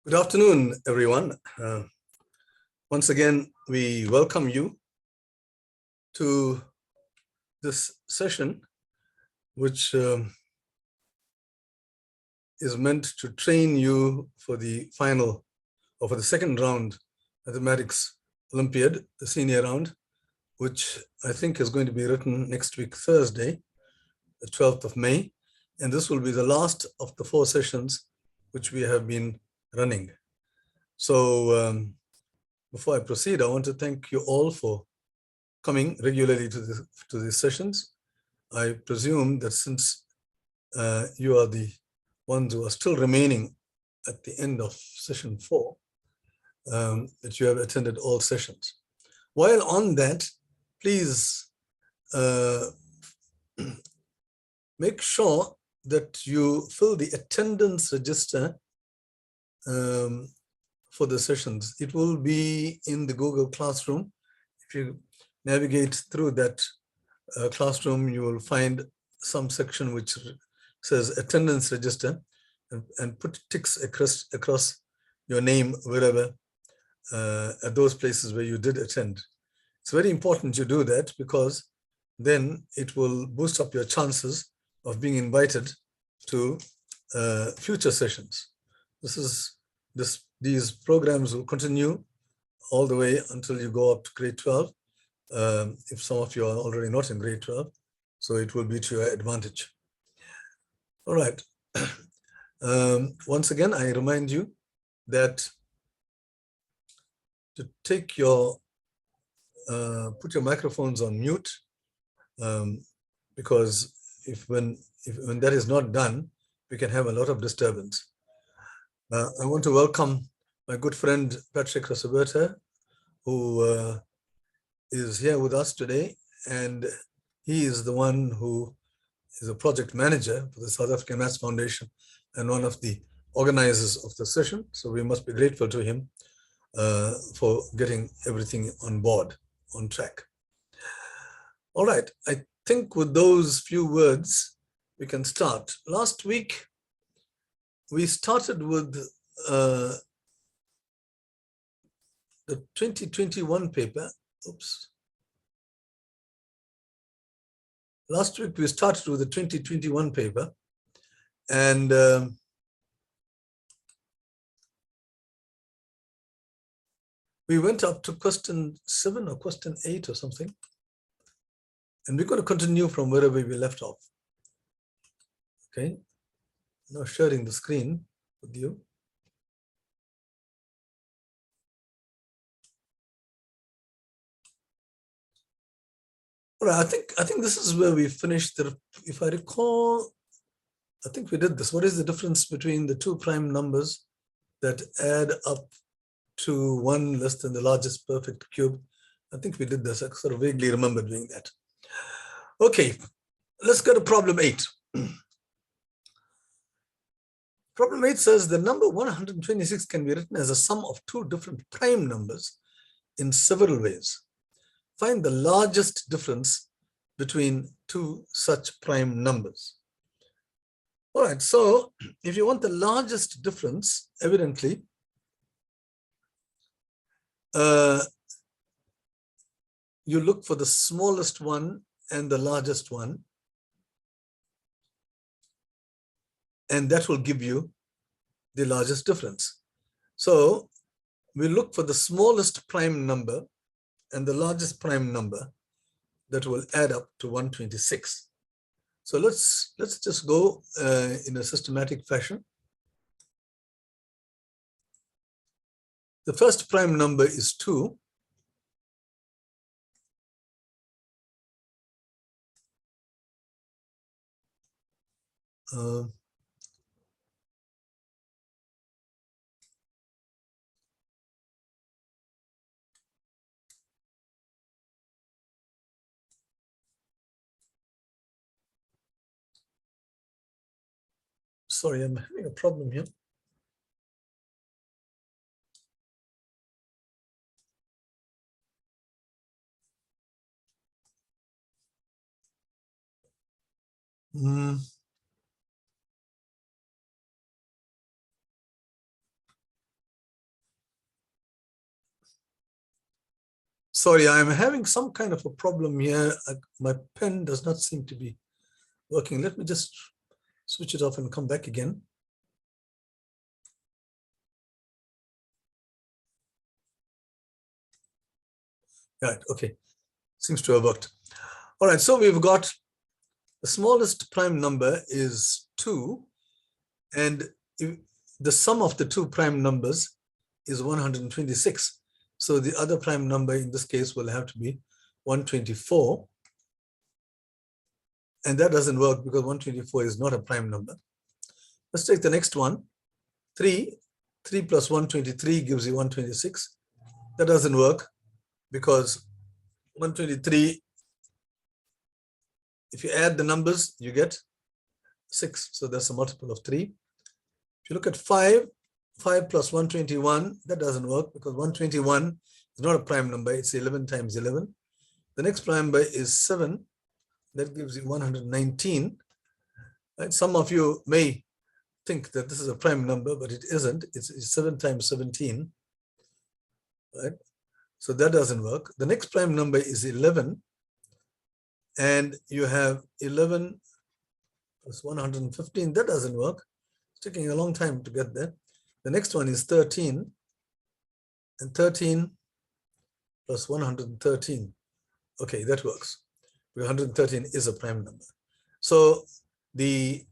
Good afternoon, everyone. Once again, we welcome you to this session, which is meant to train you for the final or for the second round mathematics Olympiad, the senior round, which I think is going to be written next week, Thursday, the 12th of May. And this will be the last of the 4 sessions which we have been running. So before I proceed, I want to thank you all for coming regularly to these sessions. I presume that since you are the ones who are still remaining at the end of session 4, that you have attended all sessions. While on that, please make sure that you fill the attendance register for the sessions. It will be in the Google Classroom. If you navigate through that classroom, you will find some section which says attendance register, and put ticks across your name wherever, at those places where you did attend. It's very important you do that, because then it will boost up your chances of being invited to future sessions. These programs will continue all the way until you go up to grade 12, if some of you are already not in grade 12, so it will be to your advantage. All right. Once again, I remind you that to take your, put your microphones on mute, because when that is not done, we can have a lot of disturbance. I want to welcome my good friend Patrick Rosaberta, who is here with us today, and he is the one who is a project manager for the South African Maths Foundation and one of the organizers of the session. So we must be grateful to him for getting everything on board, on track. All right, I think with those few words, we can start. Last week, we started with the 2021 paper. Oops. Last week, we started with the 2021 paper, and we went up to question 7 or question 8 or something, and we're going to continue from wherever we left off. Okay, now sharing the screen with you. All right, I think this is where we finished. If I recall, I think we did this. What is the difference between the 2 prime numbers that add up to 1 less than the largest perfect cube? I think we did this. I sort of vaguely remember doing that. Okay, let's go to problem 8. Problem 8 says the number 126 can be written as a sum of 2 different prime numbers in several ways. Find the largest difference between 2 such prime numbers. All right, so if you want the largest difference, evidently, you look for the smallest one and the largest one, and that will give you the largest difference. So we look for the smallest prime number and the largest prime number that will add up to 126. So let's just go in a systematic fashion. The first prime number is 2. Sorry, I'm having a problem here. Sorry, I'm having some kind of a problem here. My pen does not seem to be working. Let me just switch it off and come back again. Right, okay. Seems to have worked. All right, so we've got the smallest prime number is 2, and the sum of the two prime numbers is 126. So the other prime number in this case will have to be 124. And that doesn't work because 124 is not a prime number. Let's take the next one. 3 plus 123 gives you 126. That doesn't work because 123, if you add the numbers, you get 6. So that's a multiple of 3. If you look at 5 plus 121, that doesn't work because 121 is not a prime number. It's 11 times 11. The next prime number is 7. That gives you 119. Right? Some of you may think that this is a prime number, but it isn't. It's 7 times 17. Right? So that doesn't work. The next prime number is 11. And you have 11 plus 115. That doesn't work. It's taking a long time to get there. The next one is 13. And 13 plus 113. Okay, that works. 113 is a prime number. So the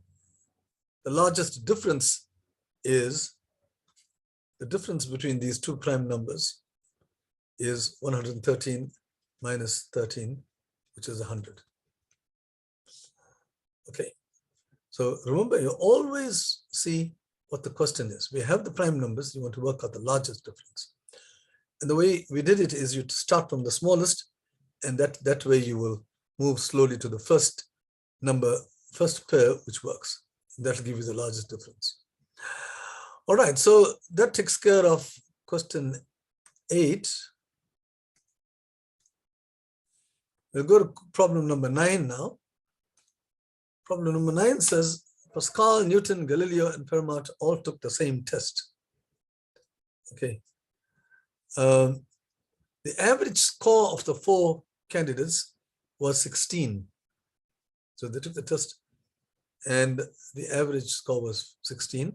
largest difference is the difference between these two prime numbers is 113 minus 13, which is 100. Okay, so remember, you always see what the question is. We have the prime numbers, you want to work out the largest difference. And the way we did it is you start from the smallest, and that way you will move slowly to the first pair, which works. That'll give you the largest difference. All right, so that takes care of question 8. We'll go to problem number 9 now. Problem number 9 says, Pascal, Newton, Galileo, and Fermat all took the same test. Okay. The average score of the 4 candidates was 16. So they took the test and the average score was 16.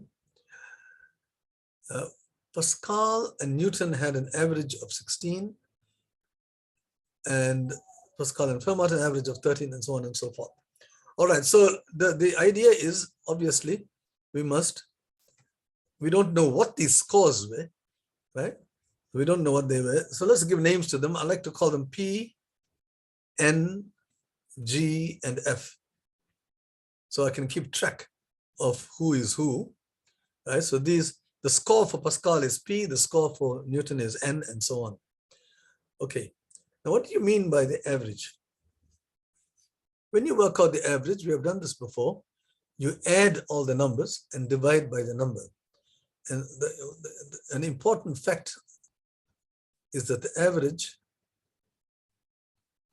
Pascal and Newton had an average of 16, and Pascal and Fermat an average of 13, and so on and so forth. All right, so the idea is, obviously, we don't know what these scores were, right? We don't know what they were. So let's give names to them. I like to call them P, N, G, and F. So I can keep track of who is who, right? So the score for Pascal is P, the score for Newton is N, and so on. Okay, now what do you mean by the average? When you work out the average, we have done this before, you add all the numbers and divide by the number. And an important fact is that the average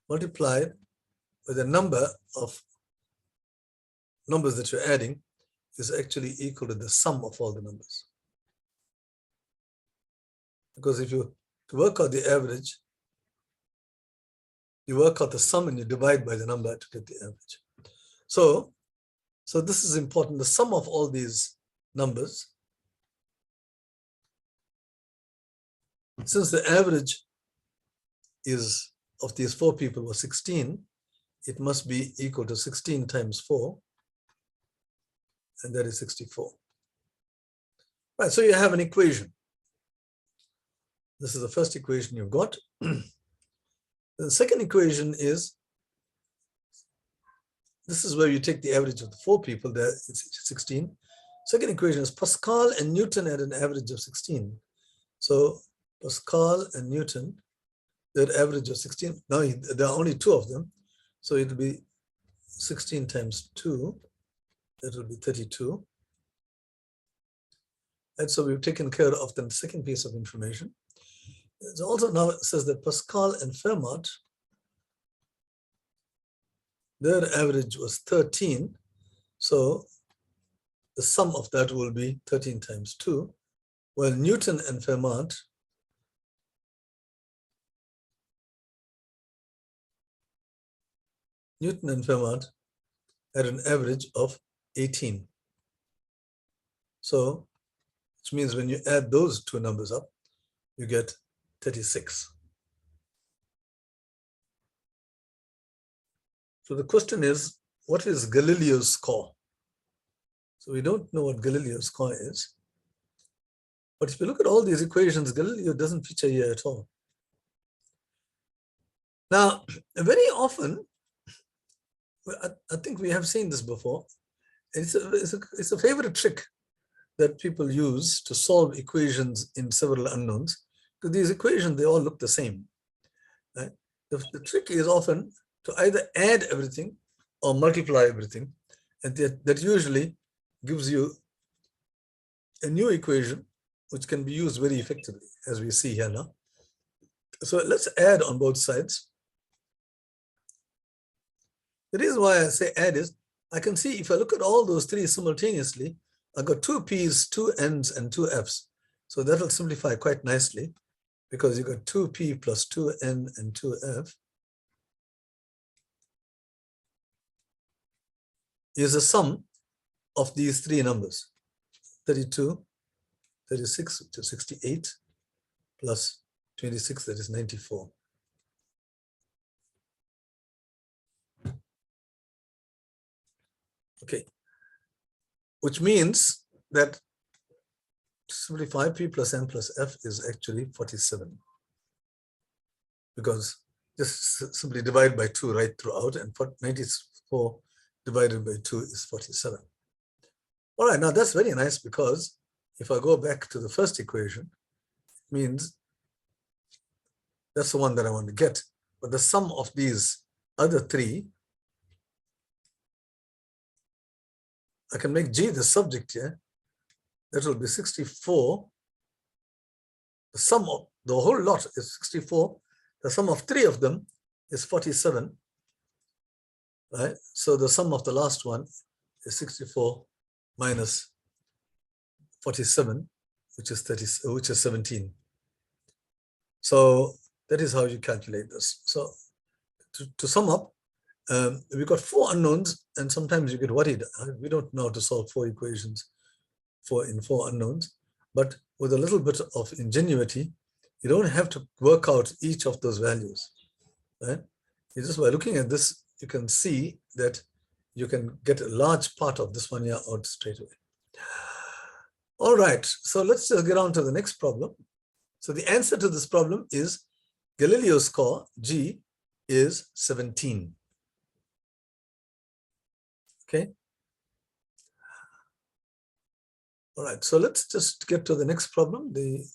multiplied by the number of numbers that you're adding is actually equal to the sum of all the numbers. Because if you work out the average, you work out the sum and you divide by the number to get the average. So this is important. The sum of all these numbers, since the average is of these 4 people was 16, it must be equal to 16 times 4, and that is 64. Right, so you have an equation. This is the first equation you've got. The second equation is, this is where you take the average of the 4 people, there it's 16. Second equation is Pascal and Newton had an average of 16. So Pascal and Newton, they had average of 16. Now there are only 2 of them. So it will be 16 times 2, that will be 32. And so we've taken care of the second piece of information. It also now says that Pascal and Fermat, their average was 13. So the sum of that will be 13 times 2. While Newton and Fermat, Newton and Fermat had an average of 18. So, which means when you add those two numbers up, you get 36. So the question is, what is Galileo's score? So we don't know what Galileo's score is. But if you look at all these equations, Galileo doesn't feature here at all. Now, very often, I think we have seen this before. It's a favorite trick that people use to solve equations in several unknowns, because these equations, they all look the same. Right? The trick is often to either add everything or multiply everything, and that usually gives you a new equation which can be used very effectively, as we see here now. So let's add on both sides. The reason why I say add is, I can see if I look at all those three simultaneously, I've got two P's, two N's, and two F's. So that'll simplify quite nicely, because you've got 2P plus 2N and 2F is the sum of these three numbers, 32, 36, which is 68, plus 26, that is 94. Okay, which means that to simplify, P plus N plus F is actually 47, because just simply divide by 2 right throughout, and 94 divided by 2 is 47. All right, now that's very nice, because if I go back to the first equation, it means that's the one that I want to get. But the sum of these other three, I can make G the subject here. That will be 64. The sum of the whole lot is 64. The sum of three of them is 47. Right? So the sum of the last one is 64 minus 47, which is 17. So that is how you calculate this. So to sum up, we've got 4 unknowns, and sometimes you get worried. We don't know how to solve 4 equations in 4 unknowns. But with a little bit of ingenuity, you don't have to work out each of those values. Right? You just by looking at this, you can see that you can get a large part of this one here out straight away. All right, so let's just get on to the next problem. So the answer to this problem is Galileo's score, G, is 17. Okay. All right, so let's just get to the next problem. The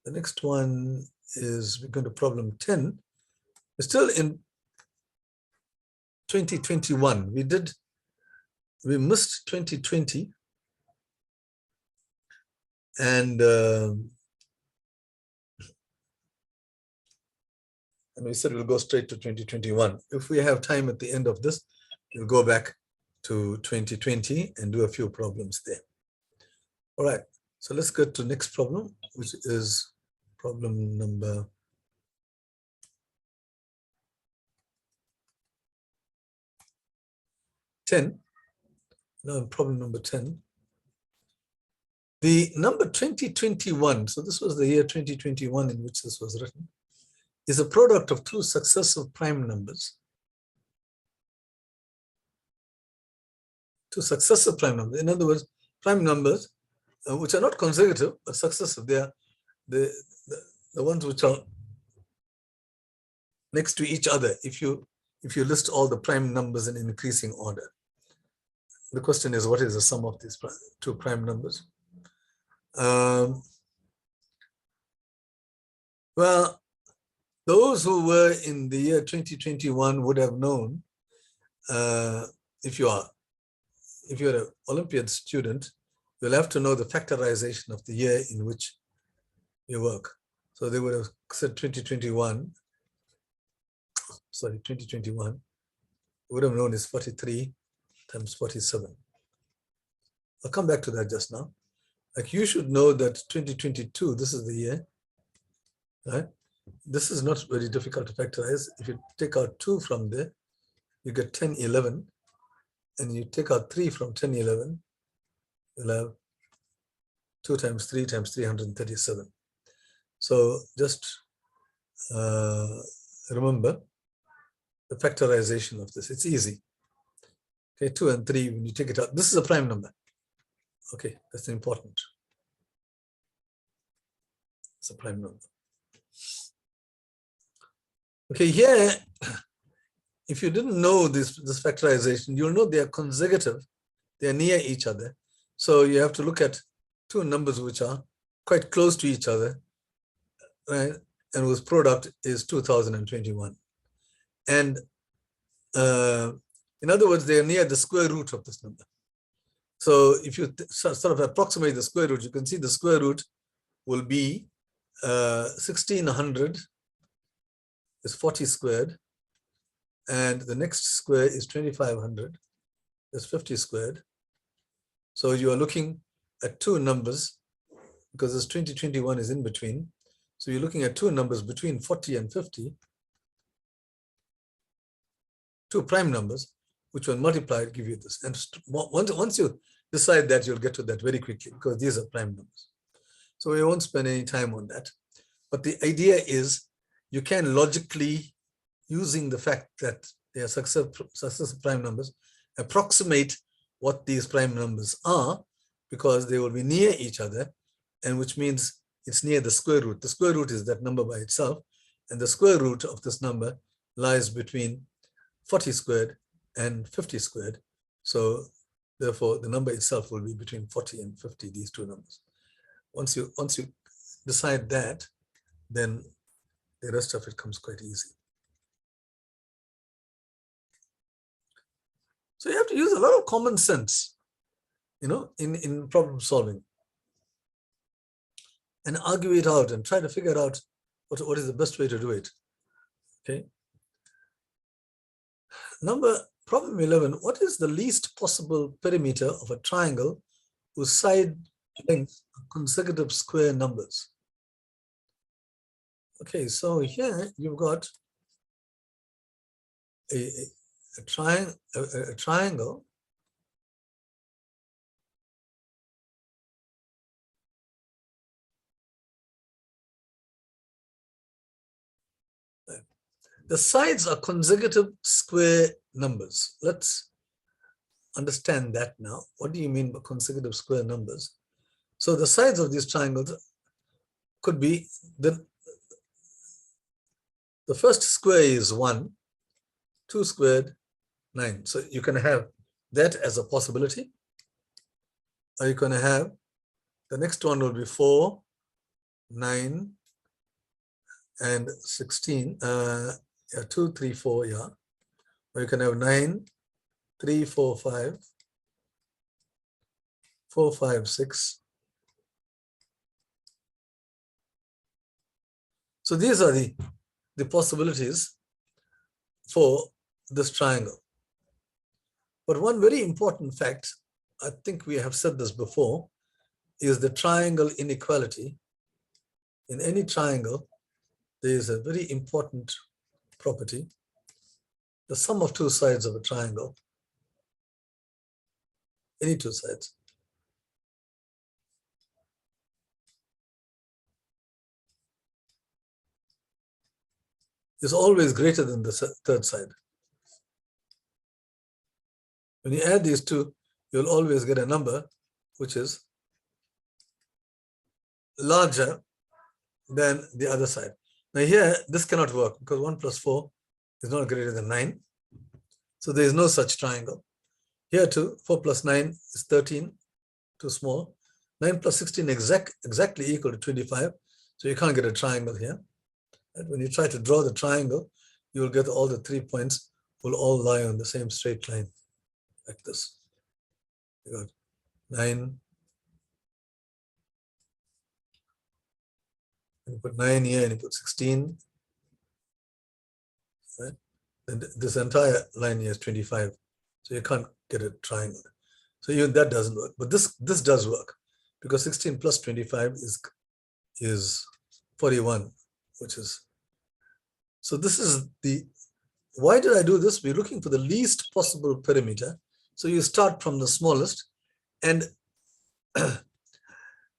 next one is, we're going to problem 10. We're still in 2021. We missed 2020. And we said we'll go straight to 2021. If we have time at the end of this, we'll go back to 2020 and do a few problems there. All right, so let's get to next problem, which is problem number 10. Now, problem number 10. The number 2021, so this was the year 2021 in which this was written, is a product of 2 successive prime numbers. 2 successive prime numbers. In other words, prime numbers which are not consecutive but successive. They are the ones which are next to each other if you list all the prime numbers in increasing order. The question is, what is the sum of these 2 prime numbers? Well, those who were in the year 2021 would have known, if you're an Olympiad student, you'll have to know the factorization of the year in which you work. So they would have said 2021, would have known is 43 times 47. I'll come back to that just now. Like, you should know that 2022, this is the year, right? This is not very difficult to factorize. If you take out 2 from there, you get 10, 11, and you take out 3 from 10, 11, you'll have 2 times 3 times 337. So just remember the factorization of this. It's easy. Okay, 2 and 3, when you take it out, this is a prime number. Okay, that's important. It's a prime number. Okay, here, if you didn't know this factorization, you'll know they are consecutive. They are near each other. So you have to look at two numbers which are quite close to each other, right? And whose product is 2021. And in other words, they are near the square root of this number. So if you sort of approximate the square root, you can see the square root will be 1600 is 40 squared, and the next square is 2500 is 50 squared. So you are looking at two numbers, because this 2021 is in between. So you're looking at two numbers between 40 and 50, two prime numbers, which when multiplied give you this. And once you decide that, you'll get to that very quickly, because these are prime numbers. So we won't spend any time on that. But the idea is you can logically, using the fact that they are successive prime numbers, approximate what these prime numbers are, because they will be near each other, and which means it's near the square root. The square root is that number by itself, and the square root of this number lies between 40 squared and 50 squared. So therefore, the number itself will be between 40 and 50, these two numbers. Once you decide that, then the rest of it comes quite easy. So you have to use a lot of common sense, in problem solving, and argue it out and try to figure out what is the best way to do it. Okay. Problem 11, what is the least possible perimeter of a triangle whose side lengths are consecutive square numbers? Okay, so here you've got a triangle the sides are consecutive square numbers. Let's understand that now. What do you mean by consecutive square numbers? So the sides of these triangles could be the first square is 1, 2 squared, 9. So you can have that as a possibility. Or you can have the next one will be 4, 9, and 16. 2, 3, 4, yeah. Or you can have 9, 3, 4, 5, 4, 5, 6. So these are the possibilities for this triangle. But one very important fact, I think we have said this before, is the triangle inequality. In any triangle, there is a very important property. The sum of two sides of a triangle, any two sides, is always greater than the third side. When you add these two, you'll always get a number which is larger than the other side. Now here, this cannot work because 1 plus 4 is not greater than 9. So there is no such triangle. Here too, 4 plus 9 is 13, too small. 9 plus 16 exactly equal to 25. So you can't get a triangle here. And when you try to draw the triangle, you will get all the 3 points will all lie on the same straight line, like this. You got 9. And you put 9 here and you put 16. Right? And this entire line here is 25. So you can't get a triangle. So even that doesn't work. But this does work, because 16 plus 25 is 41, which is, so this is the Why did I do this? We're looking for the least possible perimeter. So you start from the smallest, and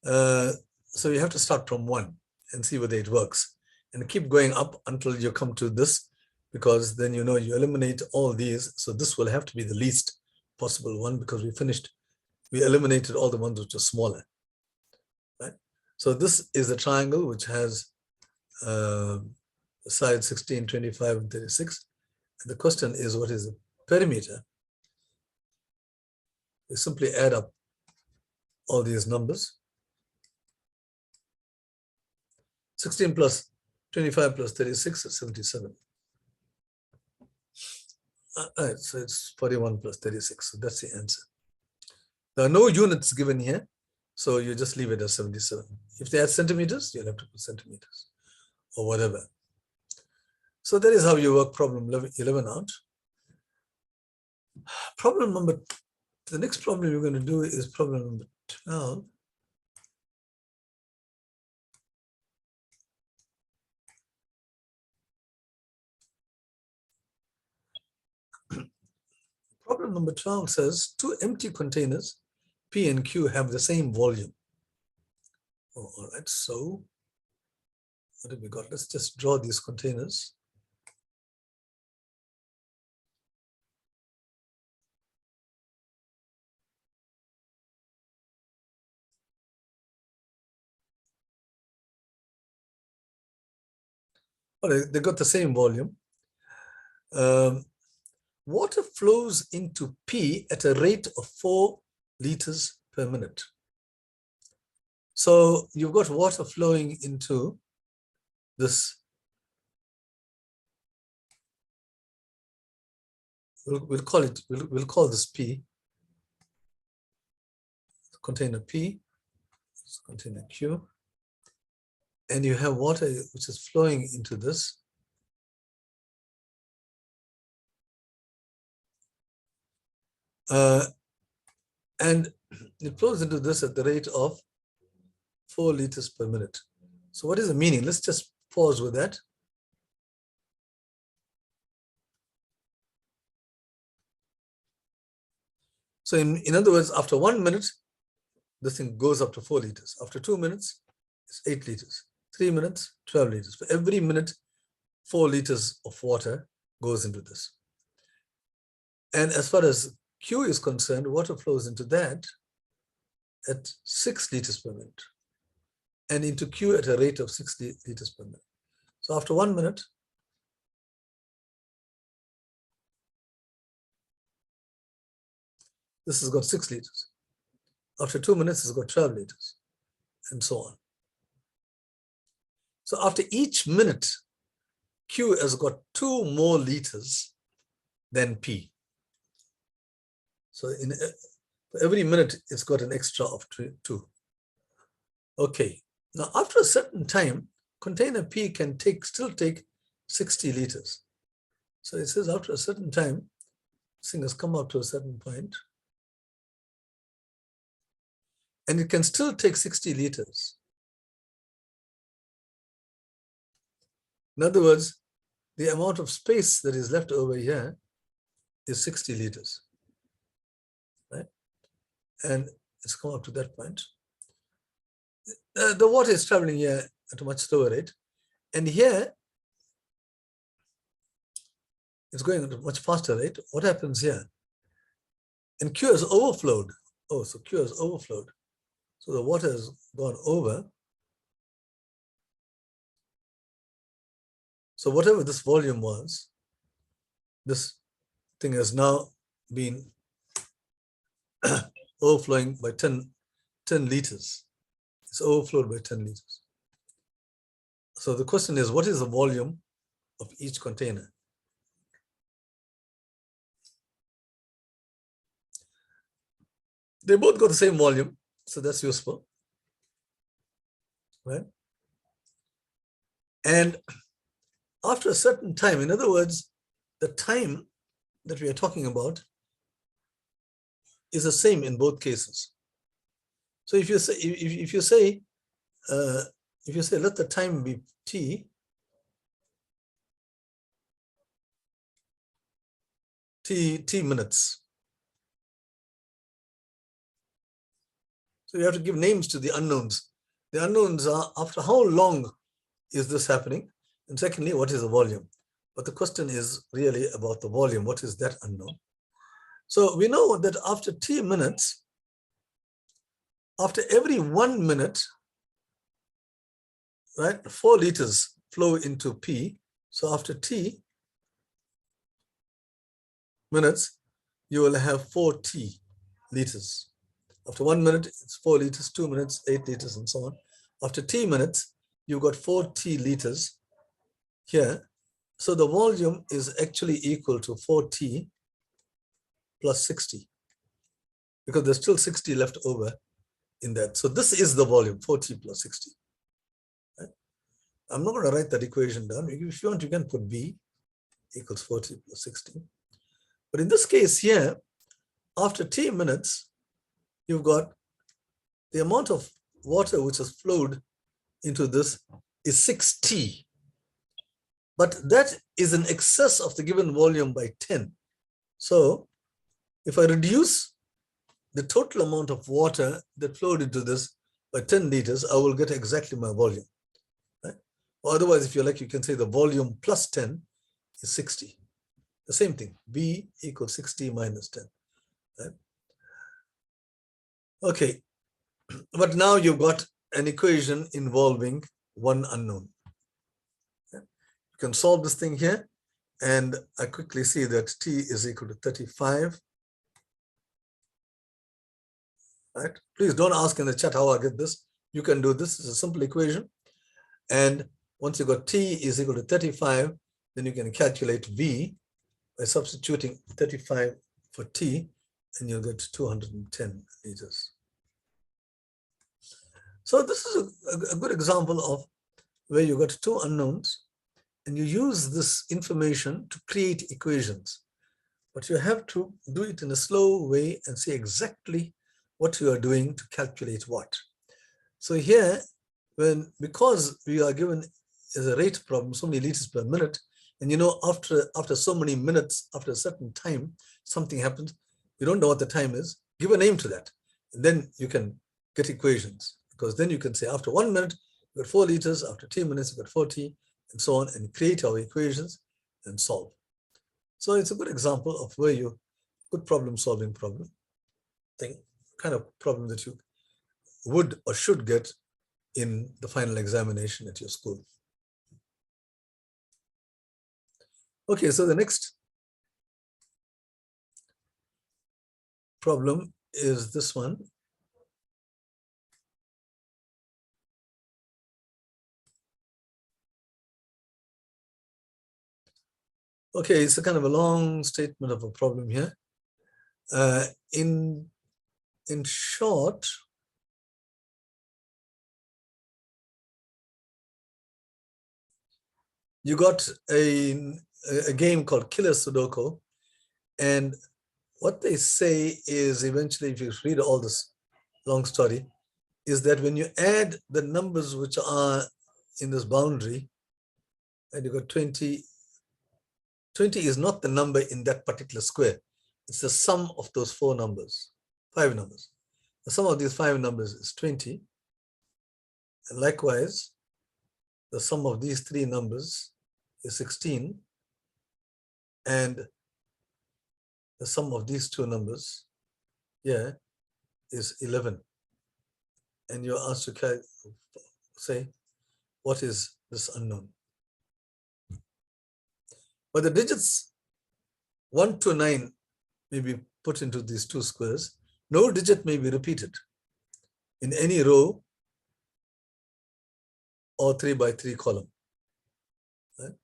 so you have to start from 1 and see whether it works, and keep going up until you come to this, because then you eliminate all these. So this will have to be the least possible one, because we eliminated all the ones which are smaller, right? So this is a triangle which has sides 16, 25, and 36. And the question is, what is the perimeter? We simply add up all these numbers. 16 plus 25 plus 36 is 77. Right, so it's 41 plus 36. So that's the answer. There are no units given here, so you just leave it as 77. If they add centimeters, you'll have to put centimeters or whatever. So that is how you work problem 11 out. The next problem you're going to do is problem number 12. Problem number 12 says 2 empty containers, P and Q, have the same volume. Oh, all right, so what have we got? Let's just draw these containers. All right, they got the same volume. Water flows into P at a rate of 4 liters per minute. So you've got water flowing into this. We'll call this P, container P, container Q, and you have water which is flowing into this. And it flows into this at the rate of 4 liters per minute. So what is the meaning? Let's just pause with that. So in other words, after 1 minute, this thing goes up to 4 liters. After 2 minutes, it's 8 liters. 3 minutes, 12 liters. For every minute, 4 liters of water goes into this. And as far as Q is concerned, water flows into that at 6 liters per minute, and into Q at a rate of 6 liters per minute. So after 1 minute, this has got 6 liters. After 2 minutes, it's got 12 liters, and so on. So after each minute, Q has got 2 more liters than P. So for every minute, it's got an extra of 2. Okay. Now, after a certain time, container P can still take 60 liters. So it says after a certain time, this thing has come up to a certain point, and it can still take 60 liters. In other words, the amount of space that is left over here is 60 liters, right? And it's come up to that point. The water is traveling here at a much slower rate, and here it's going at a much faster rate. What happens here? And Q has overflowed. Oh, so Q has overflowed. So the water has gone over. So whatever this volume was, this thing has now been overflowing by 10 liters. It's overflowed by 10 liters. So the question is, what is the volume of each container? They both got the same volume, so that's useful, right? And after a certain time, in other words, the time that we are talking about is the same in both cases. So if you say let the time be t, t minutes. So you have to give names to the unknowns. The unknowns are after how long is this happening? And secondly, what is the volume? But the question is really about the volume. What is that unknown? So we know that after t minutes, after every 1 minute, right, 4 liters flow into P. So after t minutes, you will have 4t liters. After 1 minute, it's 4 liters, 2 minutes, 8 liters, and so on. After t minutes, you've got 4t liters here. So the volume is actually equal to 4t plus 60, because there's still 60 left over in that. So this is the volume, 4t plus 60. Right? I'm not going to write that equation down. If you want, you can put V equals 4t plus 60. But in this case here, after t minutes, you've got the amount of water which has flowed into this is 6t. But that is in excess of the given volume by 10. So if I reduce the total amount of water that flowed into this by 10 liters, I will get exactly my volume. Right? Or otherwise, if you like, you can say the volume plus 10 is 60. The same thing, V equals 60 minus 10. Right? Okay, but now you've got an equation involving one unknown. Okay? You can solve this thing here, and I quickly see that T is equal to 35. Right? Please don't ask in the chat how I get this. You can do this. It's a simple equation. And once you got T is equal to 35, then you can calculate V by substituting 35 for T, and you'll get 210 liters. So this is a good example of where you got two unknowns, and you use this information to create equations. But you have to do it in a slow way and see exactly what you are doing to calculate what. So here, because we are given as a rate problem so many liters per minute, and you know after so many minutes, after a certain time, something happens, you don't know what the time is, give a name to that. And then you can get equations, because then you can say after 1 minute, you got 4 liters, after 10 minutes, you got 40, and so on, and create our equations and solve. So it's a good example of where you, good problem solving problem thing, kind of problem that you would or should get in the final examination at your school. Okay, so the next problem is this one. Okay, it's a kind of a long statement of a problem here. In short, you got a game called Killer Sudoku, and what they say is, eventually, if you read all this long story, is that when you add the numbers which are in this boundary, and you got 20, 20 is not the number in that particular square. It's the sum of those 4 numbers, 5 numbers. The sum of these 5 numbers is 20. And likewise, the sum of these 3 numbers is 16. And the sum of these 2 numbers here is 11. And you're asked to say, what is this unknown? But the digits 1 to 9 may be put into these 2 squares. No digit may be repeated in any row or 3 by 3 column. Right?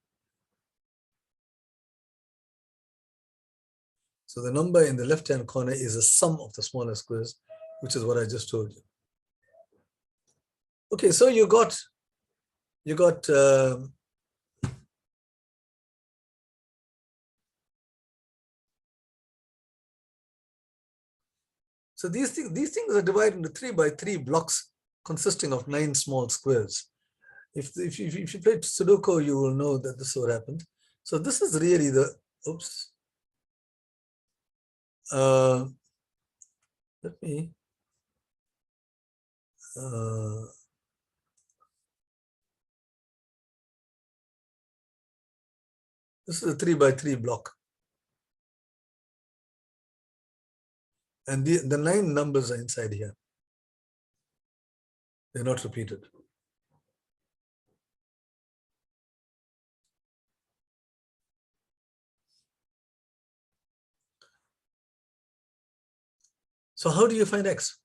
So the number in the left-hand corner is the sum of the smaller squares, which is what I just told you. Okay, so you got so these things are divided into 3 by 3 blocks consisting of 9 small squares. If you played Sudoku, you will know that this is what happened. So this is really the, oops. let me this is a 3x3 block. And the 9 numbers are inside here. They're not repeated. So how do you find X?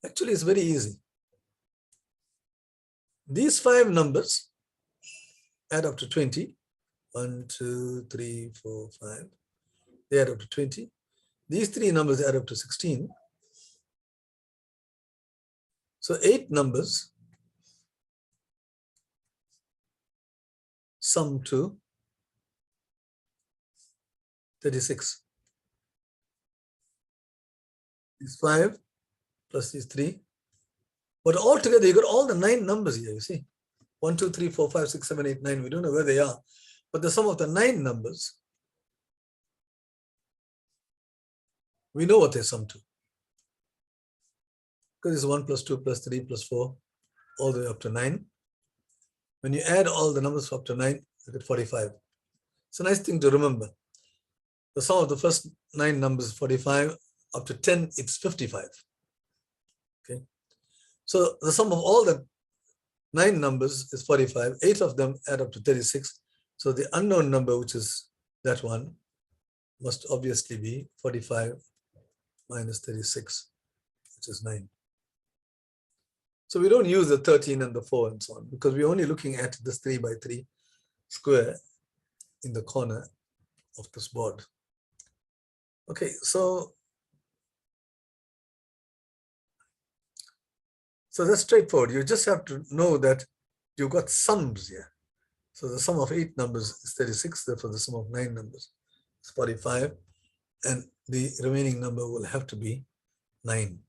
Actually, it's very easy. These 5 numbers add up to 20. 1, 2, 3, 4, 5. They add up to 20. These 3 numbers add up to 16. So 8 numbers sum to 36. These 5 plus these 3. But altogether, you got all the 9 numbers here, you see. 1, 2, 3, 4, 5, 6, 7, 8, 9. We don't know where they are. But the sum of the 9 numbers, we know what they sum to. Because it's 1 plus 2 plus 3 plus 4, all the way up to 9. When you add all the numbers up to 9, you get 45. It's a nice thing to remember. The sum of the first 9 numbers is 45. Up to 10, it's 55. Okay. So the sum of all the 9 numbers is 45. 8 of them add up to 36. So the unknown number, which is that one, must obviously be 45 minus 36, which is 9. So we don't use the 13 and the 4 and so on, because we're only looking at this 3x3 square in the corner of this board. Okay, so that's straightforward. You just have to know that you've got sums here. So the sum of 8 numbers is 36, therefore the sum of 9 numbers is 45, and the remaining number will have to be 9.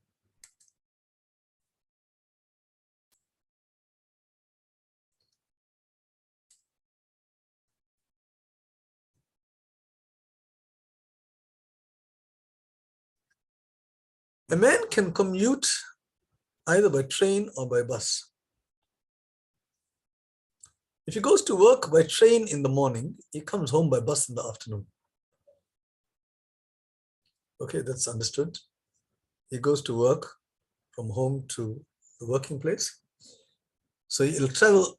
A man can commute either by train or by bus. If he goes to work by train in the morning, he comes home by bus in the afternoon. Okay, that's understood. He goes to work from home to the working place. So he'll travel.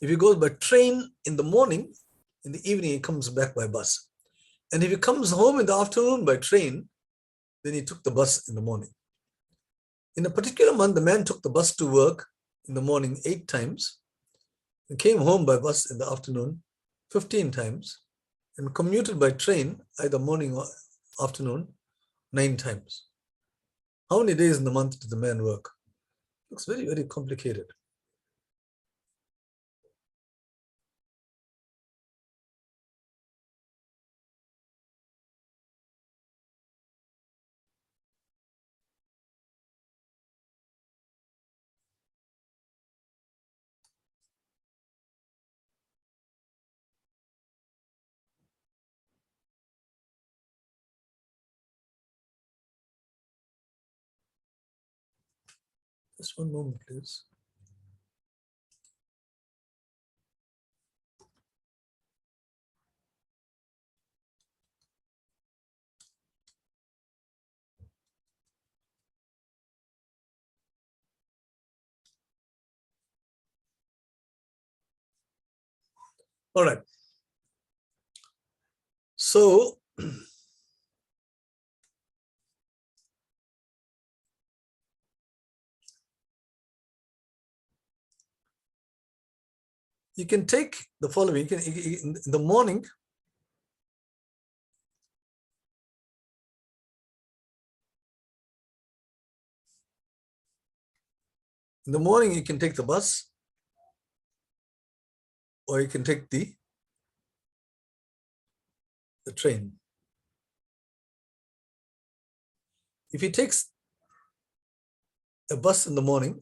If he goes by train in the morning, in the evening, he comes back by bus. And if he comes home in the afternoon by train, then he took the bus in the morning. In a particular month, the man took the bus to work in the morning 8 times, and came home by bus in the afternoon 15 times, and commuted by train either morning or afternoon 9 times. How many days in the month did the man work? Looks very, very complicated. Just one moment, please. All right. So you can take the following. You can, in the morning, you can take the bus, or you can take the train. If he takes a bus in the morning,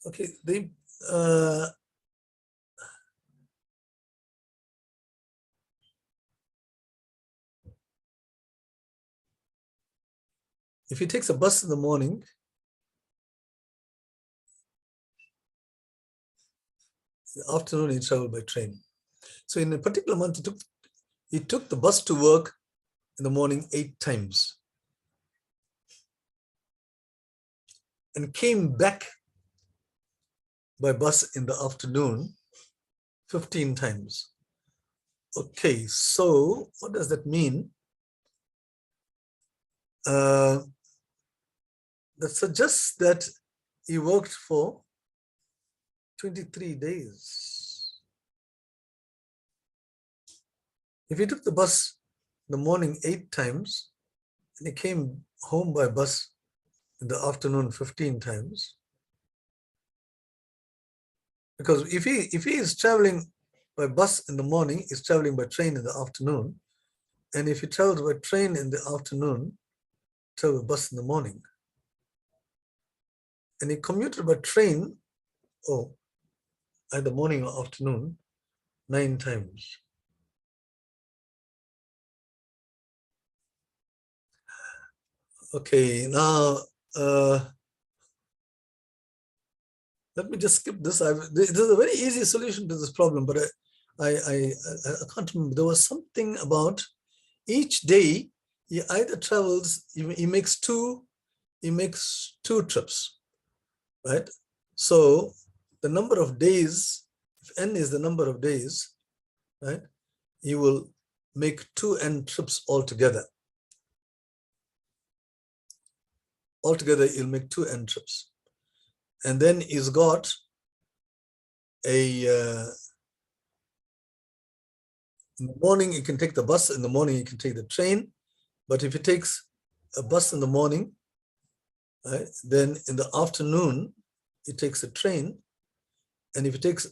Okay, if he takes a bus in the morning, in the afternoon he traveled by train. So in a particular month, he took the bus to work in the morning 8 times and came back by bus in the afternoon 15 times. Okay, so what does that mean? That suggests that he worked for 23 days. If he took the bus in the morning 8 times and he came home by bus in the afternoon 15 times, because if he is traveling by bus in the morning, he's traveling by train in the afternoon, and if he travels by train in the afternoon, travel by bus in the morning, and he commuted by train, either morning or afternoon, 9 times. Okay, now let me just skip this. This is a very easy solution to this problem, but I can't remember. There was something about each day he either travels, he makes two trips, right? So the number of days, if n is the number of days, right, he will make 2n trips altogether. Altogether, he'll make 2n trips. And then he's got in the morning, he can take the bus. In the morning, he can take the train. But if he takes a bus in the morning, right, then in the afternoon, he takes a train. And if he takes,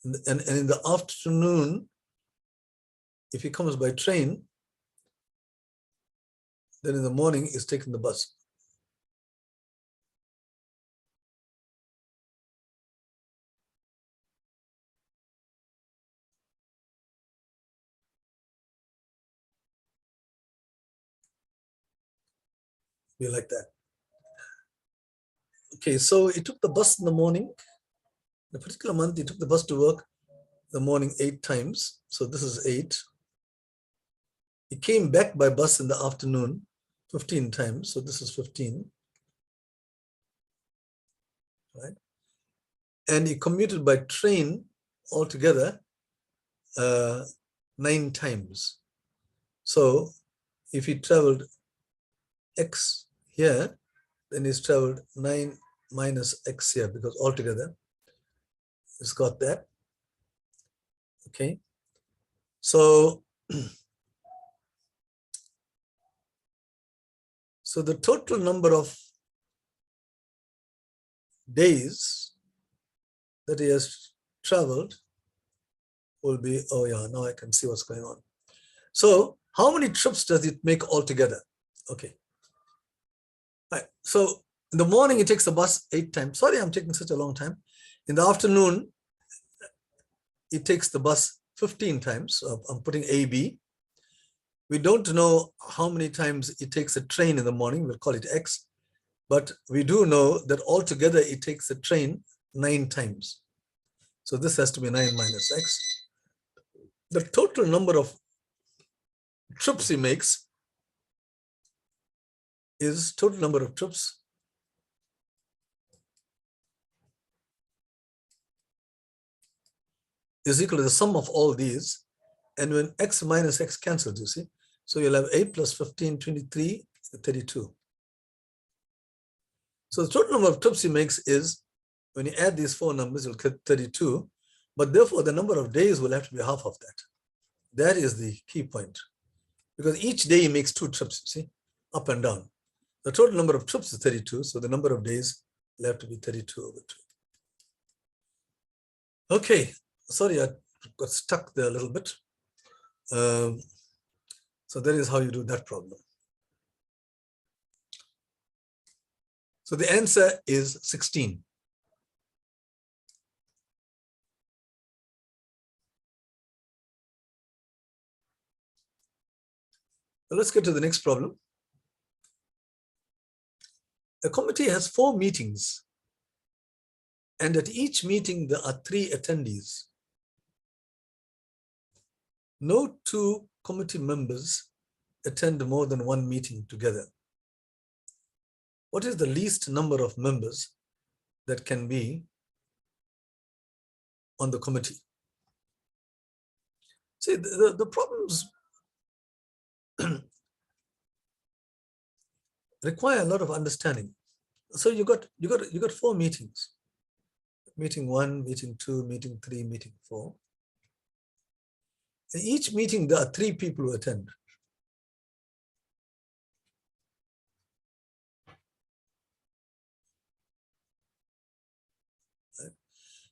and in the afternoon, if he comes by train, then in the morning, he's taking the bus. Be like that. Okay, so he took the bus in the morning. In a particular month, he took the bus to work in the morning 8 times. So this is 8. He came back by bus in the afternoon 15 times. So this is 15. Right? And he commuted by train altogether 9 times. So if he traveled x here, then he's traveled 9 minus x here, because altogether it's got that. Okay. So, so the total number of days that he has traveled will be, oh yeah, now I can see what's going on. So how many trips does it make altogether? Okay. All right. So in the morning, he takes the bus 8 times. Sorry, I'm taking such a long time. In the afternoon, he takes the bus 15 times. So I'm putting A, B. We don't know how many times he takes a train in the morning. We'll call it X. But we do know that altogether, he takes a train 9 times. So this has to be 9 minus X. The total number of trips he makes is total number of trips is equal to the sum of all these. And when X minus X cancels, you see, so you'll have 8 plus 15, 23, 32. So the total number of trips he makes is, when you add these 4 numbers, you'll get 32. But therefore, the number of days will have to be half of that. That is the key point. Because each day he makes 2 trips, you see, up and down. The total number of trips is 32. So the number of days will have to be 32 over 2. Okay. Sorry, I got stuck there a little bit. So that is how you do that problem. So the answer is 16. Now let's get to the next problem. A committee has 4 meetings, and at each meeting there are 3 attendees. No 2 committee members attend more than 1 meeting together. What is the least number of members that can be on the committee? See, the problems require a lot of understanding. So you got 4 meetings. Meeting 1, meeting 2, meeting 3, meeting 4. In each meeting, there are 3 people who attend.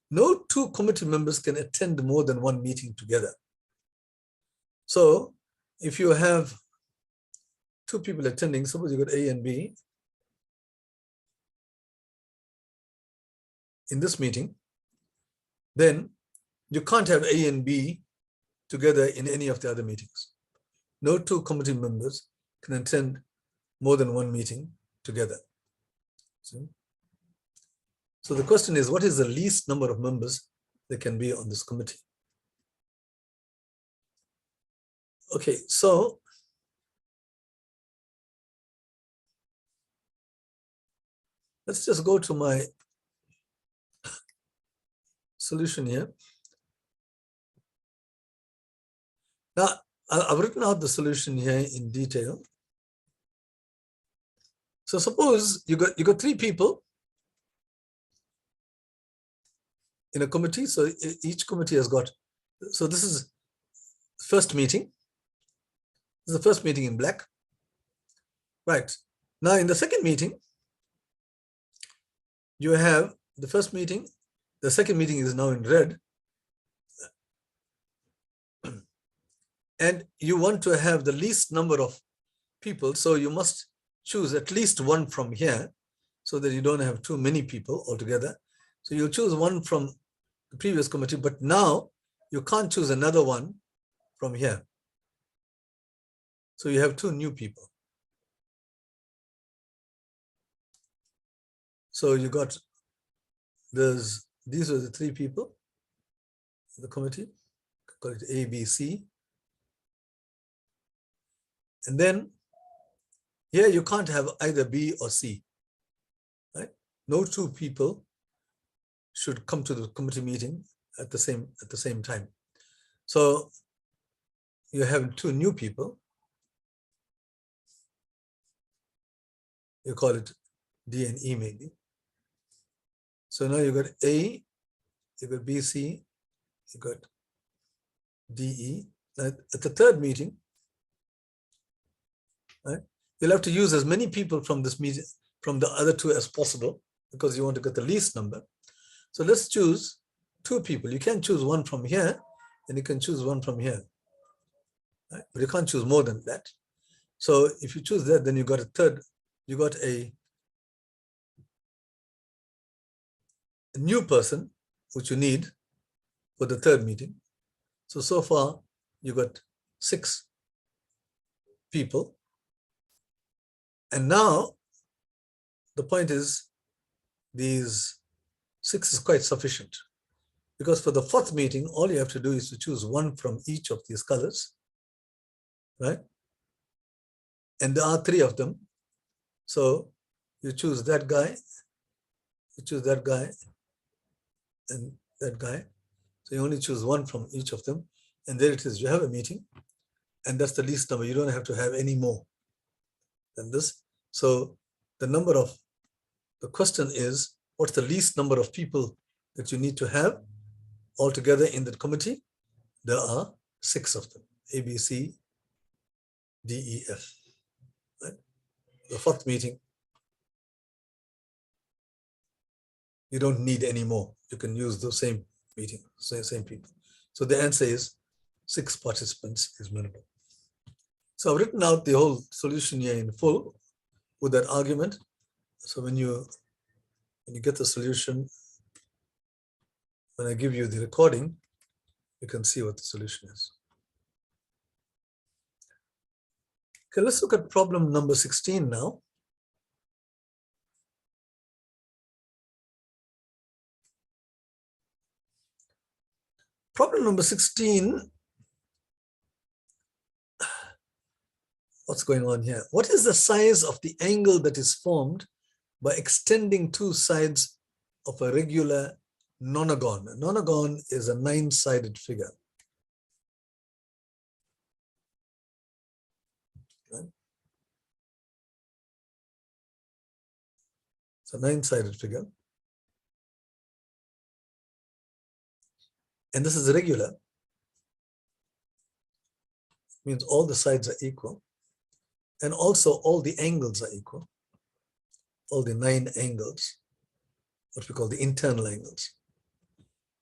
No 2 committee members can attend more than 1 meeting together. So if you have 2 people attending, suppose you got A and B in this meeting, then you can't have A and B together in any of the other meetings. No 2 committee members can attend more than 1 meeting together. See? So the question is, what is the least number of members that can be on this committee? Okay, so let's just go to my solution here. Now, I've written out the solution here in detail. So suppose you got 3 people in a committee. So each committee has got, so this is first meeting. This is the first meeting in black. Right. Now in the second meeting, you have the first meeting. The second meeting is now in red. And you want to have the least number of people. So you must choose at least 1 from here so that you don't have too many people altogether. So you'll choose 1 from the previous committee, but now you can't choose another one from here. So you have 2 new people. So you got, these are the 3 people in the committee, call it A, B, C. And then here you can't have either B or C, right? No 2 people should come to the committee meeting at the same time. So you have 2 new people. You call it D and E maybe. So now you got A, you got B, C, you got D, E. Now at the third meeting, right, you'll have to use as many people from this meeting, from the other 2 as possible, because you want to get the least number. So let's choose 2 people. You can choose 1 from here, and you can choose 1 from here, right? But you can't choose more than that. So if you choose that, then you got a third, you got a new person, which you need for the third meeting. So far, you got 6 people. And now, the point is, these 6 is quite sufficient. Because for the 4th meeting, all you have to do is to choose 1 from each of these colors, right? And there are 3 of them. So you choose that guy, you choose that guy, and that guy. So you only choose 1 from each of them. And there it is, you have a meeting. And that's the least number. You don't have to have any more than this. So the question is, what's the least number of people that you need to have altogether in the committee? There are 6 of them, A, B, C, D, E, F. Right? The 4th meeting, you don't need any more. You can use the same meeting, same people. So the answer is 6 participants is minimal. So I've written out the whole solution here in full with that argument. So when you get the solution, when I give you the recording, you can see what the solution is. Okay, let's look at problem number 16 now. Problem number 16, what's going on here? What is the size of the angle that is formed by extending two sides of a regular nonagon? A nonagon is a 9-sided figure. Right? It's a 9-sided figure. And this is regular. It means all the sides are equal. And also all the angles are equal. All the 9 angles, what we call the internal angles.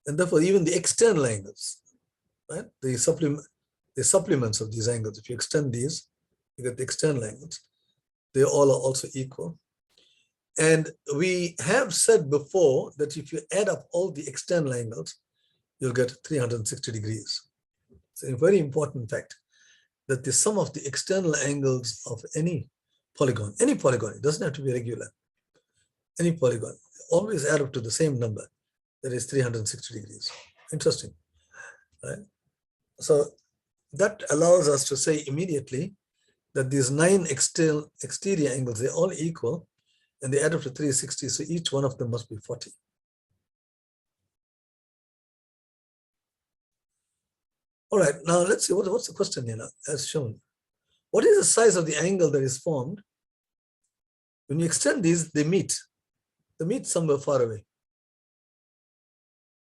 And therefore, even the external angles, right? The supplements of these angles, if you extend these, you get the external angles. They all are also equal. And we have said before that if you add up all the external angles, you'll get 360 degrees. It's a very important fact that the sum of the external angles of any polygon, it doesn't have to be regular, any polygon, always add up to the same number, that is 360 degrees. Interesting, right? So that allows us to say immediately that these 9 exterior angles, they're all equal, and they add up to 360, so each one of them must be 40. All right, now let's see, what's the question here now, as shown. What is the size of the angle that is formed? When you extend these, they meet somewhere far away.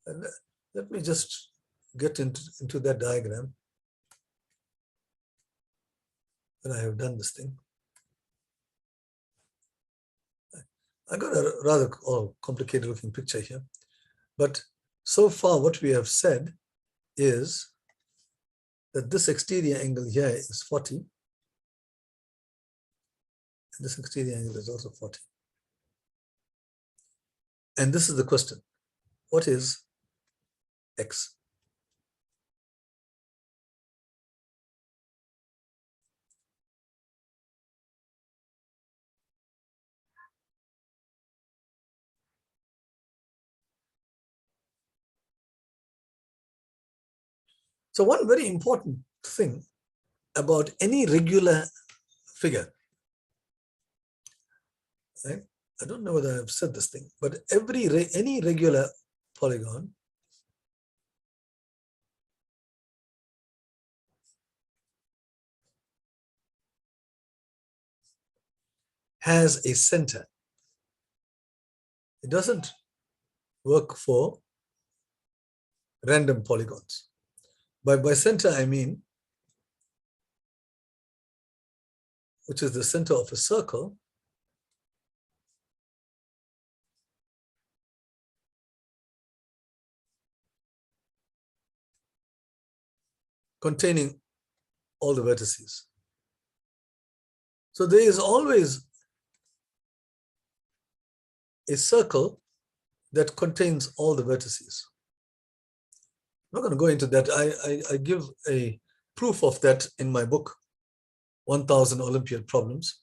And let me just get into that diagram when I have done this thing. I got a rather complicated looking picture here. But so far what we have said is that this exterior angle here is 40. And this exterior angle is also 40. And this is the question. What is x? So one very important thing about any regular figure, right? I don't know whether I've said this thing, but any regular polygon has a center. It doesn't work for random polygons. By center, I mean, which is the center of a circle, containing all the vertices. So there is always a circle that contains all the vertices. I'm not going to go into that. I give a proof of that in my book, 1000 Olympiad Problems,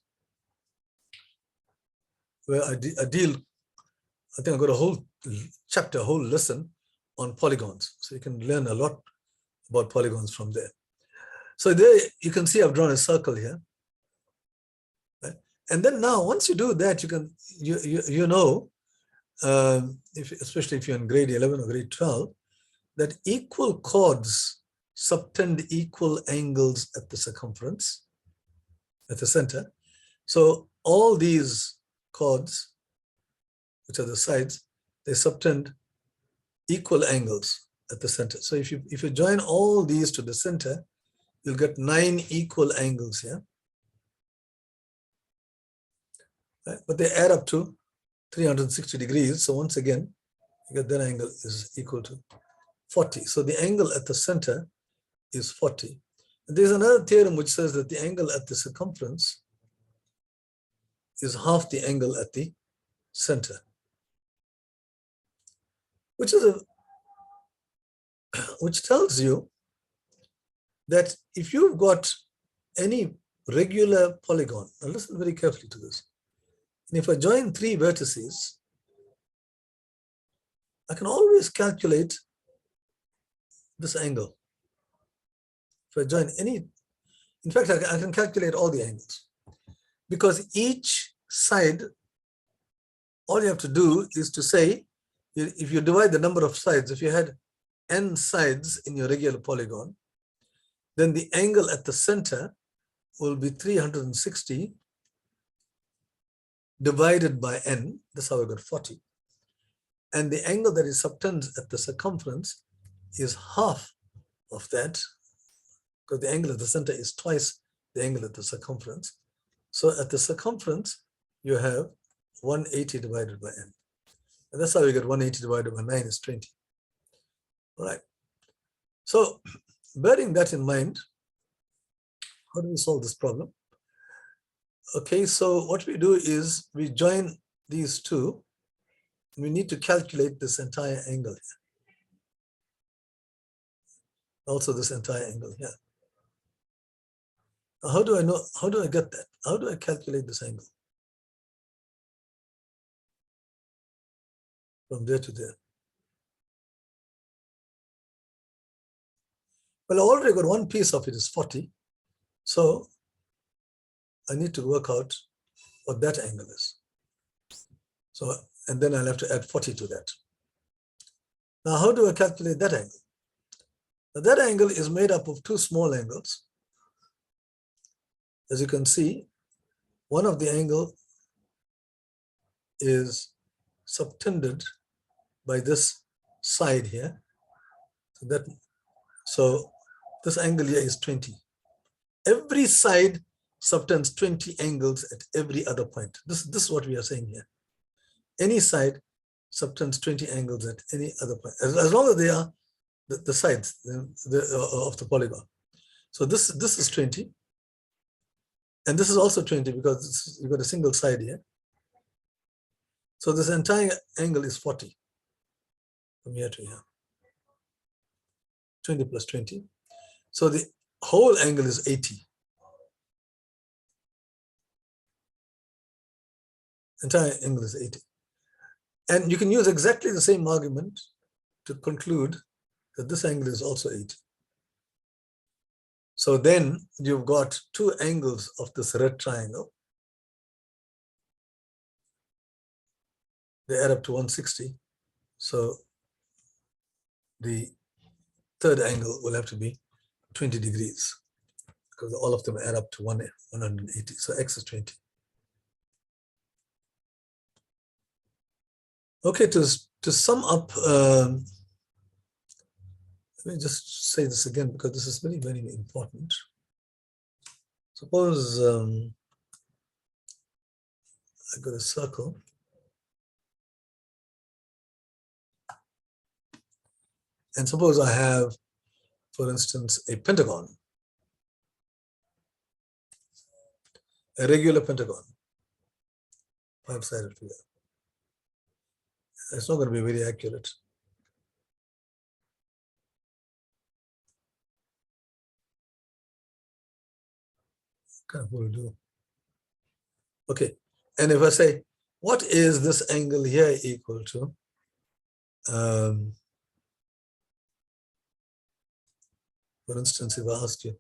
where I deal, I think I got a whole chapter, a whole lesson on polygons. So you can learn a lot about polygons from there. So there you can see I've drawn a circle here. Right? And then now, once you do that, you can, you know, especially if you're in grade 11 or grade 12, that equal chords subtend equal angles at the circumference, at the center. So all these chords, which are the sides, they subtend equal angles at the center. So if you join all these to the center, you'll get 9 equal angles here. Right? But they add up to 360 degrees. So once again, you get that angle is equal to 40. So the angle at the center is 40. And there's another theorem which says that the angle at the circumference is half the angle at the center, which tells you that if you've got any regular polygon. Now listen very carefully to this. And if I join three vertices, I can always calculate this angle. If I join any, in fact, I can calculate all the angles, because each side, all you have to do is to say, if you divide the number of sides, if you had n sides in your regular polygon, then the angle at the center will be 360 divided by n. That's how I got 40. And the angle that is subtends at the circumference is half of that, because the angle at the center is twice the angle at the circumference. So at the circumference, you have 180 divided by n. And that's how we get 180 divided by 9 is 20. All right. So bearing that in mind, how do we solve this problem? Okay, so what we do is we join these two. We need to calculate this entire angle here. Also this entire angle here. Now, how do I know, how do I get that? How do I calculate this angle? From there to there. Well, I already got one piece of it is 40. So I need to work out what that angle is. So, and then I'll have to add 40 to that. Now, how do I calculate that angle? Now, that angle is made up of two small angles. As you can see, one of the angle is subtended by this side here. So this angle here is 20. Every side subtends 20 angles at every other point. This is what we are saying here. Any side subtends 20 angles at any other point, as long as they are the sides of the polygon. So this is 20. And this is also 20 because you've got a single side here. So this entire angle is 40 from here to here. 20 plus 20. So the whole angle is 80. Entire angle is 80. And you can use exactly the same argument to conclude that this angle is also 80. So then you've got two angles of this red triangle. They add up to 160. So the third angle will have to be 20 degrees because all of them add up to 180. So x is 20. Okay, to sum up, let me just say this again because this is very, very important. Suppose I got a circle. And suppose I have, for instance, a pentagon, a regular pentagon, 5-sided figure. It's not going to be very accurate. What will do? Okay, and if I say, what is this angle here equal to? For instance, if I asked you,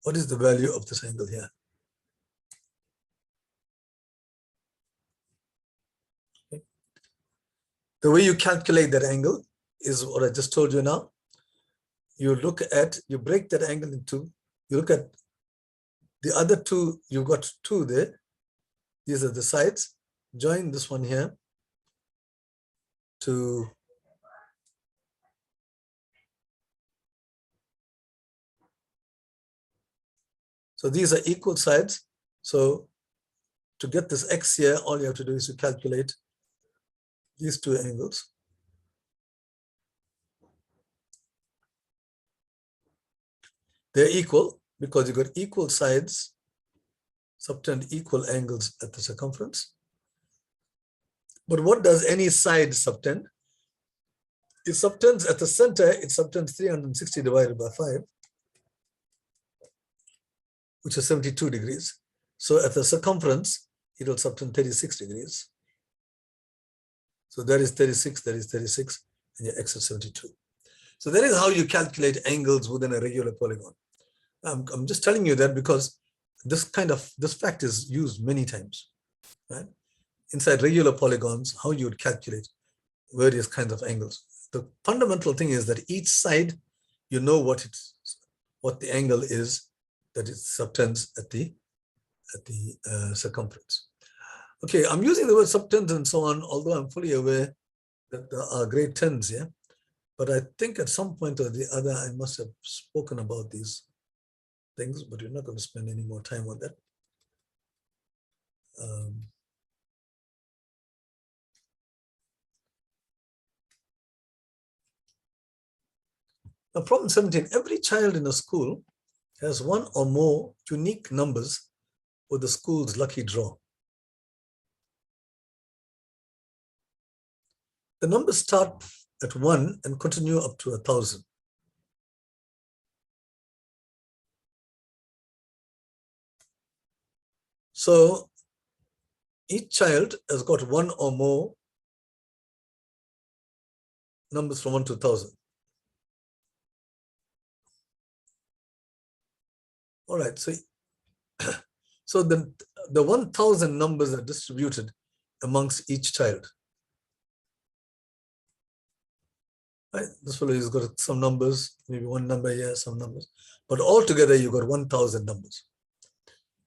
what is the value of this angle here? Okay. The way you calculate that angle is what I just told you now. You break that angle into, you look at the other two, you've got two there. These are the sides. Join this one here to so these are equal sides. So to get this x here, all you have to do is to calculate these two angles. They're equal because you got equal sides, subtend equal angles at the circumference. But what does any side subtend? it subtends at the center, it subtends 360 divided by 5, which is 72 degrees. So at the circumference, it will subtend 36 degrees. So that is 36, that is 36, and your x is 72. So that is how you calculate angles within a regular polygon. I'm just telling you that because this fact is used many times, right? Inside regular polygons, how you would calculate various kinds of angles. The fundamental thing is that each side, you know what the angle is that it subtends at the circumference. Okay, I'm using the word subtends and so on, although I'm fully aware that there are grade 10s here. But I think at some point or the other, I must have spoken about these things, but we're not going to spend any more time on that. Now, problem 17, every child in a school has one or more unique numbers for the school's lucky draw. The numbers start at 1 and continue up to 1,000. So each child has got one or more numbers from 1 to 1,000. All right, so the 1,000 numbers are distributed amongst each child. Right? This fellow has got some numbers, maybe one number here, some numbers, but altogether you got 1,000 numbers.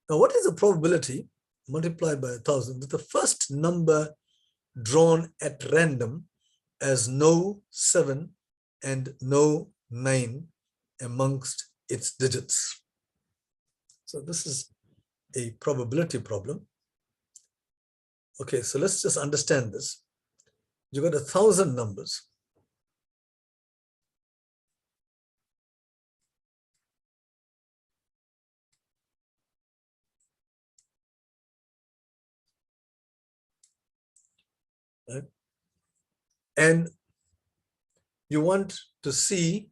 Now, what is the probability multiplied by 1,000 that the first number drawn at random as no 7 and no 9 amongst its digits? So this is a probability problem. Okay, so let's just understand this. You got 1,000 numbers. Right? And you want to see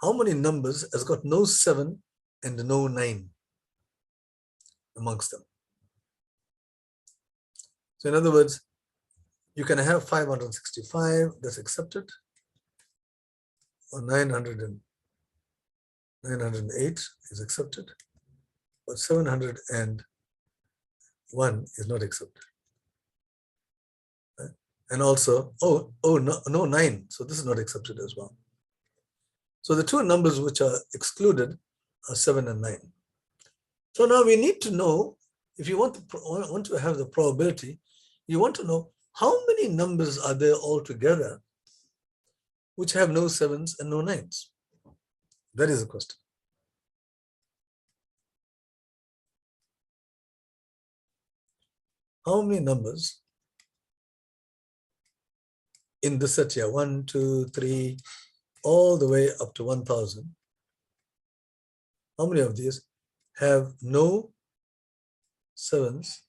how many numbers has got no 7 and no 9 amongst them. So in other words, you can have 565, that's accepted, or 908 is accepted, but 701 is not accepted. Right? And also, no 9, so this is not accepted as well. So the two numbers which are excluded are 7 and 9. So now we need to know, if you want to have the probability, you want to know how many numbers are there altogether which have no 7s and no 9s. That is the question. How many numbers in this set here, 1, 2, 3, all the way up to 1,000, how many of these have no 7s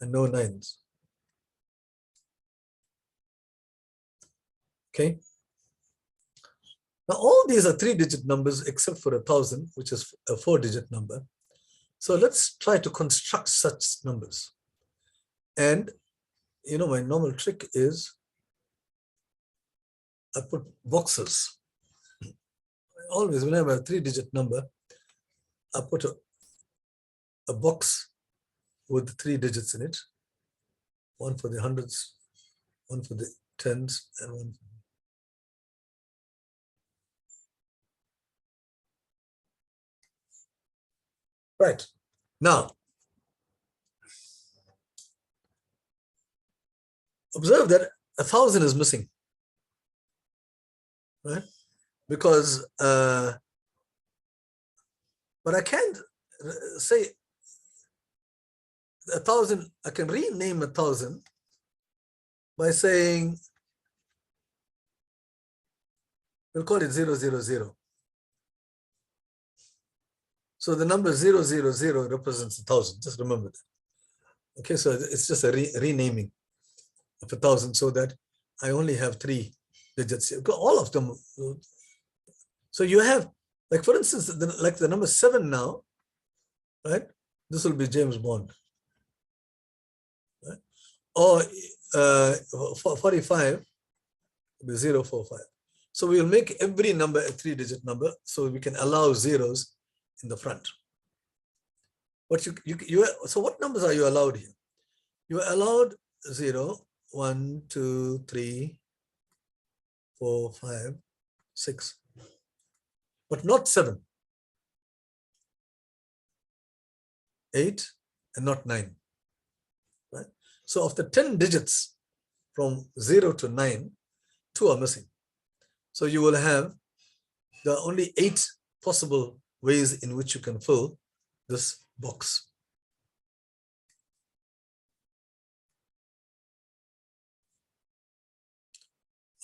and no 9s? Okay. Now all these are 3-digit numbers except for 1,000, which is a 4-digit number. So let's try to construct such numbers. And you know, my normal trick is I put boxes. Always, when I have a 3-digit number, I put a box with 3 digits in it. One for the hundreds, one for the tens, and one. Right. Now, observe that 1,000 is missing. Right? Because, but I can't say 1,000, I can rename 1,000 by saying, we'll call it 000. So the number 000 represents 1,000, just remember that. Okay, so it's just a renaming. of 1,000, so that I only have 3 digits here. All of them. So you have, like for instance, like the number 7 now, right? This will be James Bond. Right? Or 45 will be 045. So we will make every number a 3-digit number, so we can allow zeros in the front. What so what numbers are you allowed here? You are allowed 0, 1, 2, 3, 4, 5, 6, but not 7, 8, and not 9. Right? So of the 10 digits from 0 to 9, 2 are missing. So you will have the only 8 possible ways in which you can fill this box.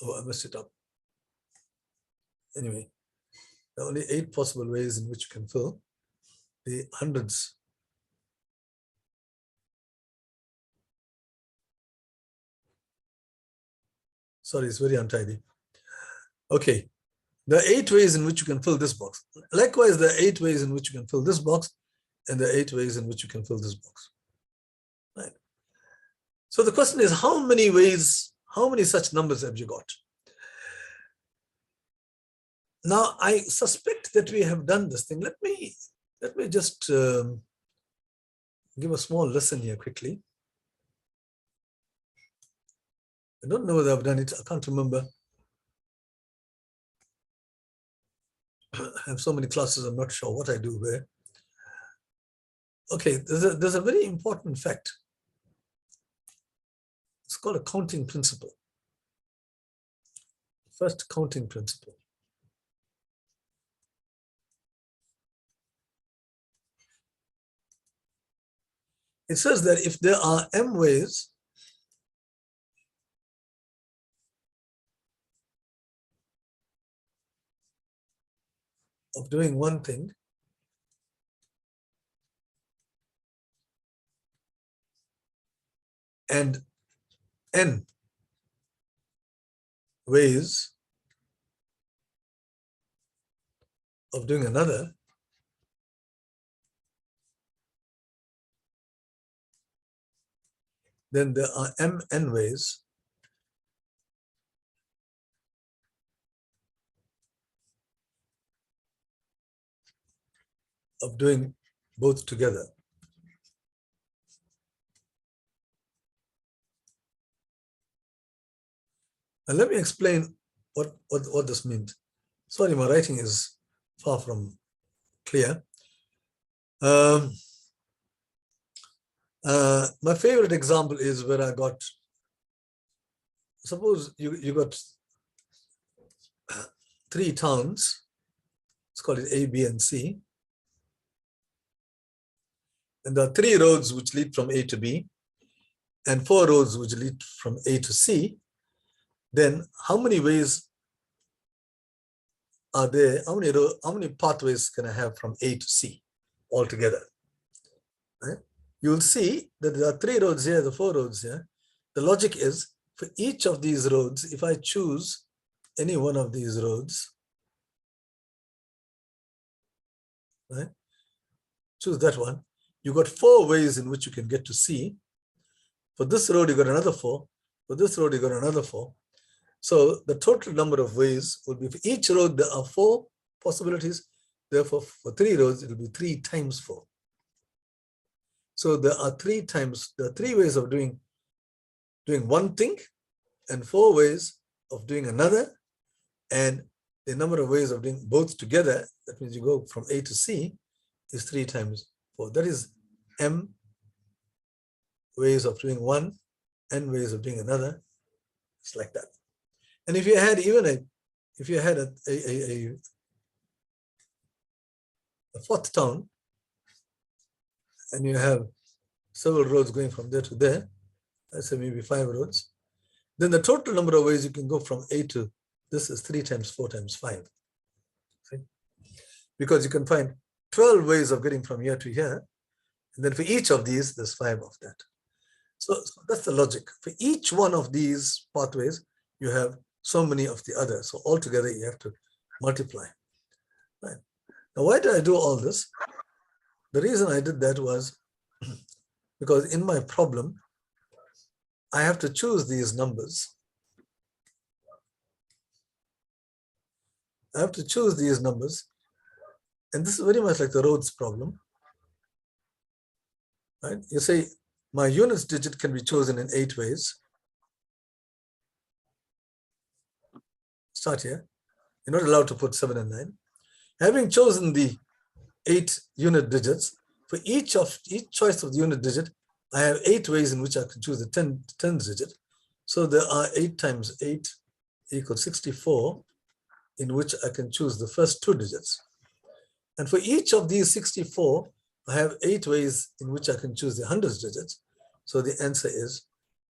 Oh, I messed it up. Anyway, there are only 8 possible ways in which you can fill the hundreds. Sorry, it's very untidy. Okay, there are 8 ways in which you can fill this box. Likewise, there are 8 ways in which you can fill this box, and there are 8 ways in which you can fill this box. Right. So the question is, how many ways, how many such numbers have you got? Now, I suspect that we have done this thing. Let me just give a small lesson here quickly. I don't know whether I've done it. I can't remember. I have so many classes, I'm not sure what I do where. Okay, there's a very important fact. It's called a counting principle. First counting principle. It says that if there are m ways of doing one thing, and n ways of doing another, then there are mn ways of doing both together. And let me explain what this means. Sorry, my writing is far from clear. My favorite example is where I got, suppose you got 3 towns, let's call it A, B, and C. And there are 3 roads which lead from A to B, and 4 roads which lead from A to C. Then how many ways are there? How many pathways can I have from A to C altogether? Right? You will see that there are 3 roads here, the 4 roads here. The logic is, for each of these roads, if I choose any one of these roads, right? Choose that one. You got 4 ways in which you can get to C. For this road, you got another 4. For this road, you got another 4. So the total number of ways will be, for each road, there are 4 possibilities. Therefore, for 3 roads, it will be 3 times 4. So there are 3 ways of doing one thing, and 4 ways of doing another. And the number of ways of doing both together, that means you go from A to C, is 3 times 4. That is m ways of doing one, n ways of doing another. It's like that. And if you had a 4th town, and you have several roads going from there to there, let's say maybe 5 roads, then the total number of ways you can go from A to this is 3 times 4 times 5. See? Because you can find 12 ways of getting from here to here, and then for each of these, there's 5 of that. So that's the logic. For each one of these pathways, you have so many of the others. So altogether, you have to multiply. Right. Now, why did I do all this? The reason I did that was because in my problem, I have to choose these numbers. I have to choose these numbers. And this is very much like the Rhodes problem. Right? You say, my units digit can be chosen in 8 ways. Start here. You're not allowed to put 7 and 9. Having chosen the 8 unit digits, for each choice of the unit digit, I have 8 ways in which I can choose the 10th digit. So there are 8 times 8 equals 64, in which I can choose the first 2 digits. And for each of these 64, I have 8 ways in which I can choose the hundredths digits. So the answer is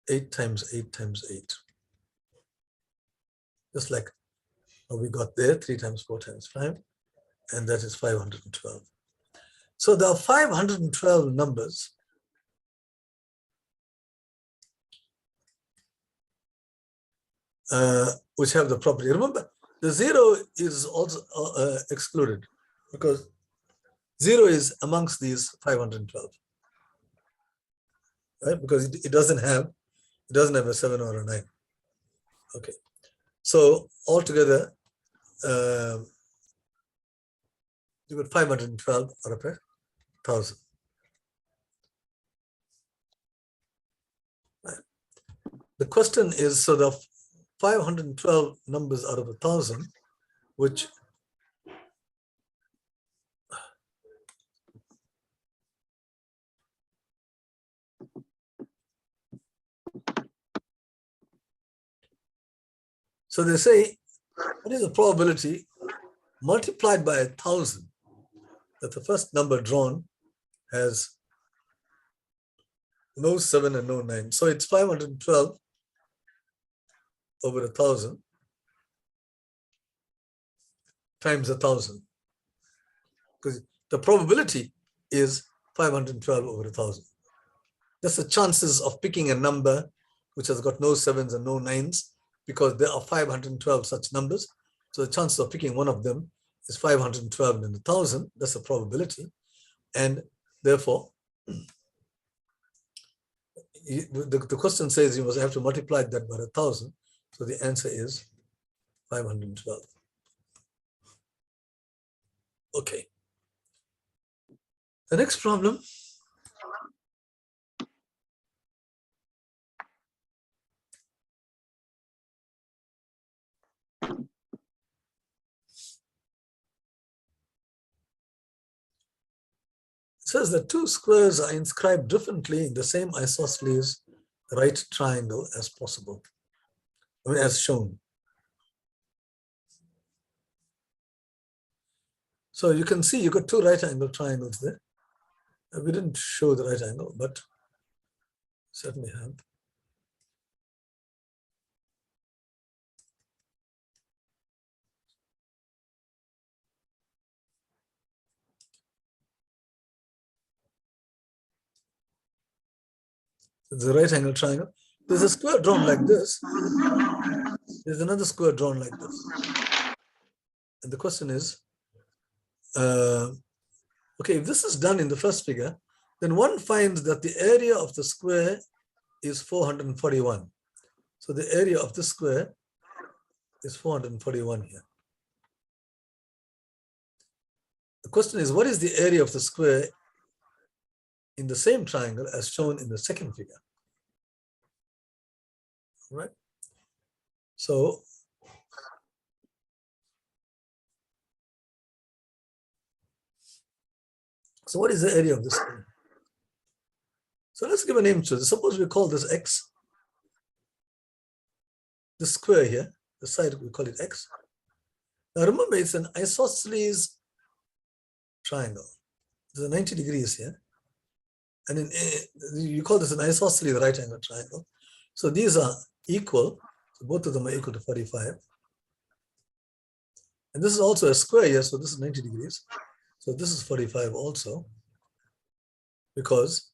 8 times 8 times 8. Just like how we got there, 3 times 4 times 5, and that is 512. So there are 512 numbers which have the property. Remember, the 0 is also excluded because 0 is amongst these 512, right? Because it doesn't have a 7 or a 9. Okay, so altogether, you got 512 out of 1,000. Right. The question is, so the 512 numbers out of 1,000, which so they say, what is the probability multiplied by 1,000 that the first number drawn has no 7 and no 9? So it's 512 over 1,000 times 1,000, because the probability is 512 over 1,000. That's the chances of picking a number which has got no 7s and no 9s, because there are 512 such numbers. So the chances of picking one of them is 512 in 1,000. That's the probability. And therefore, the question says you must have to multiply that by 1,000. So the answer is 512. Okay. The next problem. It says that 2 squares are inscribed differently in the same isosceles right triangle as possible, as shown. So you can see you got 2 right angle triangles there. We didn't show the right angle, but certainly have. The right angle triangle. There's a square drawn like this. There's another square drawn like this. And the question is, okay, if this is done in the first figure, then one finds that the area of the square is 441. So the area of this square is 441 here. The question is, what is the area of the square in the same triangle as shown in the second figure? Right? So what is the area of this square? So let's give a name to this. Suppose we call this X. The square here, the side, we call it X. Now remember, it's an isosceles triangle. There's a 90 degrees here. And you call this an isosceles right angle triangle. So these are equal. So both of them are equal to 45. And this is also a square here. So this is 90 degrees. So this is 45 also. Because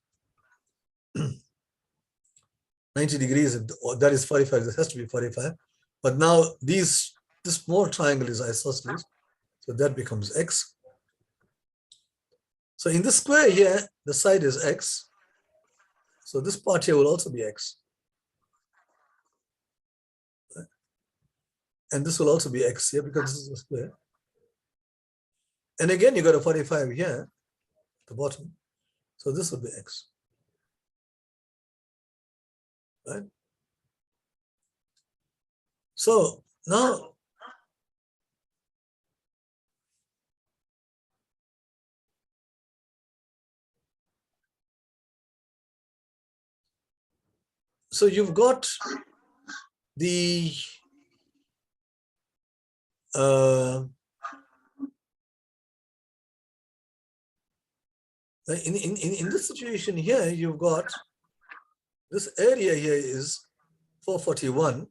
90 degrees, that is 45, this has to be 45. But now this small triangle is isosceles, so that becomes x. So in the square here, the side is x. So this part here will also be x. And this will also be x here because this is a square. And again, you got a 45 here at the bottom. So this will be x. Right? So now, so you've got the in this situation here, you've got this area here is 441.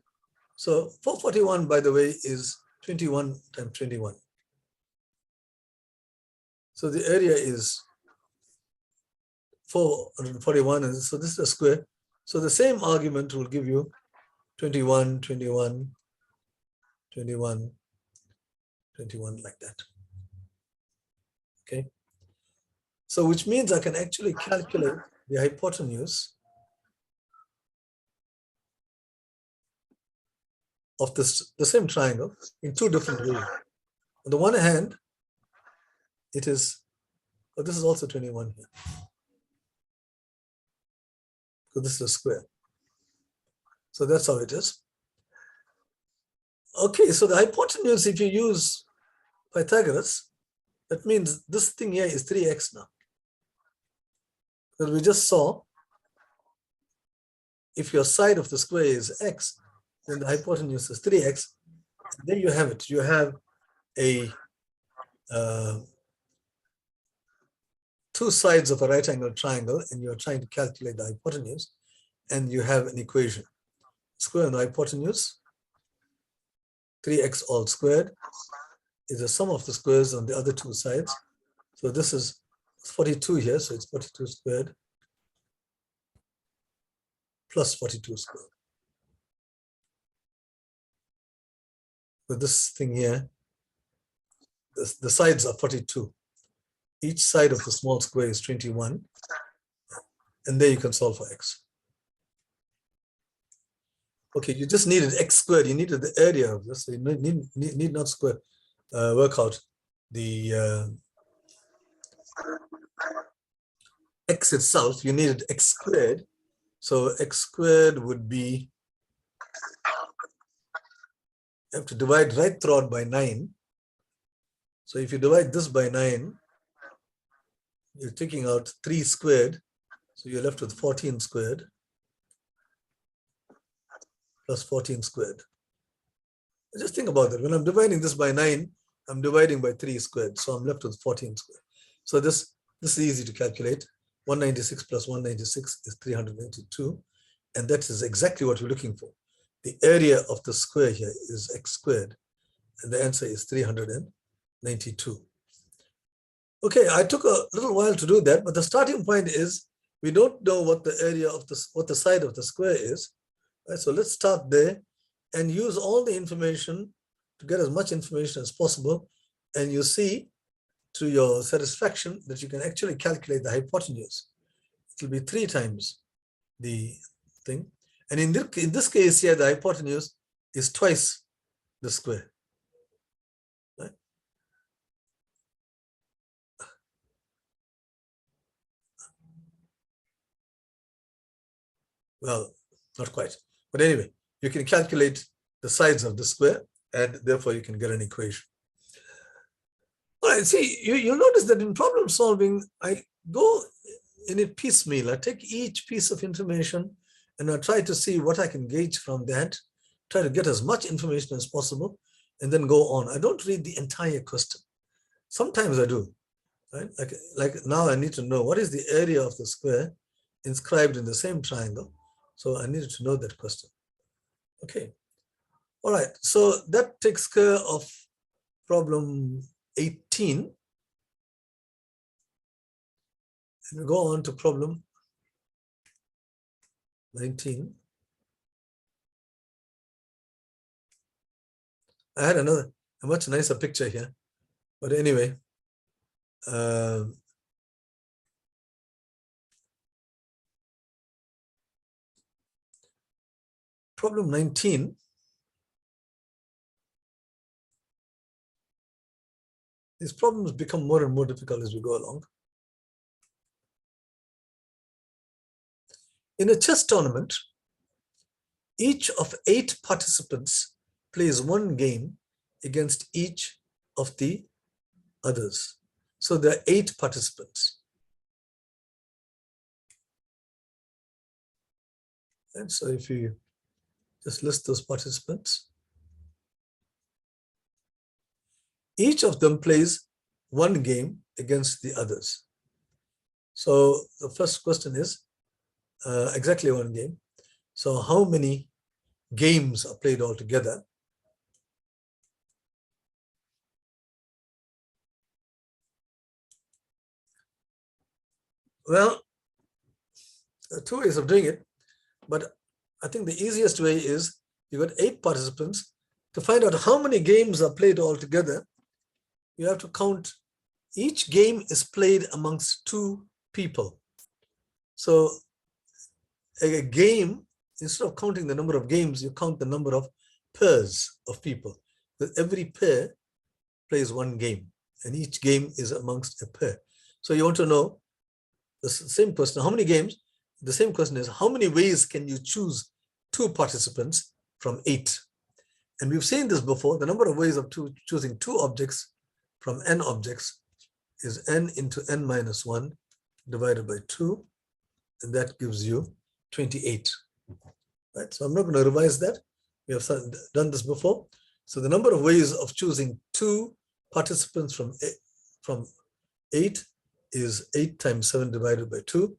So 441, by the way, is 21 times 21. So the area is 441, and so this is a square. So the same argument will give you 21, 21, 21, 21, like that. Okay. So which means I can actually calculate the hypotenuse of the same triangle in two different ways. On the one hand, it is, oh, this is also 21 here. So this is a square. So that's how it is. Okay, so the hypotenuse, if you use Pythagoras, that means this thing here is 3x now. Because we just saw, if your side of the square is x, then the hypotenuse is 3x. There you have it. You have a two sides of a right angle triangle, and you're trying to calculate the hypotenuse, and you have an equation. Square and the hypotenuse, 3x all squared, is the sum of the squares on the other two sides. So this is 42 here, so it's 42 squared plus 42 squared. So this thing here, the sides are 42. Each side of the small square is 21. And there you can solve for x. Okay, you just needed x squared. You needed the area of this. So you need not work out the x itself. You needed x squared. So x squared would be, you have to divide right throughout by 9. So if you divide this by 9, you're taking out 3 squared. So you're left with 14 squared plus 14 squared. Just think about that. When I'm dividing this by 9, I'm dividing by 3 squared. So I'm left with 14 squared. So this is easy to calculate. 196 plus 196 is 392. And that is exactly what we're looking for. The area of the square here is x squared. And the answer is 392. Okay, I took a little while to do that, but the starting point is we don't know what the area of what the side of the square is. Right? So let's start there and use all the information to get as much information as possible. And you see, to your satisfaction, that you can actually calculate the hypotenuse. It will be 3 times the thing. And in this case here, the hypotenuse is twice the square. Right? Well, not quite. But anyway, you can calculate the sides of the square, and therefore you can get an equation. All right, see, you'll notice that in problem solving, I go in it piecemeal. I take each piece of information and I try to see what I can gauge from that, try to get as much information as possible, and then go on. I don't read the entire question. Sometimes I do. Right? Like now I need to know what is the area of the square inscribed in the same triangle. So I needed to know that question. Okay. All right. So that takes care of problem 18. And we go on to problem 19. I had a much nicer picture here. But anyway, problem 19. These problems become more and more difficult as we go along. In a chess tournament, each of 8 participants plays one game against each of the others. So there are 8 participants. And so if you just list those participants, each of them plays one game against the others. So the first question is exactly one game. So how many games are played altogether? Well, there are 2 ways of doing it, but I think the easiest way is you got 8 participants. To find out how many games are played altogether, you have to count. Each game is played amongst 2 people. So a game, instead of counting the number of games, you count the number of pairs of people. Because every pair plays one game, and each game is amongst a pair. So you want to know the same question, how many games? The same question is, how many ways can you choose 2 participants from 8? And we've seen this before. The number of ways of choosing 2 objects from n objects is n into n minus 1 divided by 2, and that gives you 28. Right? So I'm not going to revise that. We have done this before. So the number of ways of choosing 2 participants from 8 is 8 times 7 divided by 2.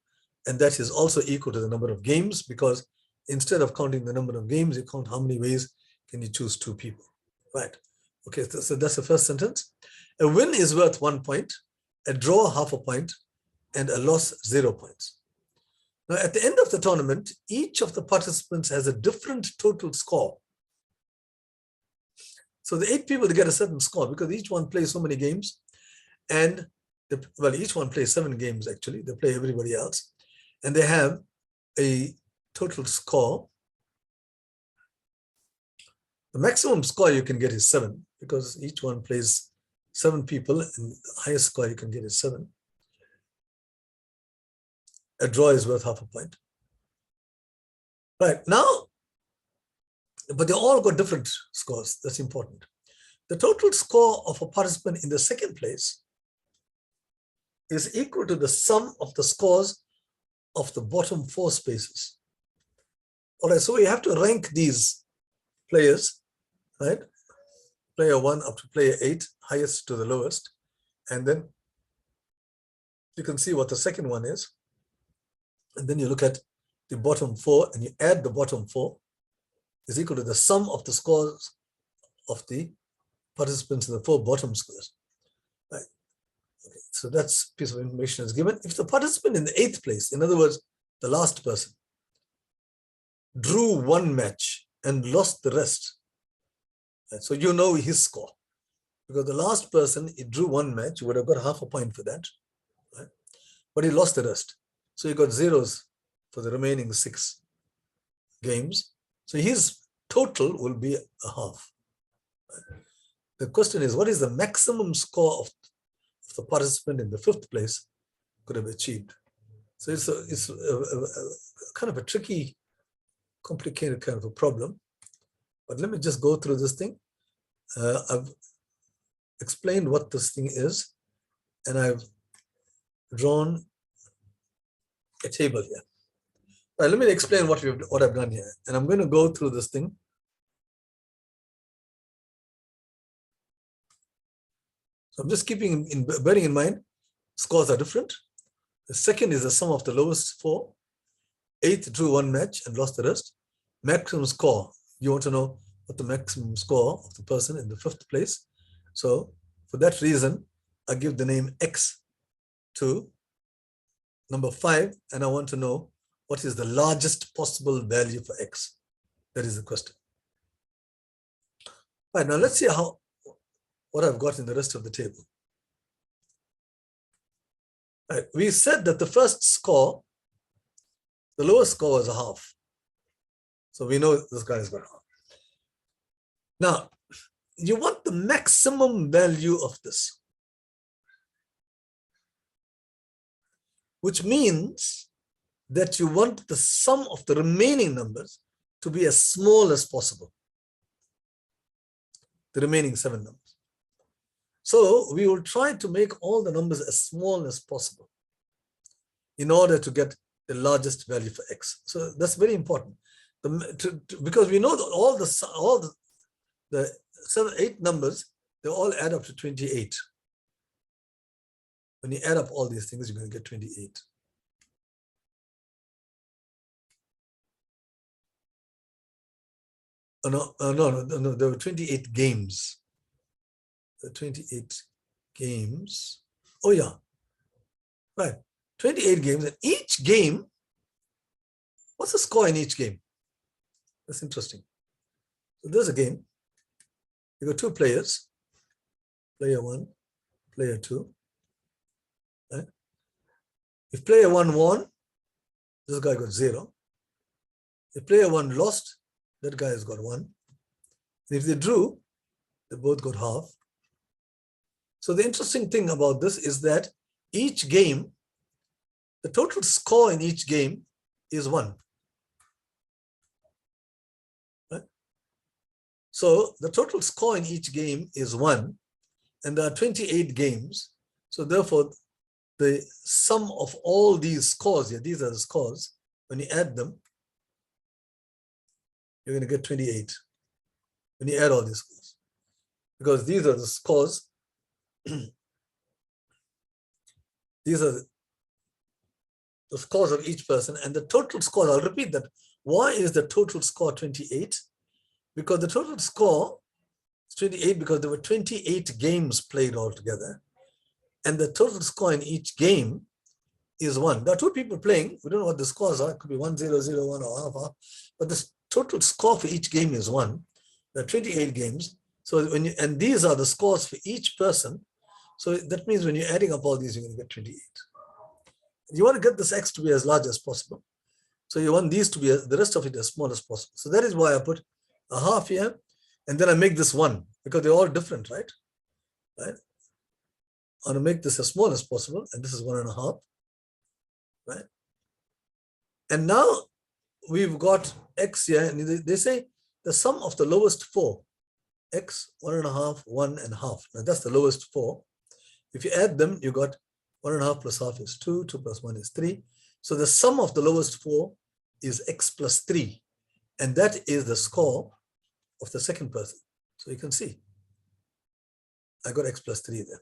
And that is also equal to the number of games, because instead of counting the number of games, you count how many ways can you choose 2 people. Right. Okay, so that's the first sentence. A win is worth 1 point, a draw half a point, and a loss 0 points. Now, at the end of the tournament, each of the participants has a different total score. So the 8 people, they get a certain score because each one plays so many games. And, each one plays 7 games, actually. They play everybody else. And they have a total score. The maximum score you can get is 7, because each one plays 7 people, and the highest score you can get is 7. A draw is worth half a point. Right, now, but they all got different scores. That's important. The total score of a participant in the second place is equal to the sum of the scores of the bottom 4 spaces. All right, so we have to rank these players, right? Player 1 up to player 8, highest to the lowest. And then you can see what the second one is. And then you look at the bottom 4 and you add the bottom 4 is equal to the sum of the scores of the participants in the 4 bottom squares. Right. Okay. So that's piece of information is given. If the participant in the 8th place, in other words, the last person, drew 1 match and lost the rest, right, so you know his score. Because the last person, he drew 1 match, you would have got half a point for that, right? But he lost the rest. So he got zeros for the remaining 6 games. So his total will be a half. Right? The question is, what is the maximum score of the participant in the 5th place could have achieved? So it's a kind of a tricky, complicated kind of a problem. But let me just go through this thing. I've explained what this thing is, and I've drawn a table here. Right, let me explain what I've done here, and I'm going to go through this thing. So I'm just bearing in mind, scores are different. The second is the sum of the lowest 4. 8th drew 1 match and lost the rest. Maximum score, you want to know what the maximum score of the person in the 5th place. So for that reason, I give the name X to number 5, and I want to know what is the largest possible value for X. That is the question. Right, now let's see what I've got in the rest of the table. Right, we said that the first score, the lowest score was a half. So we know this guy is going to half. Now, you want the maximum value of this, which means that you want the sum of the remaining numbers to be as small as possible, the remaining 7 numbers. So we will try to make all the numbers as small as possible in order to get the largest value for x. So that's very important. Because we know that all the 7, 8 numbers, they all add up to 28. When you add up all these things, you're going to get 28. Oh, no, there were 28 games. 28 games. Oh, yeah. Right. 28 games. And each game, what's the score in each game? That's interesting. So there's a game. You got 2 players. Player 1, player 2. Right? If player 1 won, this guy got 0. If player 1 lost, that guy has got 1. And if they drew, they both got half. So the interesting thing about this is that each game, the total score in each game is 1. Right? So the total score in each game is 1, and there are 28 games. So therefore, the sum of all these scores here, these are the scores, when you add them, you're going to get 28 when you add all these scores. Because these are the scores. These are the scores of each person, and the total score, I'll repeat that. Why is the total score 28? Because the total score is 28 because there were 28 games played altogether, and the total score in each game is 1. There are 2 people playing. We don't know what the scores are. It could be 1, 0, 0, 1, or half, but the total score for each game is 1. There are 28 games. So and these are the scores for each person. So that means when you're adding up all these, you're going to get 28. You want to get this x to be as large as possible. So you want these to be, the rest of it as small as possible. So that is why I put a half here, and then I make this 1, because they're all different, right? Right? I want to make this as small as possible, and this is 1.5, right? And now we've got x here, and they say the sum of the lowest 4, x, 1.5, 1.5. Now that's the lowest 4. If you add them, you got 1.5 plus half is 2, 2 plus 1 is 3. So the sum of the lowest 4 is x plus 3. And that is the score of the second person. So you can see, I got x plus 3 there.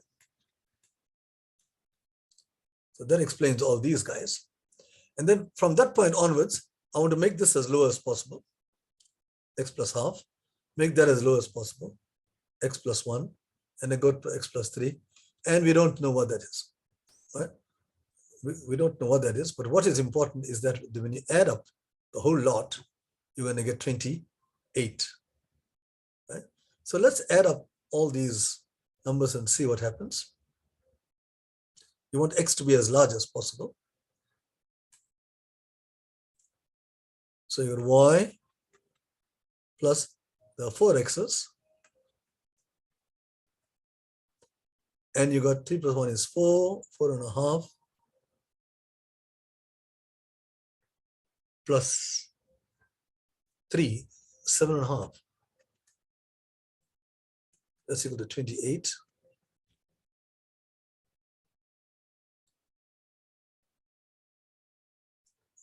So that explains all these guys. And then from that point onwards, I want to make this as low as possible, x plus half, make that as low as possible, x plus 1, and then go to x plus 3. And we don't know what that is, right? We don't know what that is, but what is important is that when you add up the whole lot, you're going to get 28, right? So let's add up all these numbers and see what happens. You want x to be as large as possible. So your y plus the 4 x's, and you got 3 plus 1 is 4, 4.5, plus 3, 7.5. That's equal to 28.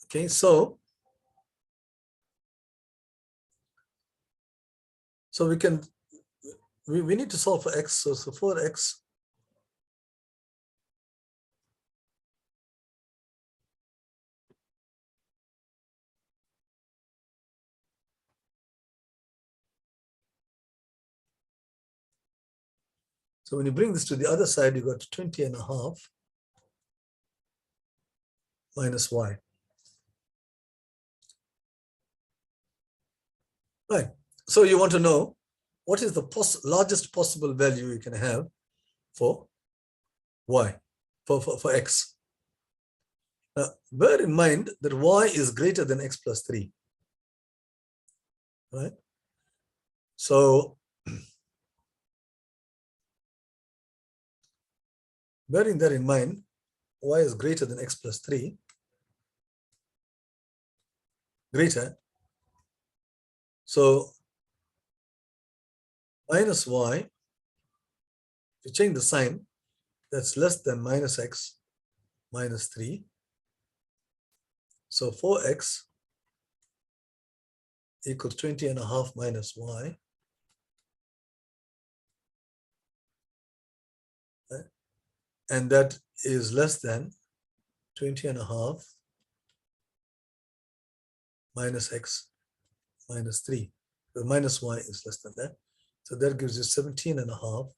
Okay, so we need to solve for x. So 4x So when you bring this to the other side, you got 20.5 minus y. Right. So you want to know what is the largest possible value you can have for y, for x. Now, bear in mind that y is greater than x plus 3, right? So, bearing that in mind, y is greater than x plus 3, greater. So, minus y, if you change the sign, that's less than minus x minus 3. So 4x equals 20.5 minus y. Right? And that is less than 20.5 minus x minus 3. The minus y is less than that. So that gives you 17.5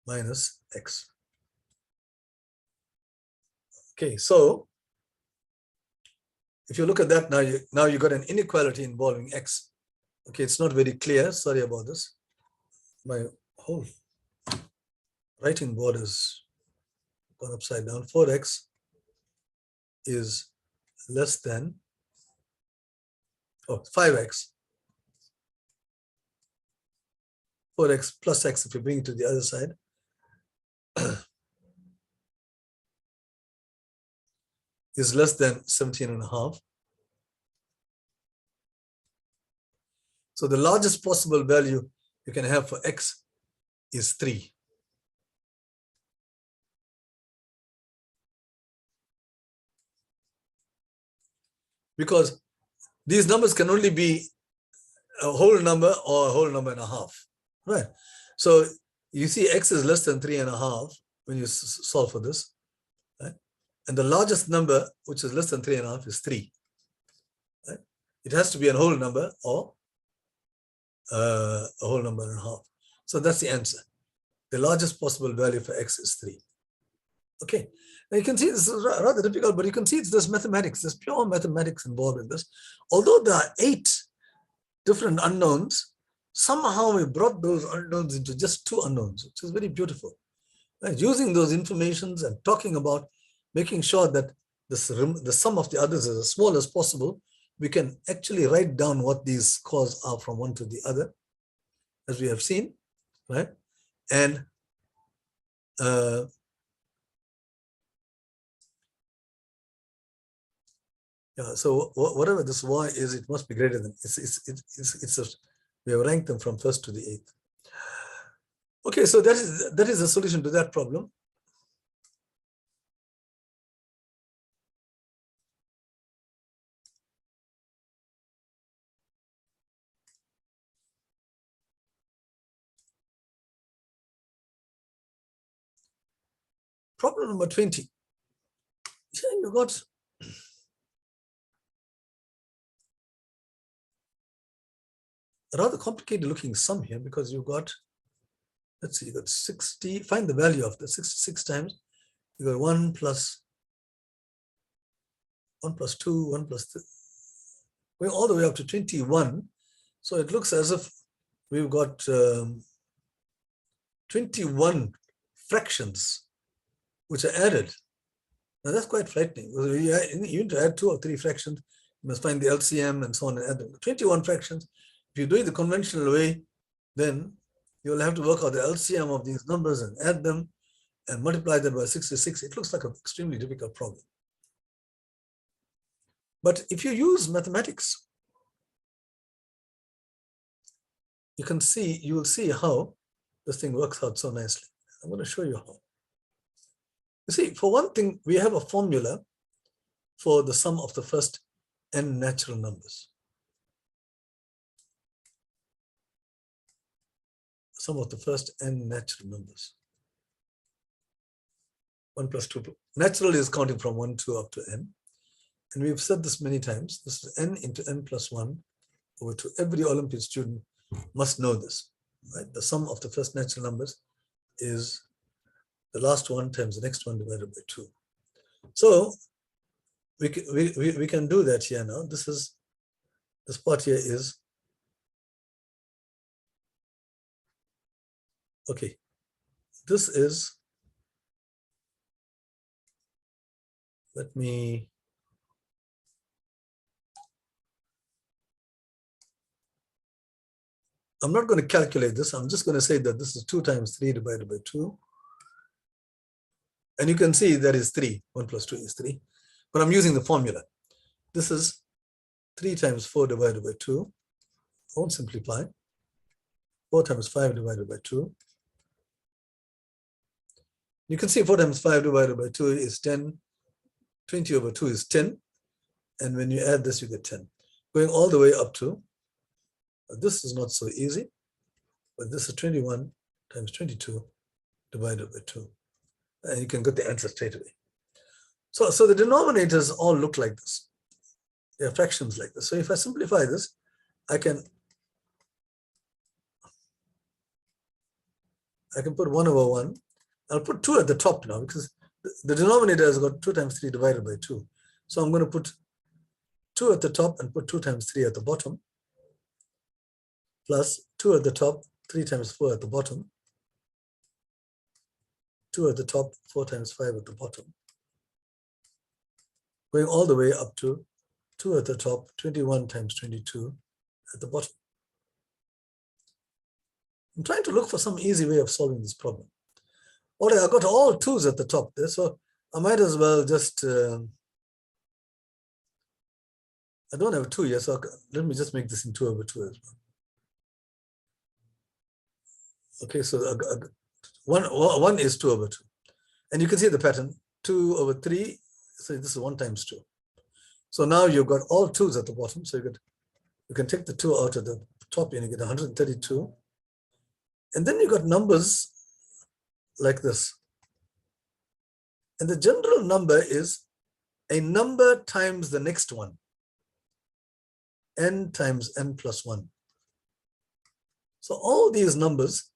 minus x. Okay, so if you look at that now, you got an inequality involving x. Okay, it's not very clear. Sorry about this. My whole writing board is gone upside down. 4x is less than 5x. 4x plus x, if you bring it to the other side, is less than 17.5. So the largest possible value you can have for x is 3. Because these numbers can only be a whole number or a whole number and a half, right? So you see x is less than 3.5 when you solve for this, right? And the largest number, which is less than 3.5, is 3. Right? It has to be a whole number or a whole number and a half. So that's the answer. The largest possible value for x is 3. Okay. Now you can see this is rather difficult, but you can see it's this mathematics, there's pure mathematics involved in this. Although there are 8 different unknowns, somehow we brought those unknowns into just 2 unknowns, which is very beautiful. Right? Using those informations and talking about making sure that the sum of the others is as small as possible, we can actually write down what these scores are from one to the other, as we have seen, right? And yeah, so whatever this y is, it must be greater than, we have ranked them from 1st to the 8th. Okay, so that is the solution to that problem. Problem number 20. Here you got a rather complicated looking sum here, because you've got, let's see, you got 60, find the value of the 66 times. You got 1 plus 2, 1 plus 3, going all the way up to 21. So it looks as if we've got 21 fractions which are added. Now that's quite frightening. You need to add 2 or 3 fractions. You must find the LCM and so on and add them. 21 fractions. If you do it the conventional way, then you'll have to work out the LCM of these numbers and add them and multiply them by 66. It looks like an extremely difficult problem. But if you use mathematics, you will see how this thing works out so nicely. I'm going to show you how. You see, for one thing, we have a formula for the sum of the first n natural numbers. Sum of the first n natural numbers. 1 plus 2. Natural is counting from 1, 2 up to n. And we've said this many times. This is n into n plus 1 over 2. Every Olympiad student must know this. Right? The sum of the first natural numbers is the last one times the next one divided by 2. So we can do that here now. This part here is Okay, this is, I'm not going to calculate this. I'm just going to say that this is 2 times 3 divided by 2. And you can see that is 3. 1 plus 2 is 3. But I'm using the formula. This is 3 times 4 divided by 2. I won't simplify. 4 times 5 divided by 2. You can see 4 times 5 divided by 2 is 10. 20 over 2 is 10. And when you add this, you get 10. Going all the way up to, this is not so easy, but this is 21 times 22 divided by 2. And you can get the answer straight away. So the denominators all look like this. They are fractions like this. So if I simplify this, I can put 1 over 1. I'll put 2 at the top now because the denominator has got 2 times 3 divided by 2. So I'm going to put 2 at the top and put 2 times 3 at the bottom, plus 2 at the top, 3 times 4 at the bottom, 2 at the top, 4 times 5 at the bottom, going all the way up to 2 at the top, 21 times 22 at the bottom. I'm trying to look for some easy way of solving this problem. All right, I've got all 2's at the top there, so I might as well just, I don't have 2 yet, so let me just make this in 2 over 2 as well. Okay, so 1 is 2 over 2. And you can see the pattern, 2 over 3, so this is 1 times 2. So now you've got all 2's at the bottom, so you can take the 2 out of the top and you get 132. And then you got numbers like this. And the general number is a number times the next one. N times n plus 1. So all these numbers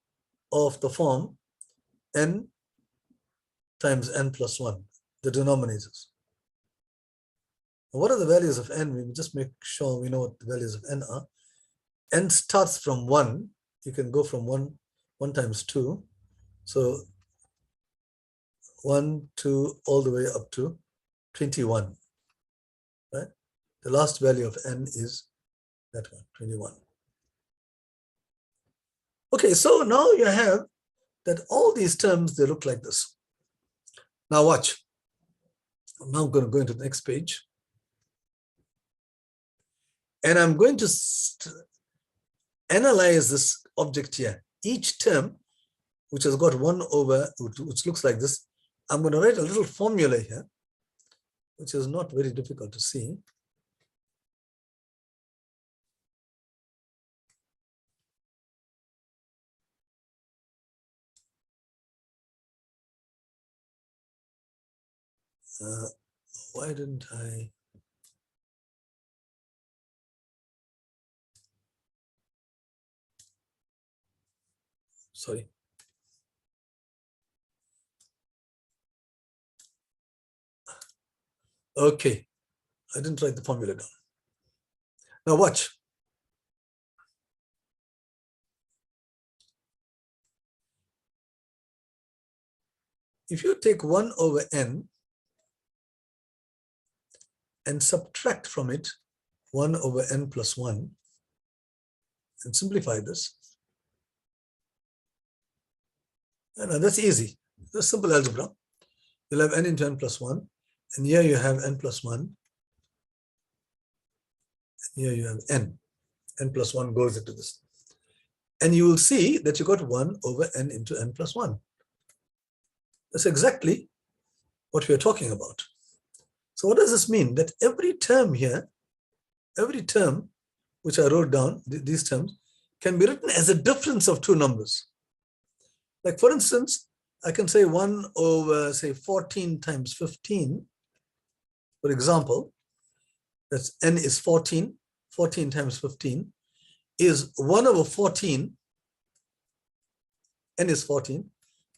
of the form n times n plus 1, the denominators. Now, what are the values of n? We will just make sure we know what the values of n are. N starts from 1. You can go from 1 times 2. So 1, 2, all the way up to 21. Right? The last value of n is that one, 21. Okay, so now you have that all these terms, they look like this. Now watch. I'm now going to go into the next page. And I'm going to analyze this object here. Each term, which has got 1 over, which looks like this, I'm going to write a little formula here, which is not very difficult to see. Why didn't I? Sorry. Okay, I didn't write the formula down. Now watch. If you take 1 over n and subtract from it 1 over n plus 1 and simplify this, and that's easy. That's simple algebra. You'll have n into n plus 1, and here you have n plus 1, and here you have n. N plus 1 goes into this. And you will see that you got 1 over n into n plus 1. That's exactly what we are talking about. So what does this mean? That every term here, every term which I wrote down, these terms, can be written as a difference of 2 numbers. Like for instance, I can say 1 over, say, 14 times 15, for example. That's n is 14. 14 times 15 is 1 over 14. N is 14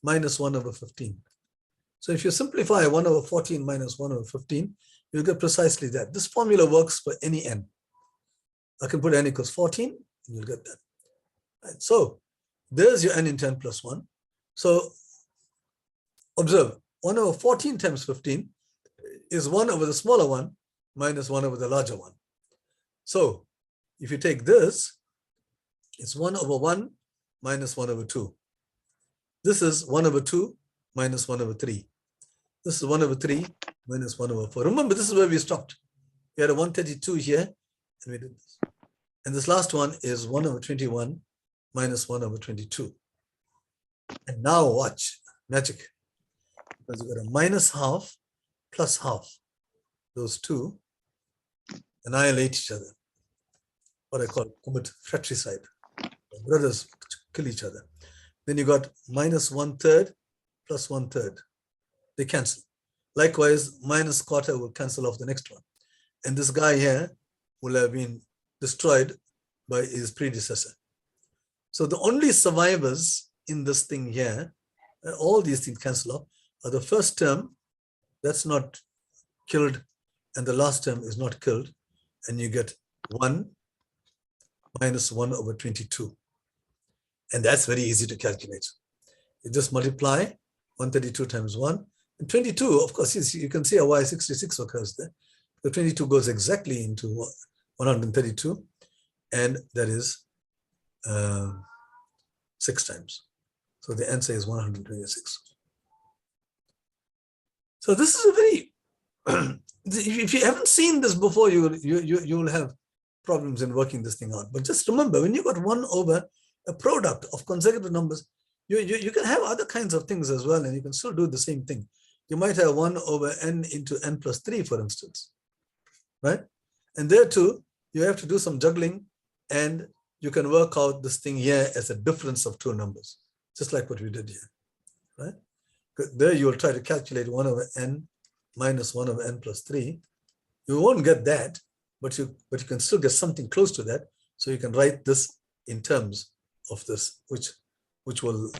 minus 1 over 15. So if you simplify 1 over 14 minus 1 over 15, you'll get precisely that. This formula works for any n. I can put n equals 14, and you'll get that. Right. So There's your n into n plus 1. So observe, 1 over 14 times 15 is 1 over the smaller one minus 1 over the larger one. So if you take this, it's 1 over 1 minus 1 over 2. This is 1 over 2 minus 1 over 3. This is 1 over 3 minus 1 over 4. Remember, this is where we stopped. We had a 132 here, and we did this. And this last one is 1 over 21 minus 1 over 22. And now watch magic. Because you've got a minus half plus half. Those two annihilate each other. What I call commit fratricide. Brothers kill each other. Then you got minus 1/3 plus 1/3. They cancel. Likewise, minus quarter will cancel off the next one. And this guy here will have been destroyed by his predecessor. So the only survivors in this thing here, all these things cancel off, are the first term that's not killed and the last term is not killed. And you get 1 minus 1 over 22. And that's very easy to calculate. You just multiply 132 times 1. And 22, of course, you can see why 66 occurs there. The 22 goes exactly into 132. And that is 6 times. So the answer is 126. So this is a very, if you haven't seen this before, you will have problems in working this thing out. But just remember, when you got 1 over a product of consecutive numbers, you can have other kinds of things as well, and you can still do the same thing. You might have 1 over n into n plus 3, for instance, right? And there too, you have to do some juggling, and you can work out this thing here as a difference of 2 numbers, just like what we did here, right? There you will try to calculate 1 over n minus 1 over n plus 3. You won't get that, but you can still get something close to that. So you can write this in terms of this, which will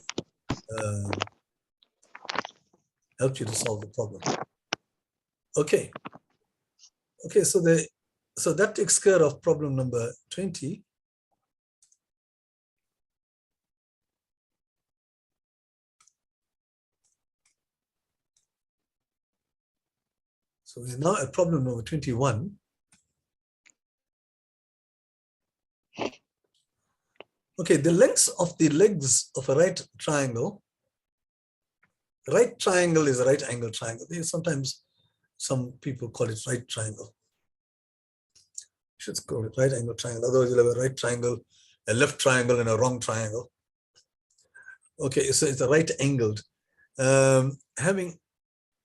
help you to solve the problem. Okay. Okay, so that takes care of problem number 20. So we're now at problem number 21. Okay, the lengths of the legs of a right triangle. Right triangle is a right angle triangle. Sometimes some people call it right triangle. You should call it right angle triangle. Otherwise, you'll have a right triangle, a left triangle, and a wrong triangle. Okay, so it's a right angled. Having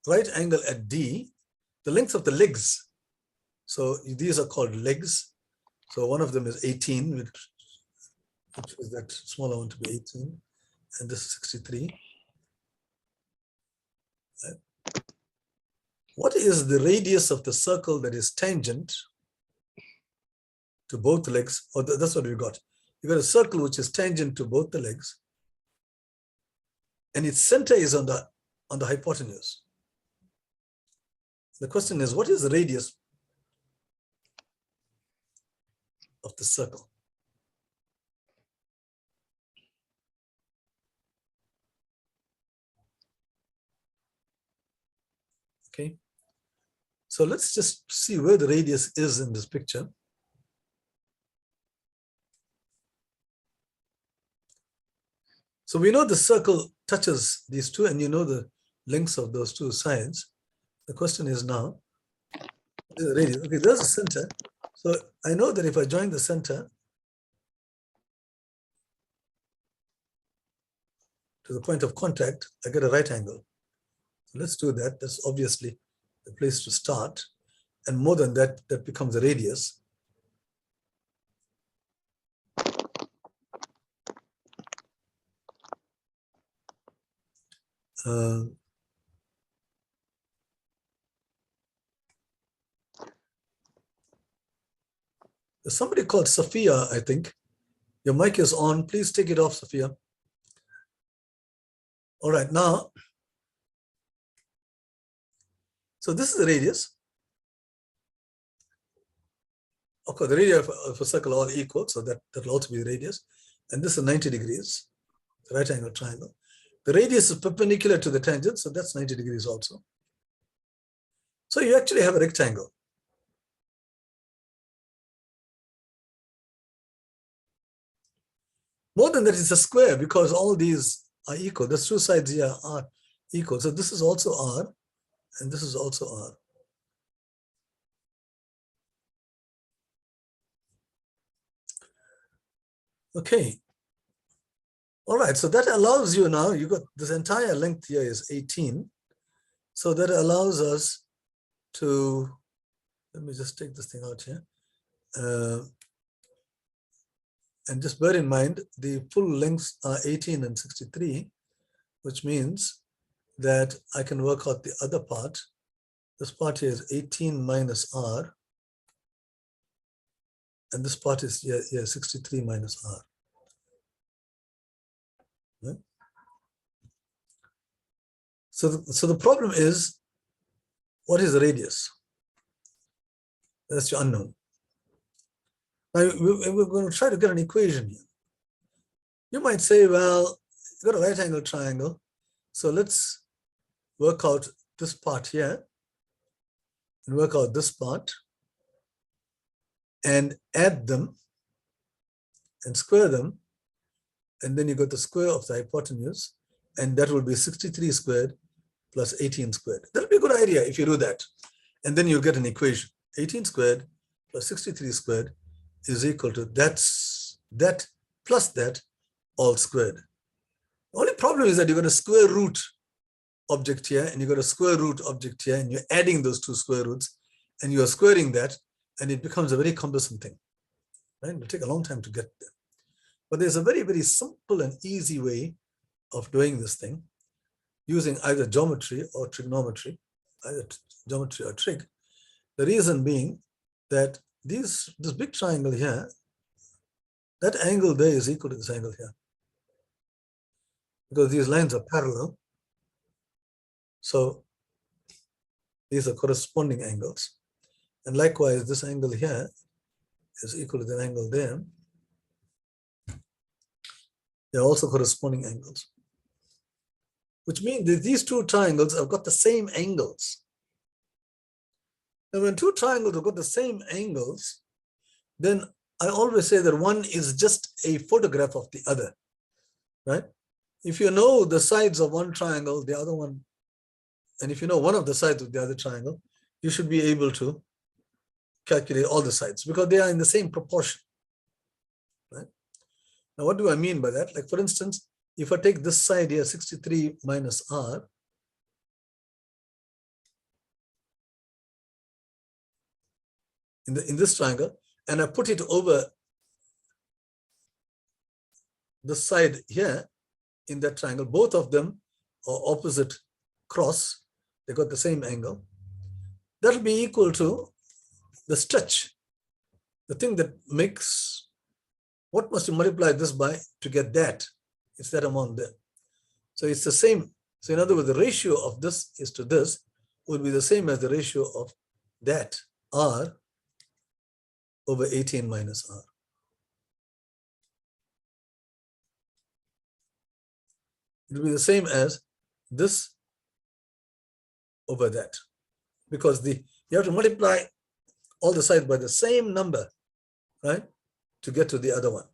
right angle at D, the length of the legs. So these are called legs. So one of them is 18, which is that smaller one to be 18, and this is 63. What is the radius of the circle that is tangent to both legs? Oh, that's what we got. You got a circle which is tangent to both the legs, and its center is on the hypotenuse. The question is, what is the radius of the circle? Okay, so let's just see where the radius is in this picture. So we know the circle touches these two, and you know the lengths of those two sides. The question is now, the radius. Okay, there's a center. So I know that if I join the center to the point of contact, I get a right angle. So let's do that. That's obviously the place to start. And more than that, that becomes a radius. There's somebody called Sophia, I think. Your mic is on. Please take it off, Sophia. All right, now, so this is the radius. Of course, the radius of a circle are all equal, so that will also be the radius. And this is 90 degrees. the right angle triangle. The radius is perpendicular to the tangent, so that's 90 degrees also. So you actually have a rectangle. More than that, it's a square because all these are equal. The two sides here are equal. So this is also R, and this is also R. Okay. All right, so that allows you now, you got this entire length here is 18. So that allows us to, let me just take this thing out here. And just bear in mind, the full lengths are 18 and 63, which means that I can work out the other part. This part here is 18 minus R. And this part is here 63 minus R. Right? So the problem is, what is the radius? That's your unknown. Now, we're going to try to get an equation here. You might say, well, you got a right angle triangle. So let's work out this part here and work out this part and add them and square them. And then you got the square of the hypotenuse, and that will be 63 squared plus 18 squared. That'll be a good idea if you do that. And then you'll get an equation. 18 squared plus 63 squared is equal to that plus that all squared. The only problem is that you got a square root object here and you got a square root object here, and you're adding those two square roots and you are squaring that, and it becomes a very cumbersome thing. Right? It'll take a long time to get there. But there's a very, very simple and easy way of doing this thing using either geometry or trigonometry, either geometry or trig. The reason being that this big triangle here, that angle there is equal to this angle here, because these lines are parallel. So these are corresponding angles. And likewise, this angle here is equal to the angle there. They're also corresponding angles, which means that these two triangles have got the same angles. And when two triangles have got the same angles, then I always say that one is just a photograph of the other, right? If you know the sides of one triangle, the other one, and if you know one of the sides of the other triangle, you should be able to calculate all the sides because they are in the same proportion, right? Now, what do I mean by that? Like, for instance, if I take this side here, 63 minus R, in this triangle, and I put it over the side here in that triangle, both of them are opposite cross, they got the same angle. That will be equal to the stretch, the thing that makes, what must you multiply this by to get that? It's that amount there. So it's the same. So in other words, the ratio of this is to this would be the same as the ratio of that, R over 18 minus R. It will be the same as this over that, because you have to multiply all the sides by the same number, right, to get to the other one,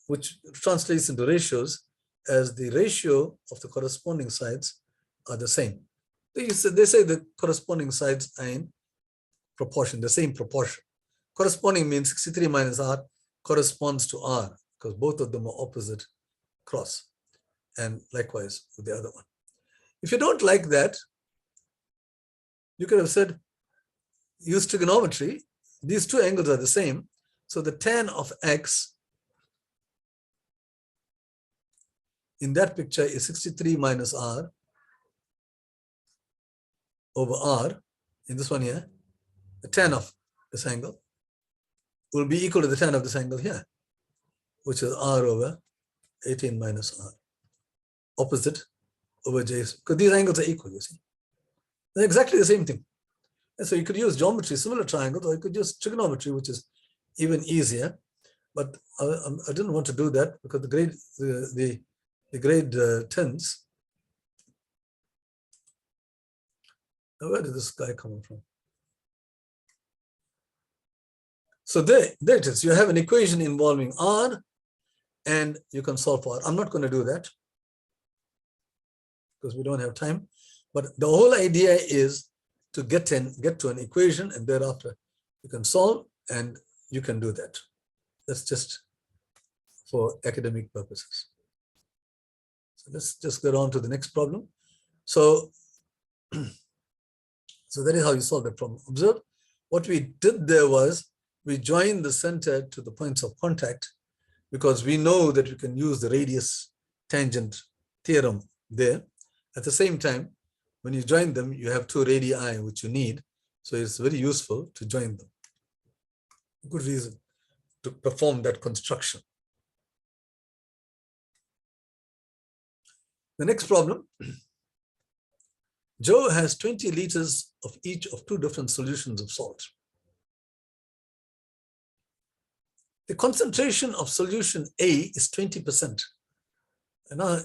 which translates into ratios as the ratio of the corresponding sides are the same. They say the corresponding sides are in proportion, the same proportion. Corresponding means 63 minus R corresponds to R because both of them are opposite cross, and likewise with the other one. If you don't like that, you could have said, use trigonometry. These two angles are the same. So the tan of X in that picture is 63 minus R over R. In this one here, the tan of this angle will be equal to the tan of this angle here, which is R over 18 minus R. Opposite over J, because these angles are equal, you see. They're exactly the same thing. And so you could use geometry, similar triangles, or you could use trigonometry, which is even easier. But I didn't want to do that because the the grade 10s. Now, where did this guy come from? So there it is. You have an equation involving R, and you can solve for R. I'm not going to do that because we don't have time. But the whole idea is to get to an equation, and thereafter you can solve, and you can do that. That's just for academic purposes. So let's just get on to the next problem. So, so that is how you solve the problem. Observe, what we did there was we joined the center to the points of contact because we know that we can use the radius tangent theorem there. At the same time, when you join them, you have two radii, which you need. So it's very useful to join them. Good reason to perform that construction. The next problem. Joe has 20 liters of each of two different solutions of salt. The concentration of solution A is 20%. And now,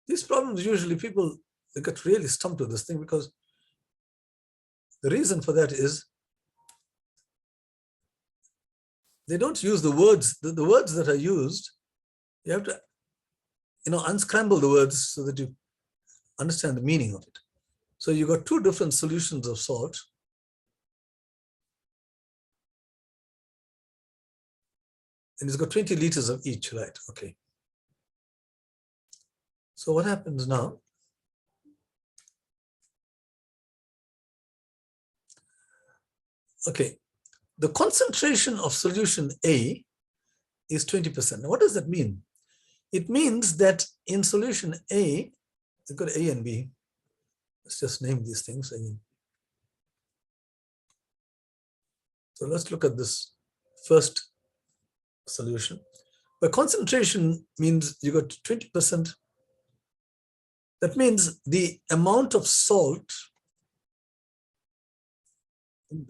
these problems usually people, they get really stumped with this thing because the reason for that is they don't use the words. The words that are used, you have to, unscramble the words so that you understand the meaning of it. So you got two different solutions of salt. And it's got 20 liters of each, right? Okay. So what happens now? Okay. The concentration of solution A is 20%. Now, what does that mean? It means that in solution A, we've got A and B. Let's just name these things. So let's look at this first solution. But concentration means you got 20%. That means the amount of salt, the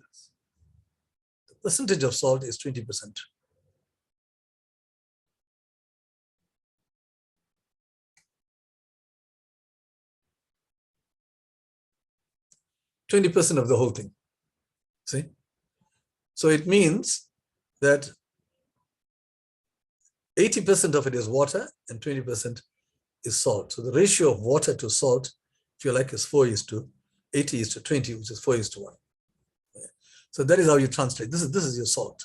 percentage of salt is 20%. %20 of the whole thing. See? So it means that 80% of it is water and 20% is salt. So the ratio of water to salt, if you like, is 4:80:20, which is 4:1. So that is how you translate. This is your salt.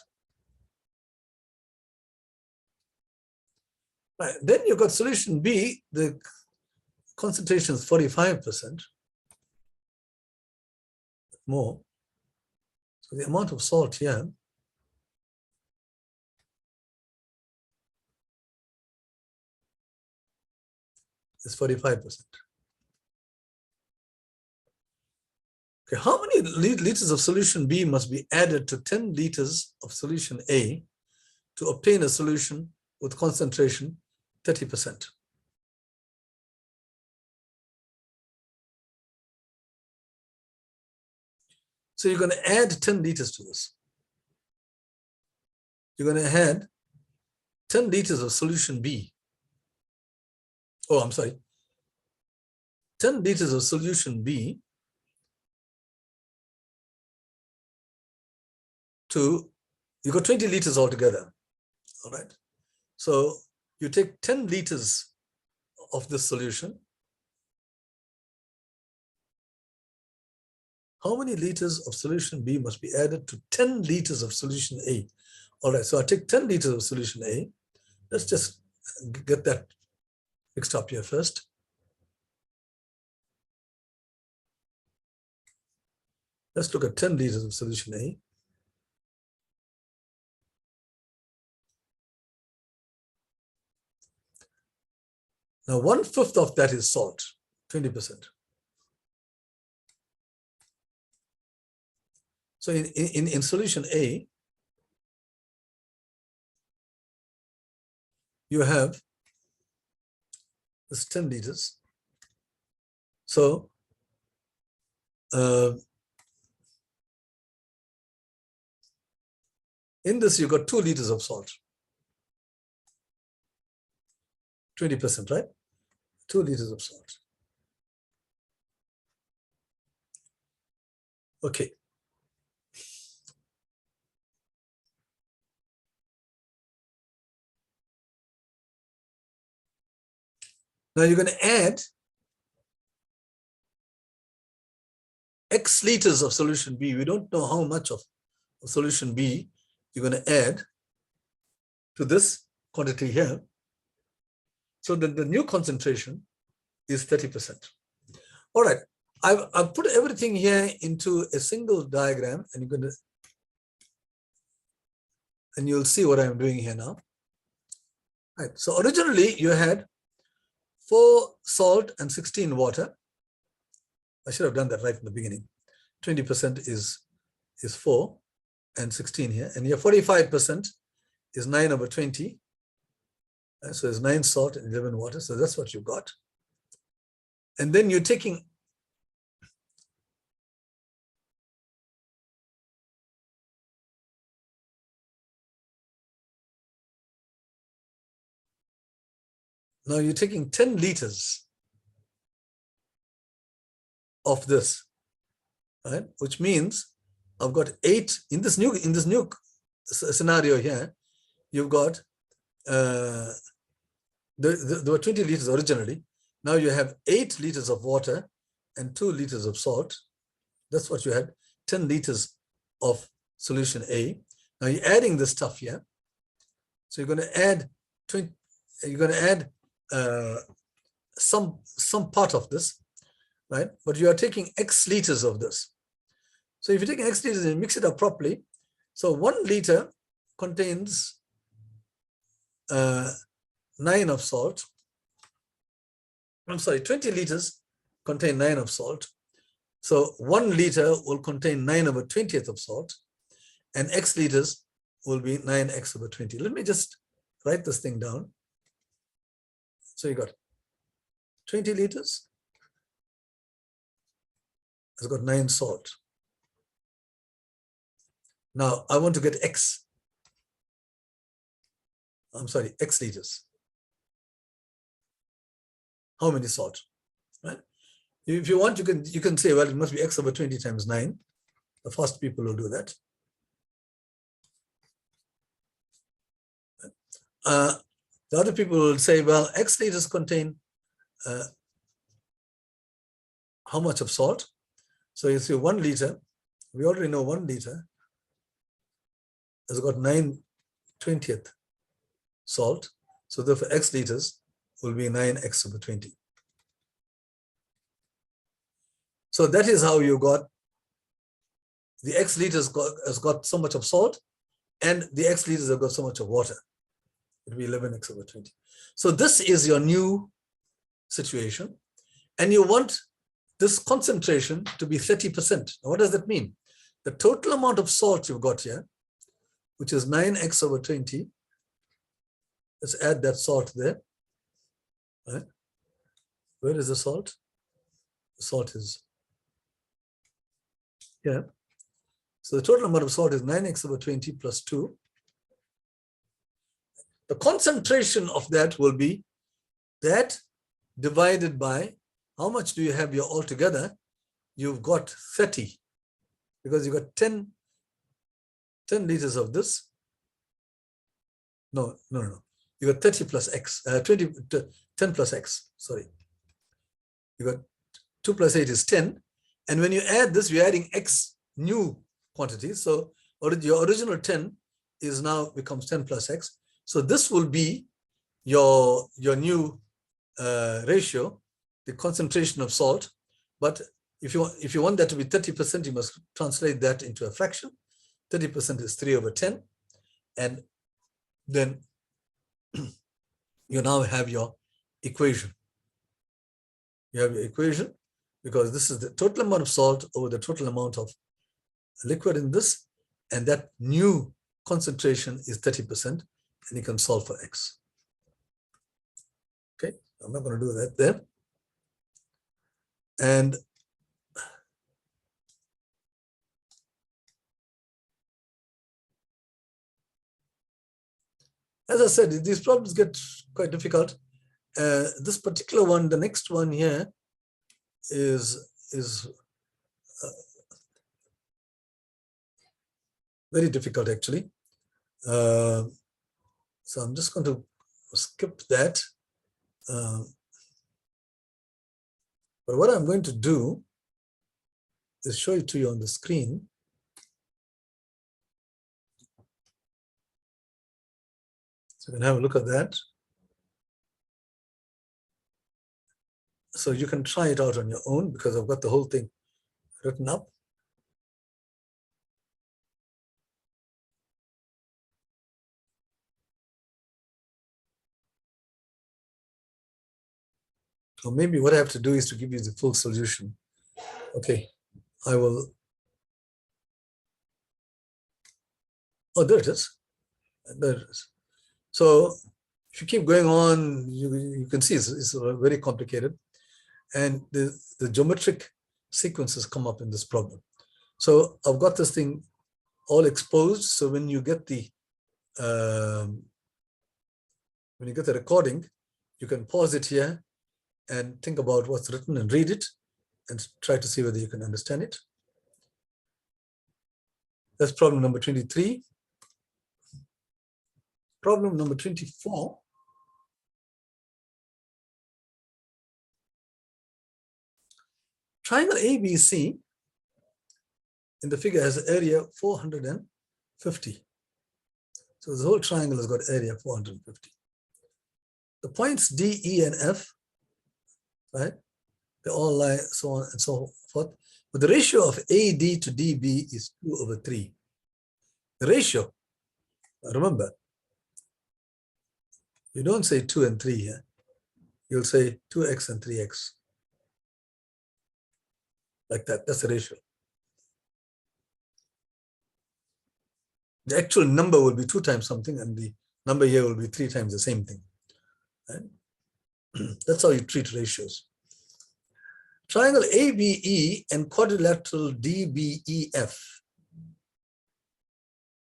Right. Then you've got solution B, the concentration is 45% more. So the amount of salt here is 45%. Okay, how many liters of solution B must be added to 10 liters of solution A to obtain a solution with concentration 30%? So you're going to add 10 liters to this. You're going to add 10 liters of solution B. Oh, I'm sorry. 10 liters of solution B to, you got 20 liters altogether. All right. So you take 10 liters of this solution. How many liters of solution B must be added to 10 liters of solution A? All right, so I take 10 liters of solution A. Let's just get that mixed up here first. Let's look at 10 liters of solution A. Now, 1/5 of that is salt, 20%. So in solution A, you have this 10 liters. So in this, you got 2 liters of salt. 20%, right? 2 liters of salt. Okay. Now you're going to add X liters of solution B. We don't know how much of solution B you're going to add to this quantity here. So that the new concentration is 30%. All right, I've put everything here into a single diagram, and you'll see what I'm doing here now. Right. So originally you had 4 salt and 16 water. I should have done that right from the beginning. 20% is 4 and 16 here, and here 45% is 9 over 20. So there's 9 salt and 11 water. So that's what you got. And then you're taking now you're taking 10 liters of this, right? Which means I've got 8 in this new scenario here. You've got there were 20 liters originally. Now you have 8 liters of water and 2 liters of salt. That's what you had, 10 liters of solution A. Now you're adding this stuff here. So you're going to add 20, you're going to add some part of this, right? But you are taking X liters of this. So if you take X liters and mix it up properly, so 1 liter contains 9 of salt. I'm sorry, 20 liters contain 9 of salt. So 1 liter will contain 9 over 20th of salt, and X liters will be 9X over 20. Let me just write this thing down. So you got 20 liters. It's got 9 salt. Now I want to get X. I'm sorry, X liters. How many salt? Right? If you want, you can say, well, it must be X over 20 times 9. The fast people will do that. The other people will say, well, X liters contain how much of salt? So you see 1 liter. We already know 1 liter has got 9/20th salt. So therefore X liters will be 9X over 20. So that is how you got the X liters has got so much of salt, and the X liters have got so much of water. It will be 11X over 20. So this is your new situation, and you want this concentration to be 30%. Now, what does that mean? The total amount of salt you've got here, which is 9X over 20, let's add that salt there. Right? Where is the salt? The salt is here. So the total amount of salt is 9X over 20 plus 2. The concentration of that will be that divided by how much do you have here altogether? You've got 30, because you've got 10 liters of this. No. You got 30 plus X, 10 plus X, sorry. You got 2 plus 8 is 10. And when you add this, you're adding X new quantities. So your original 10 is now becomes 10 plus X. So this will be your new ratio, the concentration of salt. But if you want that to be 30%, you must translate that into a fraction. 30% is 3 over 10. And then you now have your equation. You have your equation, because this is the total amount of salt over the total amount of liquid in this, and that new concentration is 30%, and you can solve for X. Okay, I'm not going to do that there. And as I said, these problems get quite difficult, This particular one, the next one here is very difficult actually. So I'm just going to skip that. But what I'm going to do is show it to you on the screen. So you can have a look at that. So you can try it out on your own because I've got the whole thing written up. Or maybe what I have to do is to give you the full solution. Okay, I will. Oh, there it is. There it is. So if you keep going on, you can see it's very complicated. And the geometric sequences come up in this problem. So I've got this thing all exposed. So when you get the recording, you can pause it here and think about what's written and read it and try to see whether you can understand it. That's problem number 23. Problem number 24. Triangle ABC in the figure has area 450. So the whole triangle has got area 450. The points D, E, and F, right? They all lie so on and so forth. But the ratio of AD to DB is 2/3. The ratio, remember, you don't say 2 and 3 here. You'll say 2x and 3x. Like that, that's the ratio. The actual number will be 2 times something, and the number here will be 3 times the same thing. Right? That's how you treat ratios. Triangle ABE and quadrilateral DBEF.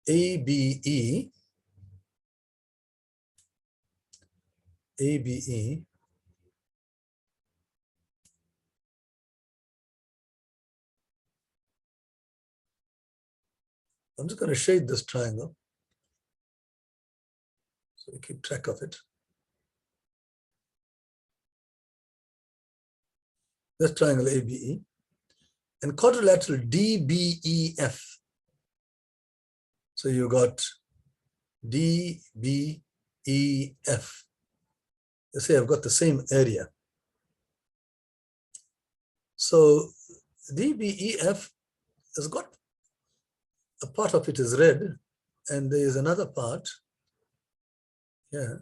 ABE, ABE, I'm just going to shade this triangle so you keep track of it. That's triangle ABE. And quadrilateral DBEF. So you got DBEF. Let's say I've got the same area. So DBEF has got a part of it is red, and there is another part here.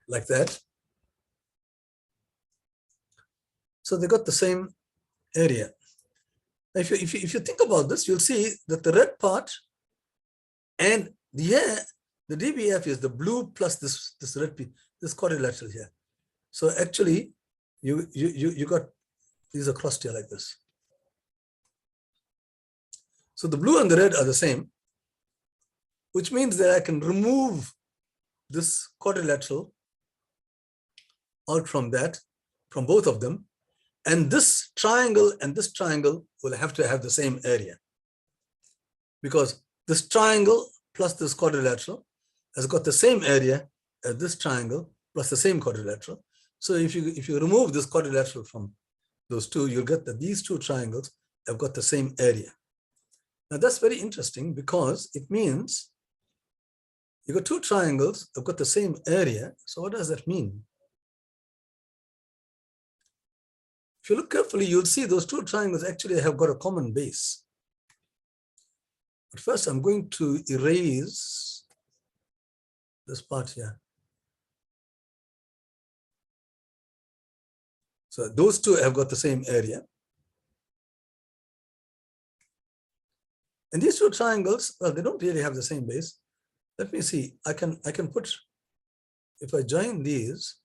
Like that. So they got the same area. If you think about this, you'll see that the red part and here, the DBF is the blue plus this red piece, this quadrilateral here. So actually, you got these are crossed here like this. So the blue and the red are the same, which means that I can remove this quadrilateral out from both of them. And this triangle will have to have the same area. Because this triangle plus this quadrilateral has got the same area as this triangle plus the same quadrilateral. So if you remove this quadrilateral from those two, you'll get that these two triangles have got the same area. Now that's very interesting because it means you got two triangles that have got the same area. So what does that mean? If you look carefully, you'll see those two triangles actually have got a common base. But first, I'm going to erase this part here. So those two have got the same area. And these two triangles, well, they don't really have the same base. Let me see. I can put, if I join these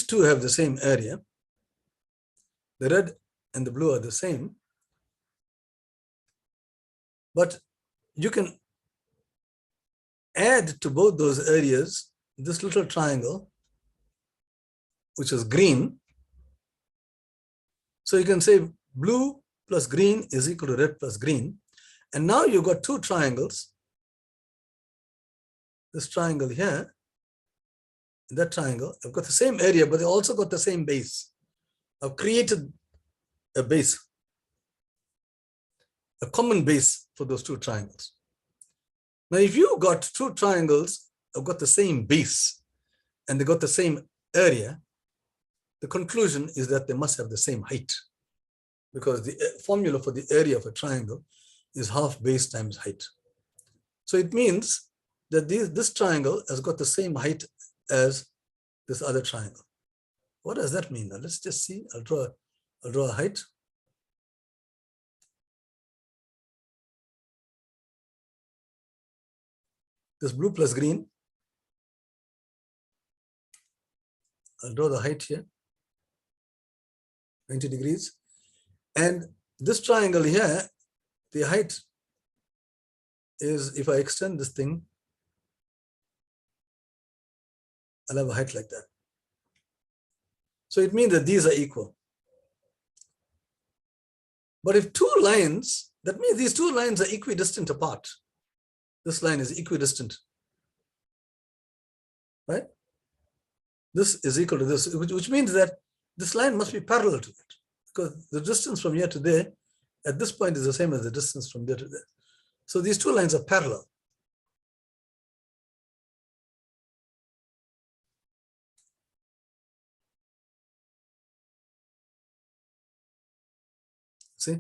two have the same area. The red and the blue are the same. But you can add to both those areas this little triangle, which is green. So you can say blue plus green is equal to red plus green. And now you've got two triangles. This triangle here, that triangle, I've got the same area, but they also got the same base. I've created a base, a common base for those two triangles. Now, if you got two triangles, have got the same base, and they got the same area, the conclusion is that they must have the same height, because the formula for the area of a triangle is half base times height. So it means that this triangle has got the same height as this other triangle. What does that mean? Now let's just see. I'll draw a height. This blue plus green. I'll draw the height here, 90 degrees. And this triangle here, the height is, if I extend this thing, I'll have a height like that. So it means that these are equal. But if two lines, that means these two lines are equidistant apart. This line is equidistant, right? This is equal to this, which means that this line must be parallel to it, because the distance from here to there at this point is the same as the distance from there to there. So these two lines are parallel. See?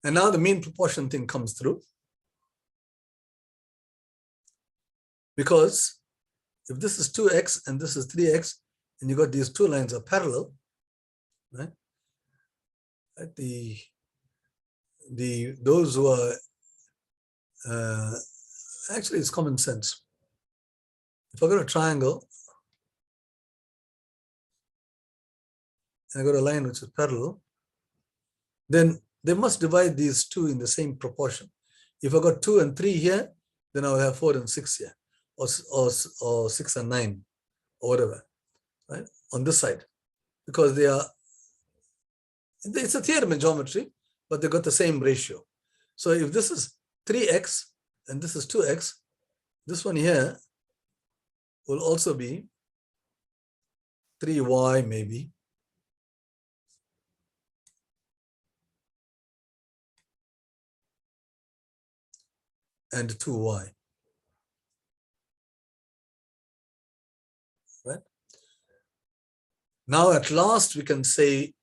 And now the mean proportion thing comes through. Because if this is 2x and this is 3x, and you got these two lines are parallel, right? Those who are, actually it's common sense. If I got a triangle, and I got a line which is parallel, then they must divide these two in the same proportion. If I got 2 and 3 here, then I'll have 4 and 6 here, or 6 and 9, or whatever, right? On this side, because it's a theorem in geometry, but they got the same ratio. So if this is 3x and this is 2x, this one here will also be 3y maybe. And 2y, right? Now at last we can say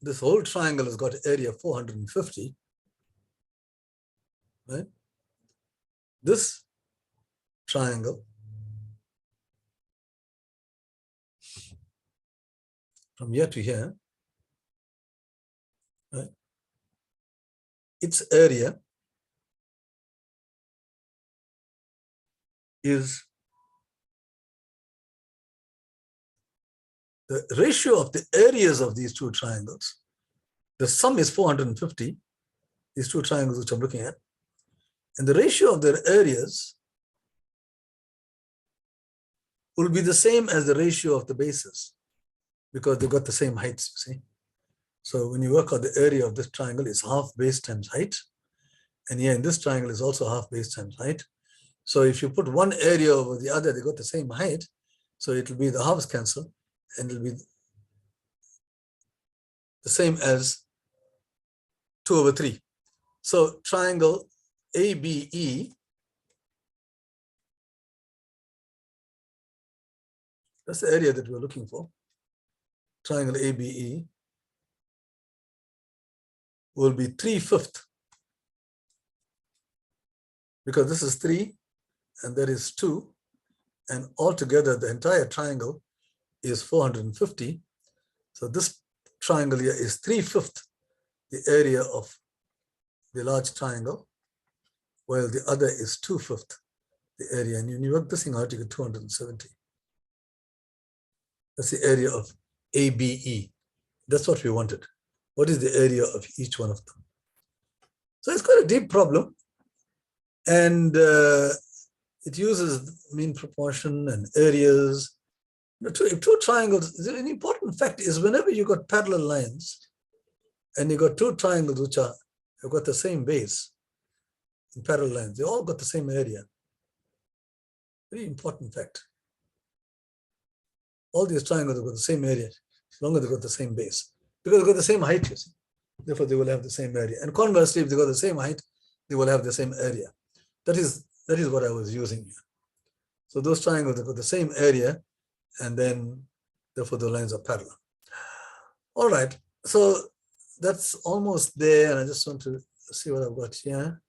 this whole triangle has got area 450, right? This triangle from here to here, right? Its area is the ratio of the areas of these two triangles. The sum is 450, these two triangles which I'm looking at. And the ratio of their areas will be the same as the ratio of the bases, because they've got the same heights, you see. So when you work out the area of this triangle, it's half base times height. And here in this triangle is also half base times height. So if you put one area over the other, they got the same height. So it will be the halves cancel, and it will be the same as 2 over 3. So triangle ABE, that's the area that we're looking for. Triangle ABE will be 3/5, because this is 3 and that is 2, and altogether the entire triangle is 450. So this triangle here is 3/5 the area of the large triangle, while the other is 2/5 the area. And when you work this thing out, you get 270. That's the area of ABE. That's what we wanted. What is the area of each one of them? So it's quite a deep problem. And it uses mean proportion and areas. Two triangles, an important fact is whenever you got parallel lines and you got two triangles which have got the same base in parallel lines, they all got the same area. Very important fact. All these triangles have got the same area as long as they've got the same base. Because they've got the same height, you see. Therefore, they will have the same area. And conversely, if they've got the same height, they will have the same area. That is what I was using here. So those triangles have got the same area, and then therefore the lines are parallel. All right, so that's almost there, and I just want to see what I've got here.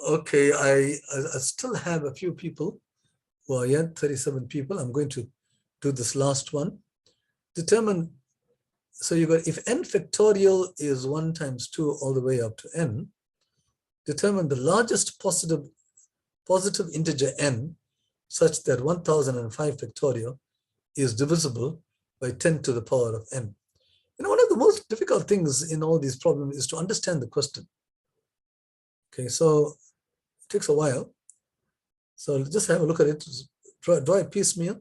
Okay, I still have a few people who are here, 37 people. I'm going to do this last one. Determine, so you got, if n factorial is 1 times 2 all the way up to n, determine the largest positive integer n such that 1005 factorial is divisible by 10 to the power of n. You know, one of the most difficult things in all these problems is to understand the question. Okay, so it takes a while. So just have a look at it, draw it piecemeal.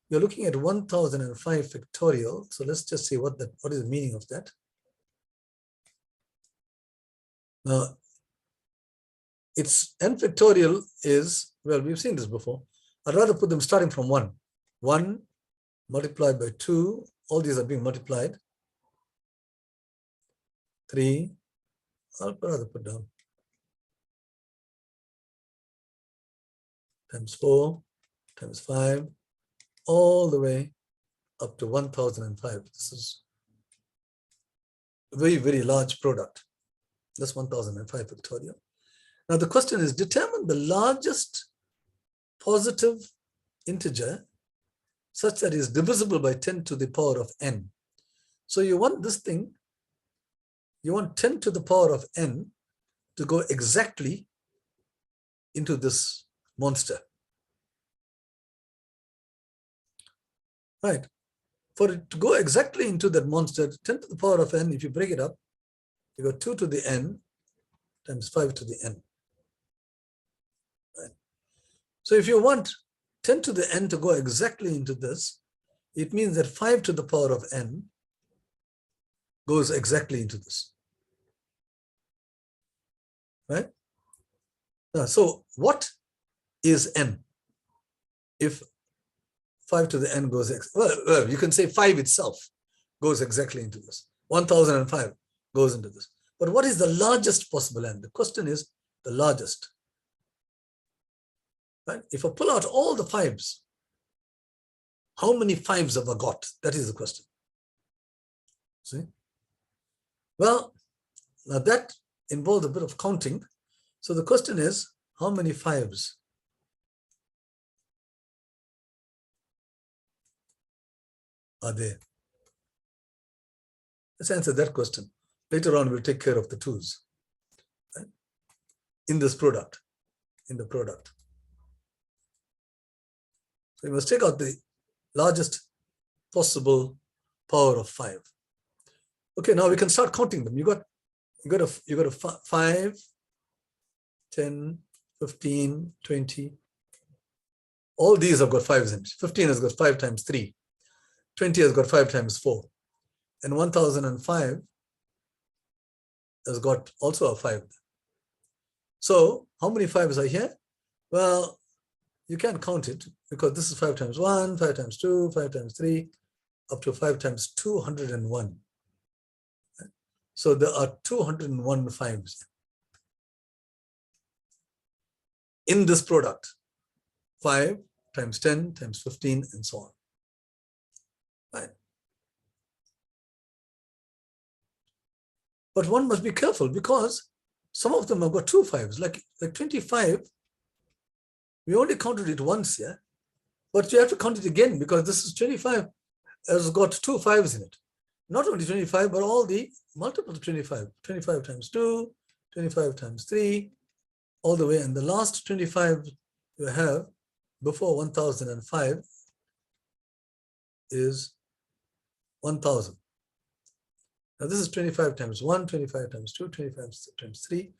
You're looking at 1005 factorial. So let's just see what is the meaning of that. Now, it's n factorial is, well, we've seen this before. I'd rather put them starting from 1. 1 multiplied by 2, all these are being multiplied. 3, I'll rather put down. Times 4, times 5, all the way up to 1005. This is a very, very large product. That's 1005 factorial. Now the question is, determine the largest positive integer such that it is divisible by 10 to the power of n. So you want this thing, you want 10 to the power of n to go exactly into this monster. Right. For it to go exactly into that monster, 10 to the power of n, if you break it up, you got 2 to the n times 5 to the n. Right. So if you want 10 to the n to go exactly into this, it means that 5 to the power of n goes exactly into this. Right? Now, so what is n? If 5 to the n goes, well, you can say 5 itself goes exactly into this. 1005 goes into this. But what is the largest possible n? The question is the largest. Right? If I pull out all the 5s, how many 5s have I got? That is the question. See? Well, now that involves a bit of counting. So the question is, how many 5s? Are there? Let's answer that question. Later on, we'll take care of the 2s. Right? In this product, in the product. So you must take out the largest possible power of 5. Okay, now we can start counting them. You got a 5, 10, 15, 20. All these have got 5s in it. 15 has got 5 times 3. 20 has got 5 times 4. And 1005 has got also a 5. So how many 5s are here? Well, you can't count it because this is 5 times 1, 5 times 2, 5 times 3, up to 5 times 201. So there are 201 5s in this product. 5 times 10 times 15 and so on. Right. But one must be careful because some of them have got 2 5s, like 25. We only counted it once, yeah, but you have to count it again because this is 25 has got 2 5s in it. Not only 25, but all the multiples of 25. 25 times 2, 25 times 3, all the way. And the last 25 you have before 1005 is 1000. Now this is 25 times 1, 25 times 2, 25 times 3,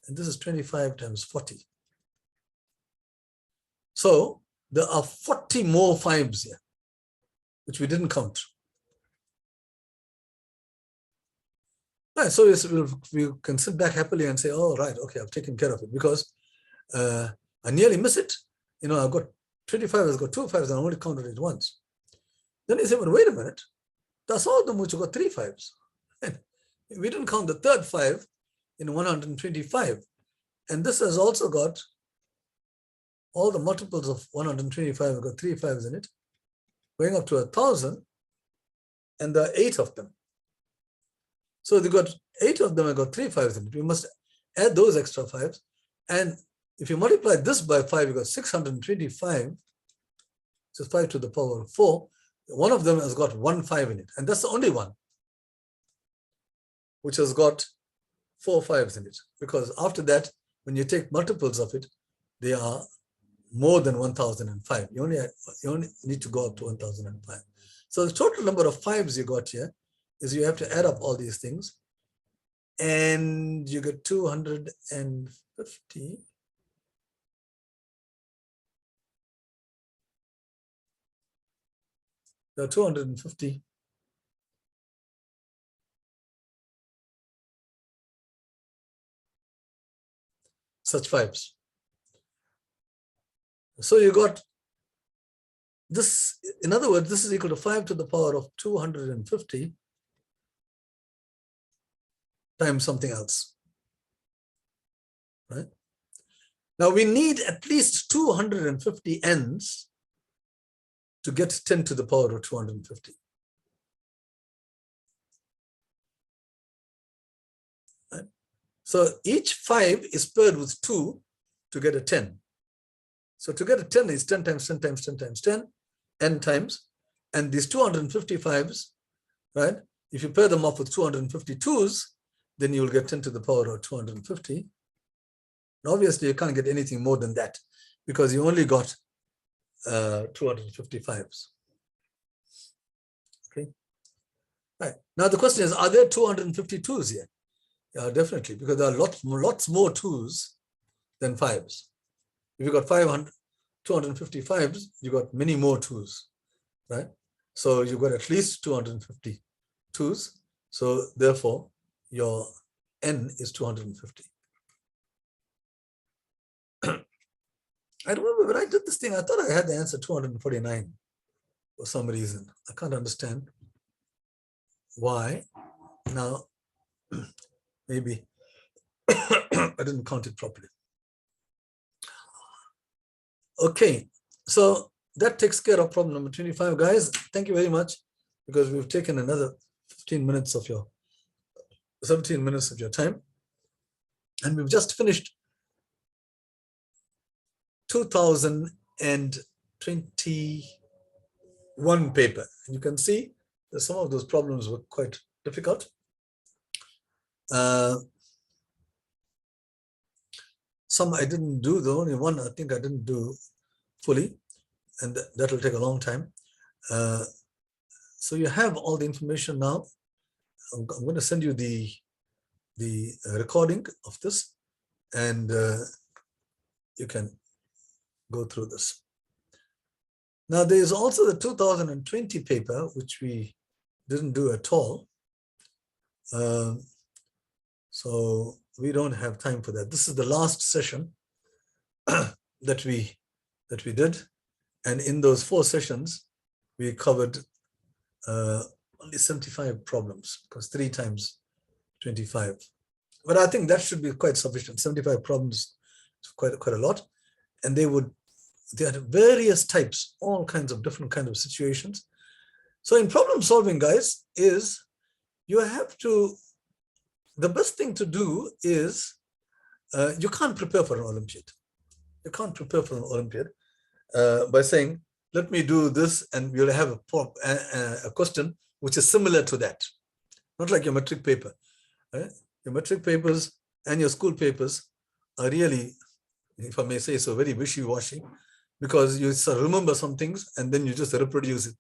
and this is 25 times 40. So there are 40 more 5s here, which we didn't count. Right, so we can sit back happily and say, oh, right, okay, I've taken care of it, because I nearly miss it. You know, I've got 25, I've got 2 5s, and I only counted it once. Then you say, well, wait a minute, that's all of them which have got 3 5s. And we didn't count the third 5 in 125. And this has also got all the multiples of 125 have got 3 5s in it, going up to 1,000, and there are 8 of them. So they got 8 of them have got 3 5s in it. We must add those extra 5s. And if you multiply this by 5, you got 625, which is 5 to the power of 4. One of them has got 1 5 in it. And that's the only one which has got 4 5s in it. Because after that, when you take multiples of it, they are more than 1005. You only need to go up to 1005. So the total number of 5s you got here is you have to add up all these things, and you get 250. There are 250 such 5s. So you got this, in other words, this is equal to 5 to the power of 250 times something else, right? Now we need at least 250 n's to get 10 to the power of 250. Right? So each 5 is paired with 2 to get a 10. So to get a 10 is 10 times 10 times 10 times 10, n times, and these 255s, right? If you pair them up with 252s, then you will get 10 to the power of 250. And obviously, you can't get anything more than that, because you only got 255s. Okay. Right. Now the question is, are there 252s here? Yeah, definitely, because there are lots more 2s than 5s. If you got 255s, you got many more 2s, right? So you got at least 250 2s. So therefore, your n is 250. I remember when I did this thing, I thought I had the answer 249 for some reason. I can't understand why. Now, maybe I didn't count it properly. Okay, so that takes care of problem number 25, guys. Thank you very much, because we've taken another 17 minutes of your time, and we've just finished 2021 paper. And you can see that some of those problems were quite difficult. Some I didn't do, the only one I think I didn't do fully, and that will take a long time. So you have all the information now. I'm going to send you the recording of this, and you can go through this. Now there is also the 2020 paper, which we didn't do at all. So we don't have time for that. This is the last session that we did, and in those 4 sessions we covered only 75 problems, because 3 times 25. But I think that should be quite sufficient. 75 problems is quite a lot, and they had various types, all kinds of different kinds of situations. So in problem solving, guys, is you have to, the best thing to do is, you can't prepare for an Olympiad. You can't prepare for an Olympiad by saying, let me do this, and you'll have a question which is similar to that. Not like your metric paper. Right? Your metric papers and your school papers are really, if I may say so, very wishy-washy. because you sort of remember some things and then you just reproduce it,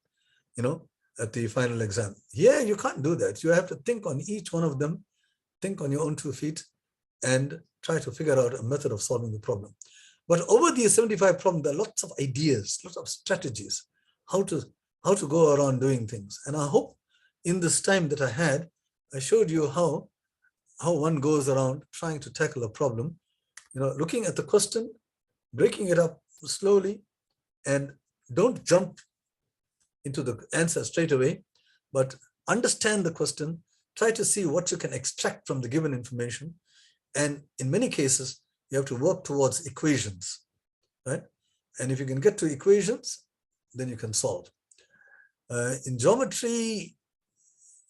at the final exam. Here, you can't do that. You have to think on each one of them, think on your own 2 feet, and try to figure out a method of solving the problem. But over these 75 problems, there are lots of ideas, lots of strategies, how to go around doing things. And I hope in this time that I had, I showed you how one goes around trying to tackle a problem, looking at the question, breaking it up slowly, and don't jump into the answer straight away, but understand the question, try to see what you can extract from the given information. And in many cases, you have to work towards equations, right? And if you can get to equations, then you can solve. In geometry,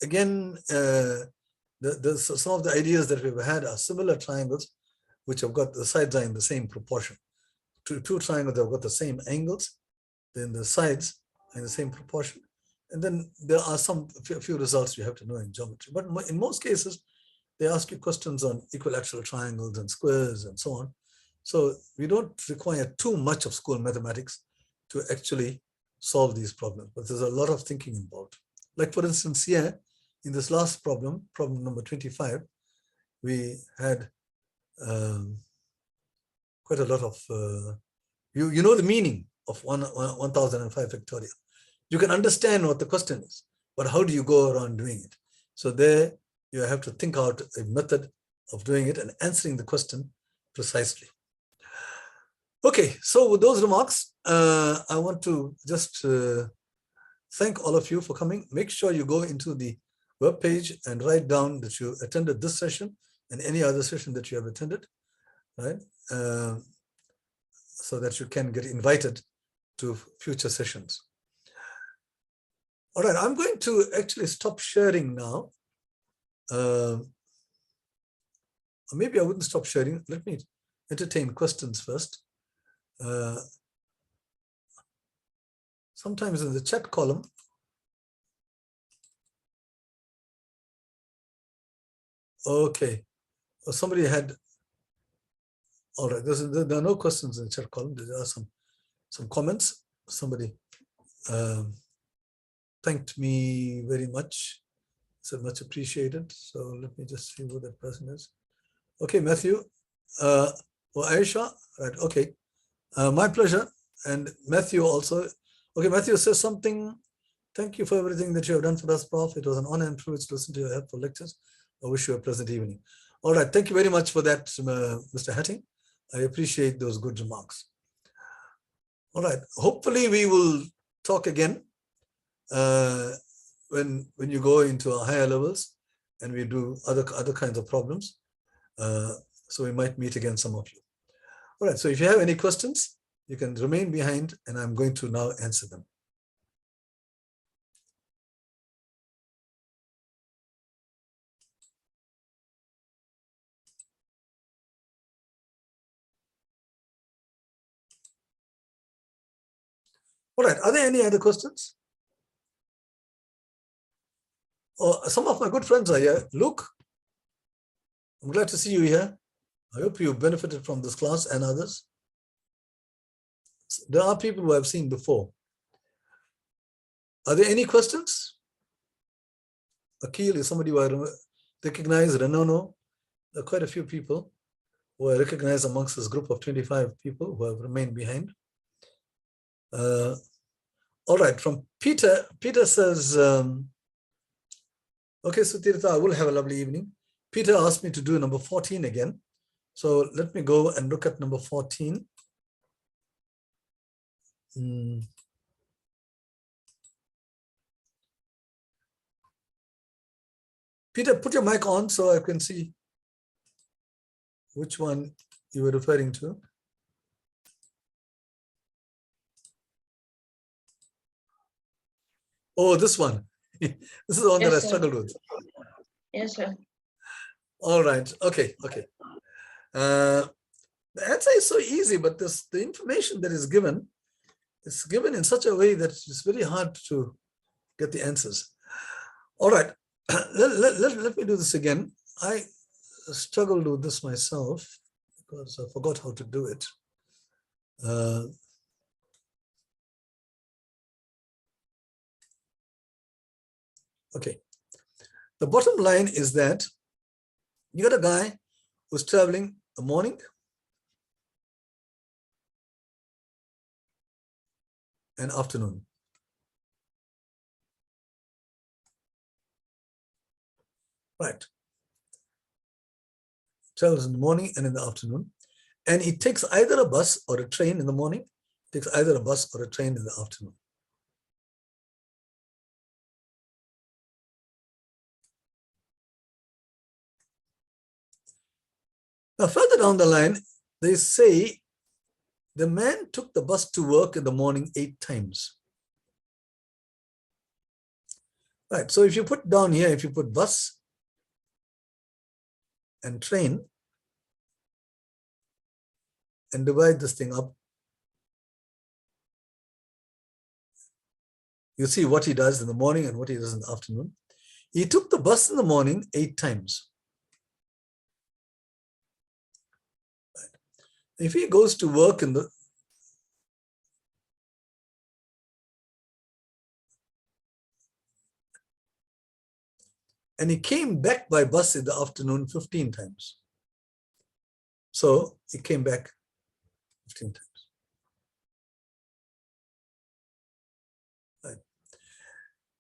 again, some of the ideas that we've had are similar triangles, which have got the sides are in the same proportion. Two triangles that have got the same angles, then the sides are in the same proportion. And then there are a few results you have to know in geometry. But in most cases, they ask you questions on equilateral triangles and squares and so on. So we don't require too much of school mathematics to actually solve these problems, but there's a lot of thinking involved. Like for instance, here in this last problem number 25, we had quite a lot of, you know the meaning of 1005 factorial. You can understand what the question is, but how do you go around doing it? So there you have to think out a method of doing it and answering the question precisely. Okay, so with those remarks, I want to just thank all of you for coming. Make sure you go into the webpage and write down that you attended this session and any other session that you have attended, right? So that you can get invited to future sessions. All right, I'm going to actually stop sharing now. Maybe I wouldn't stop sharing. Let me entertain questions first. Sometimes in the chat column, okay, well, somebody had, all right, there are no questions in the chat column. There are some comments. Somebody thanked me very much, said much appreciated. So let me just see who that person is. Okay, Matthew, or Aisha, right, okay. My pleasure. And Matthew also. Okay, Matthew says something. Thank you for everything that you have done for us, Prof. It was an honor and privilege to listen to your helpful lectures. I wish you a pleasant evening. All right, thank you very much for that, Mr. Hatting. I appreciate those good remarks. All right, hopefully we will talk again when you go into our higher levels and we do other kinds of problems. So we might meet again, some of you. All right, so if you have any questions, you can remain behind and I'm going to now answer them. All right, are there any other questions? Oh, some of my good friends are here. Luke, I'm glad to see you here. I hope you benefited from this class and others. There are people who I've seen before. Are there any questions? Akil is somebody who I recognize. Renono, there are quite a few people who I recognize amongst this group of 25 people who have remained behind. All right, from Peter. Peter says, okay, Sutirtha, I will have a lovely evening. Peter asked me to do number 14 again. So let me go and look at number 14. Peter, put your mic on so I can see which one you were referring to. Oh, this one. This is the one that I struggled with. Yes, sir. All right. Okay. Okay. The answer is so easy, but the information that is given, it's given in such a way that it's very hard to get the answers. All right. Let me do this again. I struggled with this myself because I forgot how to do it. Okay. The bottom line is that you got a guy who's traveling the morning and afternoon. Right. Travels in the morning and in the afternoon. And he takes either a bus or a train in the morning, takes either a bus or a train in the afternoon. Now, further down the line, they say the man took the bus to work in the morning 8 times. Right, so if you put down here, if you put bus and train and divide this thing up, you see what he does in the morning and what he does in the afternoon. He took the bus in the morning 8 times. Right. If he goes to work in the and he came back by bus in the afternoon 15 times. So he came back 15 times. Right.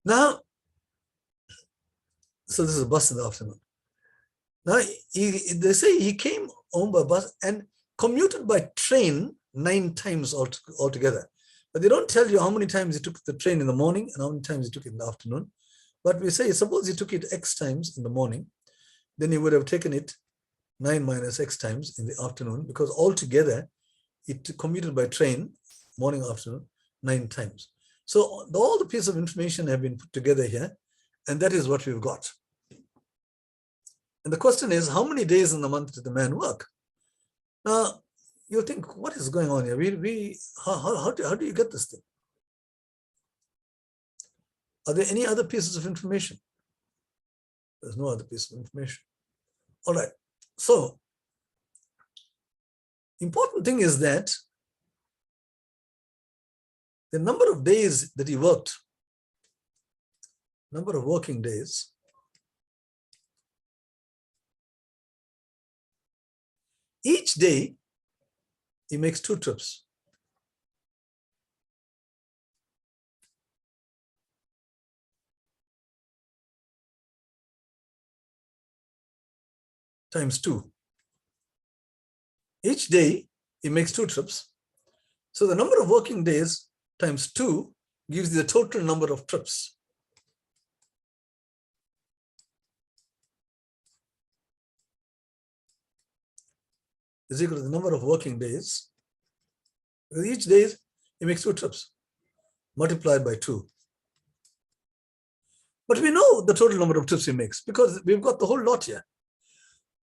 Now, so this is a bus in the afternoon. Now, they say he came home by bus and commuted by train 9 times altogether. But they don't tell you how many times he took the train in the morning and how many times he took it in the afternoon. But we say, suppose he took it X times in the morning, then he would have taken it 9 minus X times in the afternoon, because altogether it commuted by train, morning, afternoon, 9 times. So all the pieces of information have been put together here, and that is what we've got. And the question is, how many days in the month did the man work? Now, you'll think, what is going on here? How do you get this thing? Are there any other pieces of information? There's no other piece of information. All right. So, important thing is that the number of days that he worked, number of working days, each day he makes 2 trips. Times 2. Each day he makes 2 trips. So the number of working days times 2 gives you the total number of trips. Is equal to the number of working days. Because each day he makes 2 trips, multiplied by 2. But we know the total number of trips he makes because we've got the whole lot here.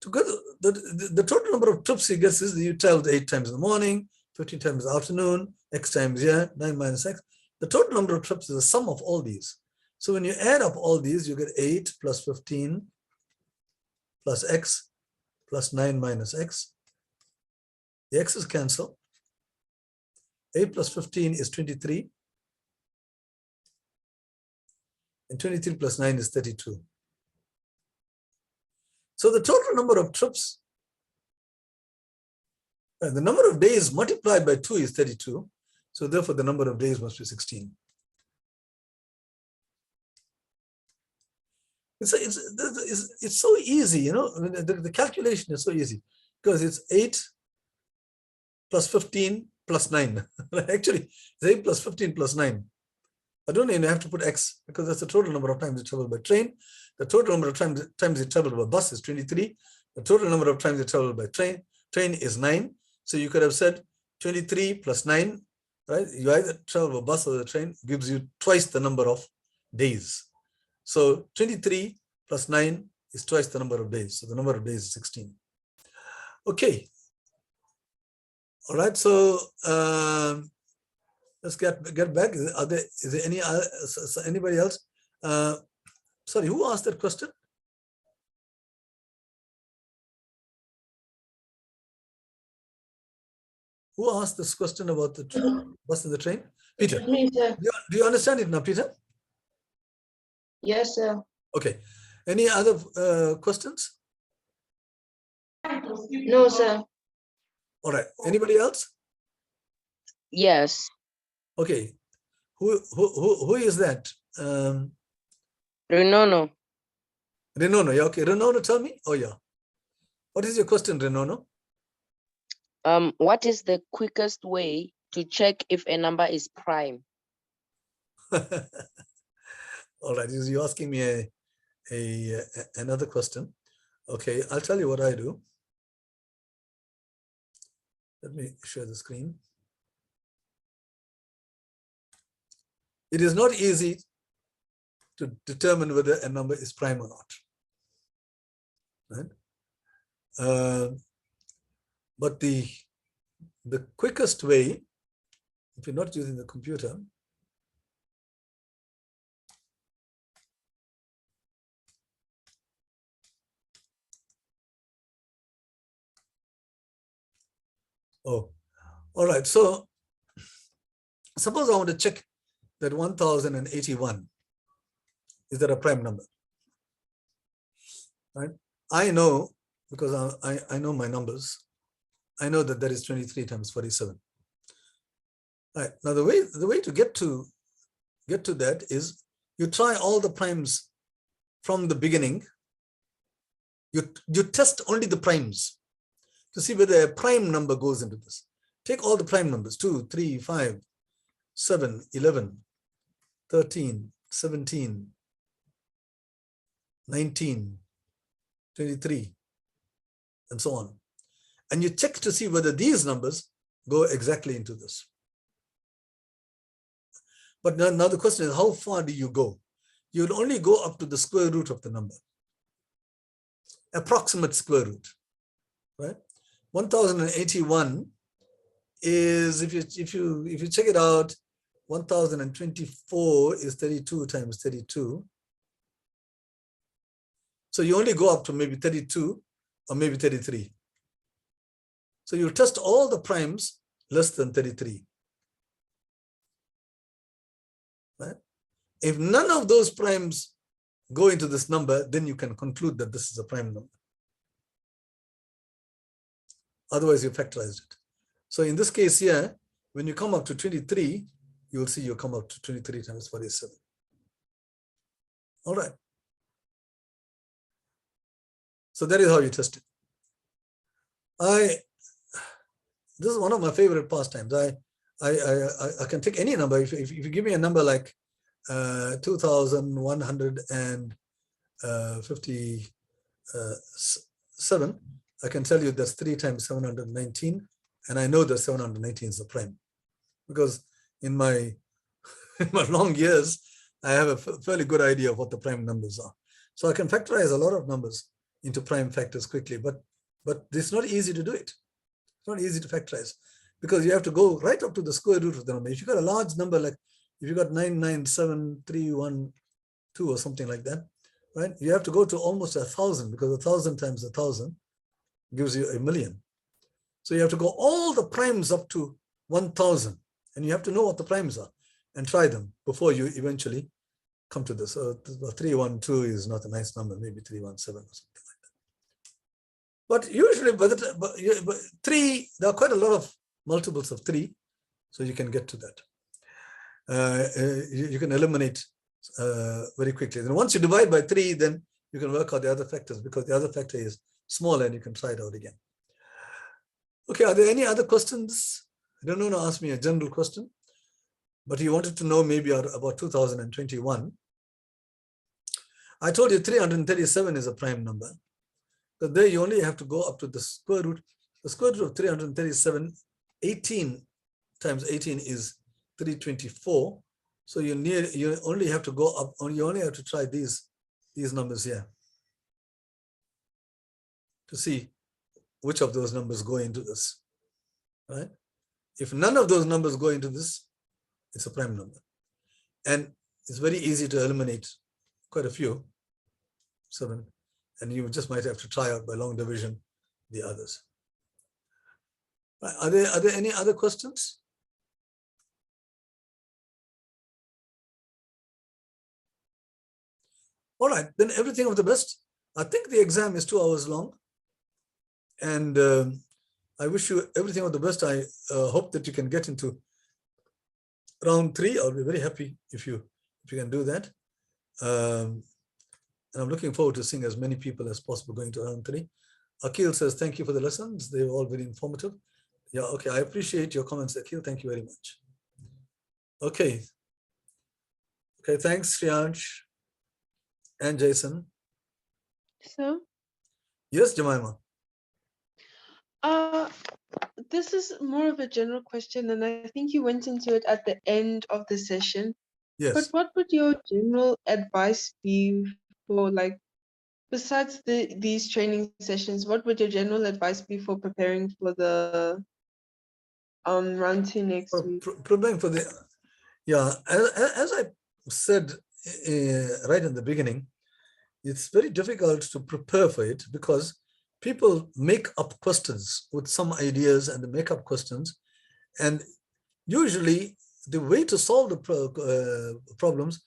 The total number of trips he gets is you traveled 8 times in the morning, 15 times in the afternoon, X times here, 9 minus X. The total number of trips is the sum of all these. So when you add up all these, you get 8 plus 15 plus X plus 9 minus X. The X's cancel. 8 plus 15 is 23. And 23 plus 9 is 32. So the total number of trips, the number of days multiplied by 2 is 32. So therefore, the number of days must be 16. It's so easy, you know, the calculation is so easy because it's 8 plus 15 plus 9. Actually, it's 8 plus 15 plus 9. I don't even have to put X because that's the total number of times you travel by train. The total number of times you travel by bus is 23. The total number of times you travel by train is 9. So you could have said 23 plus 9, right? You either travel by bus or the train, gives you twice the number of days. So 23 plus 9 is twice the number of days. So the number of days is 16. Okay. All right. So let's get back. Is there anybody else? Sorry, who asked that question? Who asked this question about the bus and the train? Peter. Do you understand it now, Peter? Yes, sir. Okay. Any other questions? No, sir. All right. Anybody else? Yes. Okay. Who is that? Renono. Renono. Yeah, okay. Renono, tell me. Oh, yeah. What is your question, Renono? What is the quickest way to check if a number is prime? All right. You're asking me another question. Okay. I'll tell you what I do. Let me share the screen. It is not easy to determine whether a number is prime or not. Right? But the quickest way, if you're not using the computer, oh, all right. So suppose I want to check that 1081, is that a prime number? Right? I know, because I know my numbers, I know that is 23 times 47. Right. Now the way to get to that is you try all the primes from the beginning. You test only the primes to see whether a prime number goes into this. Take all the prime numbers, 2, 3, 5, 7, 11, 13, 17, 19, 23, and so on. And you check to see whether these numbers go exactly into this. But now the question is, how far do you go? You will only go up to the square root of the number. Approximate square root, right? 1081 is, if you check it out, 1024 is 32 times 32. So you only go up to maybe 32 or maybe 33. So you test all the primes less than 33. Right? If none of those primes go into this number, then you can conclude that this is a prime number. Otherwise, you factorized it. So in this case here, when you come up to 23, you will see you come up to 23 times 47. All right. So that is how you test it. This is one of my favorite pastimes. I can take any number. If you give me a number like 2,157, I can tell you that's 3 times 719, and I know that 719 is the prime, because in my long years, I have a fairly good idea of what the prime numbers are. So I can factorize a lot of numbers into prime factors quickly, but it's not easy to do it. It's not easy to factorize, because you have to go right up to the square root of the number. If you got a large number, like if you got 997,312 or something like that, right? You have to go to almost 1,000, because 1,000 times 1,000 gives you 1,000,000. So you have to go all the primes up to 1,000, and you have to know what the primes are and try them before you eventually come to this. So 312 is not a nice number, maybe 317 or something like that. But usually, but 3, there are quite a lot of multiples of 3, so you can get to that. You can eliminate very quickly. Then once you divide by 3, then you can work out the other factors, because the other factor is smaller and you can try it out again. Okay, are there any other questions? I don't know to ask me a general question, but you wanted to know maybe about 2021. I told you 337 is a prime number. So there you only have to go up to the square root. The square root of 337, 18 times 18 is 324. So you only have to go up, or you only have to try these numbers here to see which of those numbers go into this, right? If none of those numbers go into this, it's a prime number. And it's very easy to eliminate quite a few, 7, and you just might have to try out by long division the others. Are there any other questions? All right, then everything of the best. I think the exam is 2 hours long. And I wish you everything of the best. I hope that you can get into round 3. I'll be very happy if you can do that. And I'm looking forward to seeing as many people as possible going to round 3. Akil says, thank you for the lessons. They were all very informative. Yeah, okay. I appreciate your comments, Akil. Thank you very much. Okay. Okay, thanks, Shriyansh and Jason. So, Yes, Jemima. this is more of a general question, and I think you went into it at the end of the session. But Yes. what would your general advice be for, like, besides these training sessions, what would your general advice be for preparing for the round 2 next week? Preparing for the, yeah, as I said right in the beginning, it's very difficult to prepare for it because people make up questions with some ideas and they make up questions. And usually the way to solve the problems,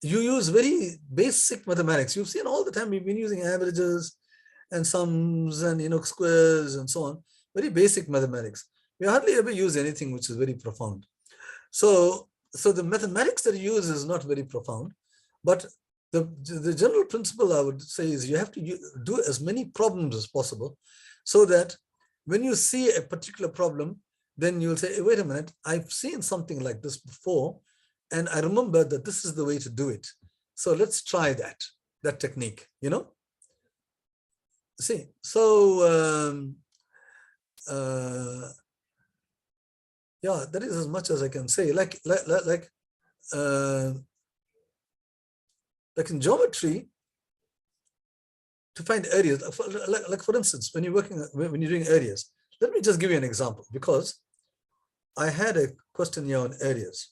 you use very basic mathematics. You've seen all the time, we've been using averages and sums and squares and so on, very basic mathematics. We hardly ever use anything which is very profound. So the mathematics that you use is not very profound, but the general principle I would say is you have to do as many problems as possible so that when you see a particular problem, then you'll say, hey, wait a minute, I've seen something like this before, and I remember that this is the way to do it. So let's try that technique, See, so yeah, that is as much as I can say. Like in geometry, to find areas, like for instance, when you're doing areas, let me just give you an example because I had a question here on areas.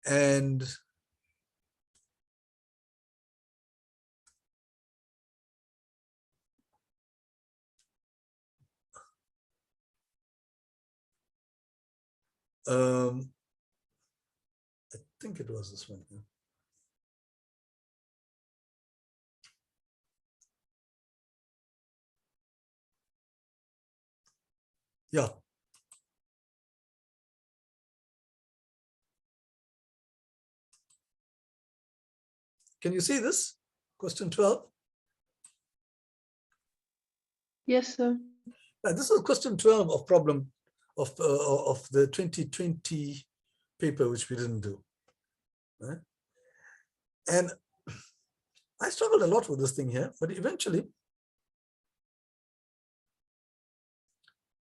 And I think it was this one here. Yeah. Can you see this? Question 12. Yes, sir. This is question 12 of problem of the 2020 paper, which we didn't do. Right? And I struggled a lot with this thing here, but eventually,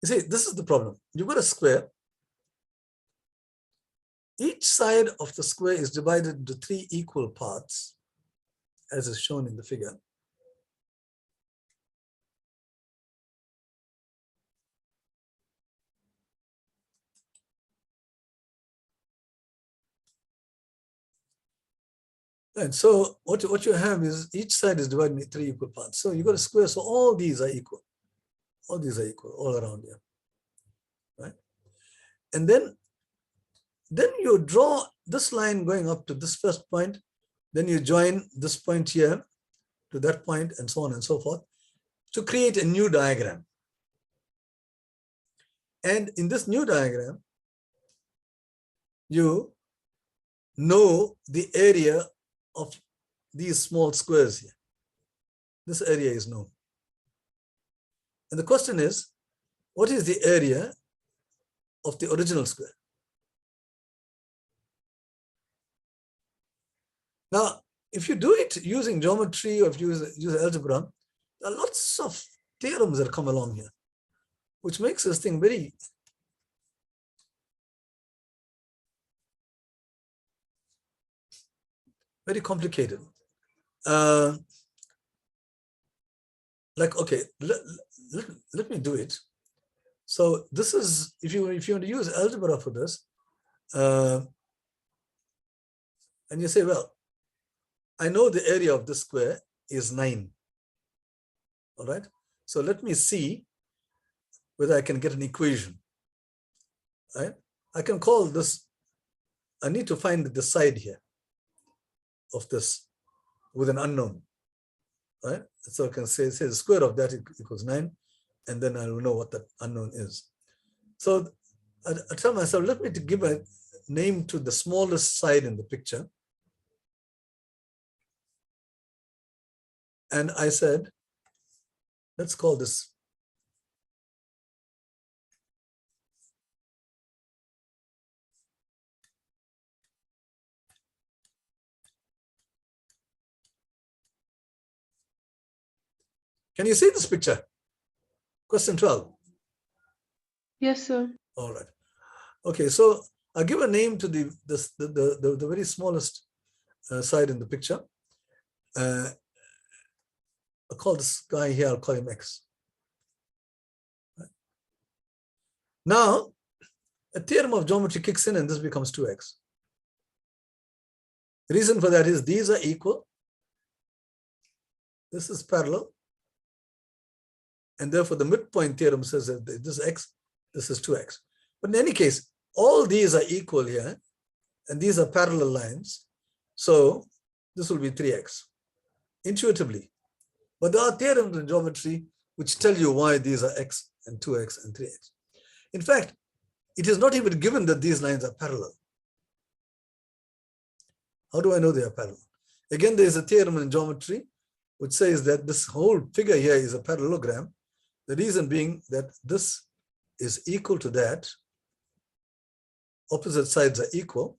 you see, this is the problem. You've got a square. Each side of the square is divided into 3 equal parts, as is shown in the figure. And so what you have is each side is divided into 3 equal parts. So you got a square, so all these are equal. All these are equal all around here, right? And then you draw this line going up to this first point, then you join this point here to that point, and so on and so forth, to create a new diagram. And in this new diagram, you know the area of these small squares here. This area is known. And the question is, what is the area of the original square? Now, if you do it using geometry or if you use algebra, there are lots of theorems that come along here, which makes this thing very complicated. Like, okay, let me do it. So this is, if you want to use algebra for this, and you say, well, I know the area of this square is 9. All right. So let me see whether I can get an equation. Right. I can call this, I need to find the side here. of this with an unknown, right? So I can say the square of that equals 9, and then I will know what that unknown is. So I tell myself, let me give a name to the smallest side in the picture. And I said, let's call this Can you see this picture? Question 12. Yes, sir. All right. Okay, so I give a name to the very smallest side in the picture. I'll call this guy here, I'll call him X. Now, a theorem of geometry kicks in and this becomes 2x. The reason for that is these are equal. This is parallel. And therefore, the midpoint theorem says that this is x, this is 2x. But in any case, all these are equal here, and these are parallel lines. So this will be 3x, intuitively. But there are theorems in geometry which tell you why these are x and 2x and 3x. In fact, it is not even given that these lines are parallel. How do I know they are parallel? Again, there is a theorem in geometry which says that this whole figure here is a parallelogram. The reason being that this is equal to that. Opposite sides are equal.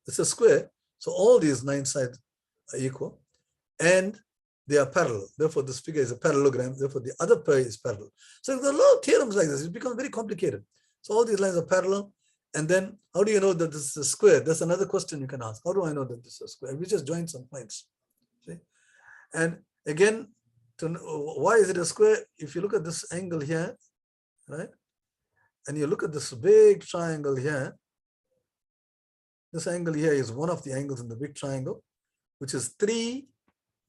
It's a square, so all these 9 sides are equal, and they are parallel. Therefore, this figure is a parallelogram. Therefore, the other pair is parallel. So there are a lot of theorems like this. It becomes very complicated. So all these lines are parallel. And then how do you know that this is a square? That's another question you can ask. How do I know that this is a square? We just join some points. See? And again, to know why is it a square? If you look at this angle here, right? And you look at this big triangle here, this angle here is one of the angles in the big triangle, which is 3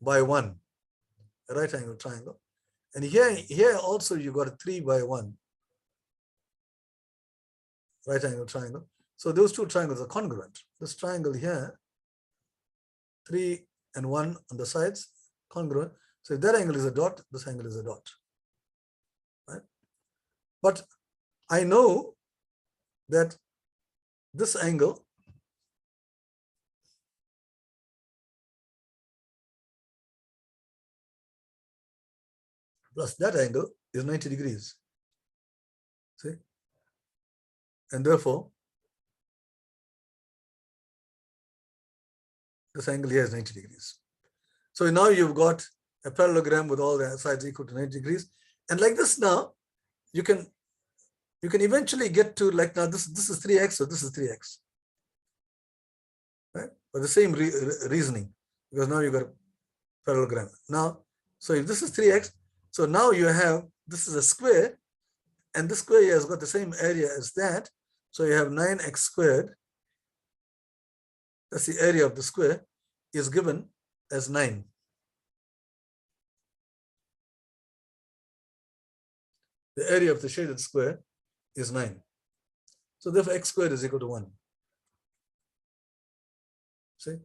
by 1, a right angle triangle. And here also you got a 3 by 1 right angle triangle. So those two triangles are congruent. This triangle here, 3 and 1 on the sides, congruent. So if that angle is a dot, this angle is a dot. Right? But I know that this angle plus that angle is 90 degrees. See? And therefore, this angle here is 90 degrees. So now you've got a parallelogram with all the sides equal to 90 degrees. And like this now, you can eventually get to, like, now this is 3x, so this is 3x. Right? But the same reasoning, because now you got a parallelogram. Now, so if this is 3x, so now you have, this is a square, and this square here has got the same area as that. So you have 9x squared. That's the area of the square, is given as 9. The area of the shaded square is 9. So therefore, x squared is equal to 1. See?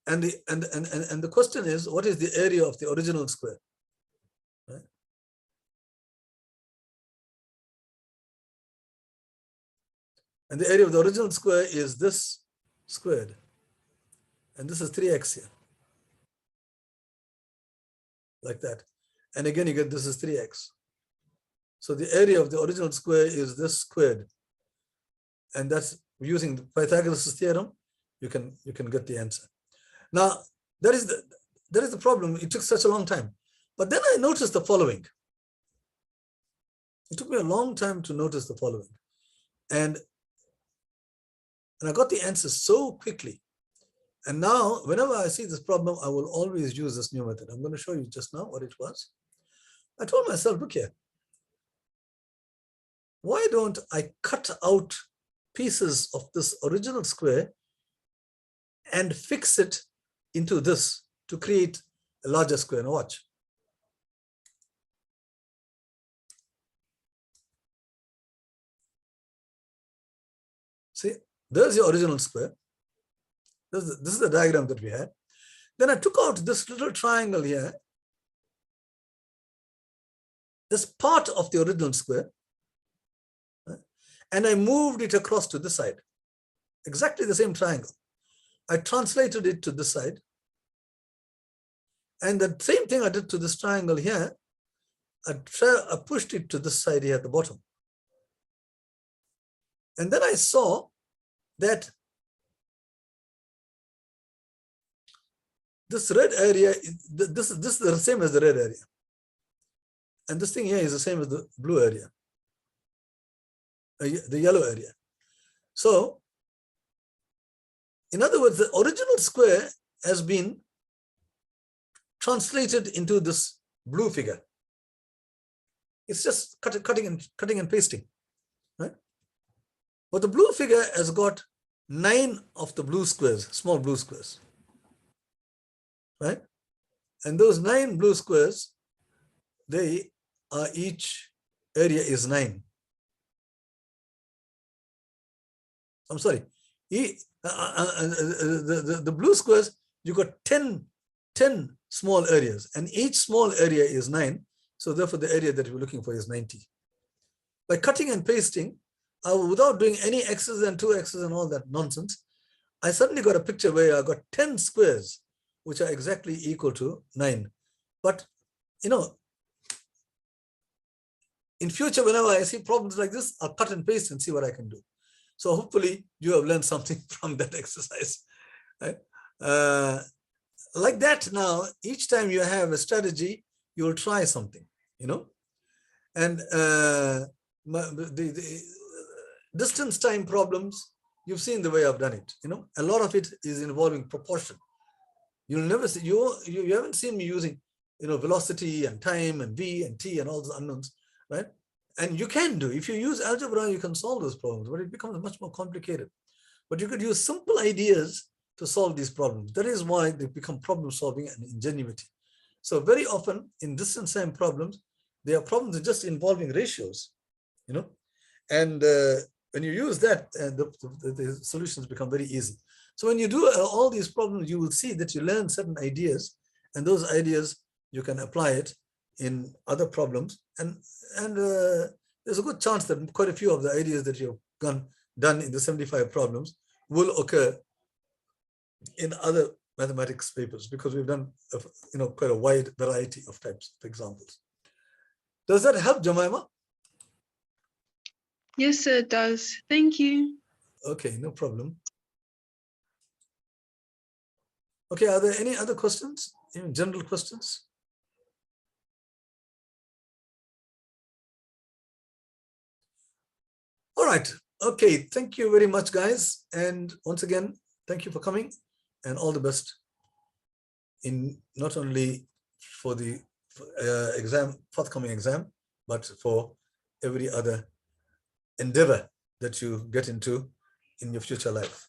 And the question is, what is the area of the original square? Right? And the area of the original square is this squared. And this is 3x here. Like that. And again, you get this is 3x. So the area of the original square is this squared. And that's using the Pythagoras' theorem, you can get the answer. Now, that is the problem. It took such a long time. But then I noticed the following. It took me a long time to notice the following. And I got the answer so quickly. And now, whenever I see this problem, I will always use this new method. I'm going to show you just now what it was. I told myself, look here, why don't I cut out pieces of this original square and fix it into this to create a larger square? Now watch. See, there's your original square. This is the diagram that we had. Then I took out this little triangle here, this part of the original square, and I moved it across to this side. Exactly the same triangle. I translated it to this side. And the same thing I did to this triangle here, I pushed it to this side here at the bottom. And then I saw that this red area, this is the same as the red area. And this thing here is the same as the blue area, the yellow area. So, in other words, the original square has been translated into this blue figure. It's just cutting and pasting, right? But the blue figure has got 9 of the blue squares, small blue squares, right? And those 9 blue squares, they are each area is 9. I'm sorry. The blue squares, you got 10 small areas, and each small area is 9. So therefore, the area that we're looking for is 90. By cutting and pasting, without doing any x's and 2x's and all that nonsense, I suddenly got a picture where I got 10 squares, which are exactly equal to 9. But, you know, in future, whenever I see problems like this, I'll cut and paste and see what I can do. So hopefully you have learned something from that exercise. Right? Like that now, each time you have a strategy, you will try something, you know. And the distance time problems, you've seen the way I've done it, you know. A lot of it is involving proportion. You'll never see, you haven't seen me using, you know, velocity and time and v and t and all those unknowns, right? And you can do, if you use algebra, you can solve those problems, but it becomes much more complicated. But you could use simple ideas to solve these problems. That is why they become problem solving and ingenuity. So very often in distance time problems, there are problems just involving ratios, you know, and when you use that, the solutions become very easy. So when you do all these problems, you will see that you learn certain ideas, and those ideas you can apply it in other problems, and there's a good chance that quite a few of the ideas that you've done in the 75 problems will occur in other mathematics papers, because we've done you know, quite a wide variety of types of examples. Does that help, Jemima? Yes, sir, it does. Thank you. Okay, no problem. Okay, are there any other questions, even general questions? All right. Okay. Thank you very much, guys. And once again, thank you for coming, and all the best in not only for the forthcoming exam, but for every other endeavor that you get into in your future life.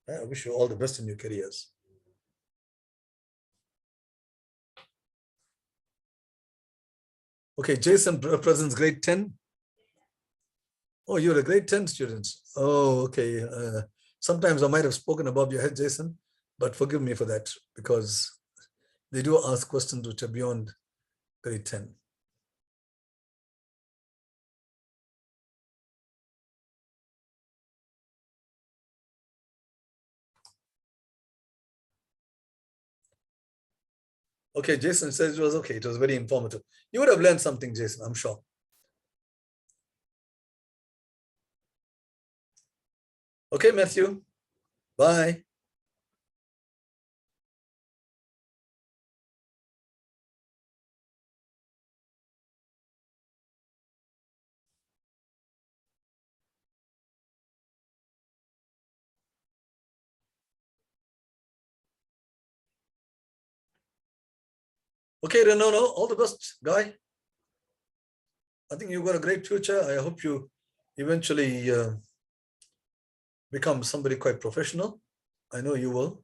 I wish you all the best in your careers. Okay, Jason presents grade 10. Oh, you're a grade 10 student. Oh, okay. Sometimes I might have spoken above your head, Jason, but forgive me for that, because they do ask questions which are beyond grade 10. Okay, Jason says it was okay. It was very informative. You would have learned something, Jason, I'm sure. Okay, Matthew. Bye. Okay, Renono, all the best, guy. I think you've got a great future. I hope you eventually become somebody quite professional. I know you will.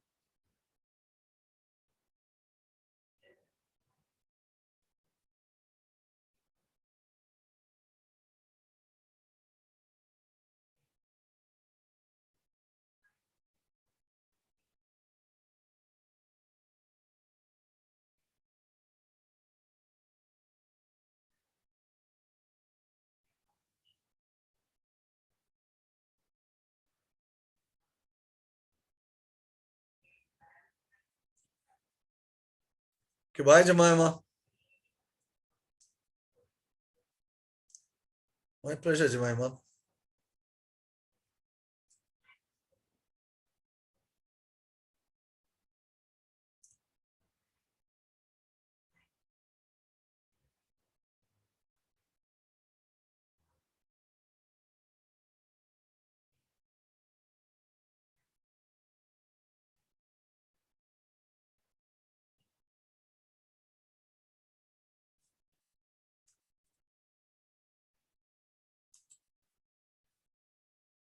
Okay, bye, Jemima. My pleasure, Jemima.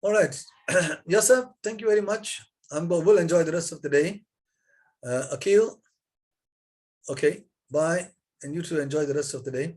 All right. Yes, sir. Thank you very much. We'll enjoy the rest of the day. Akil, okay, bye. And you too enjoy the rest of the day.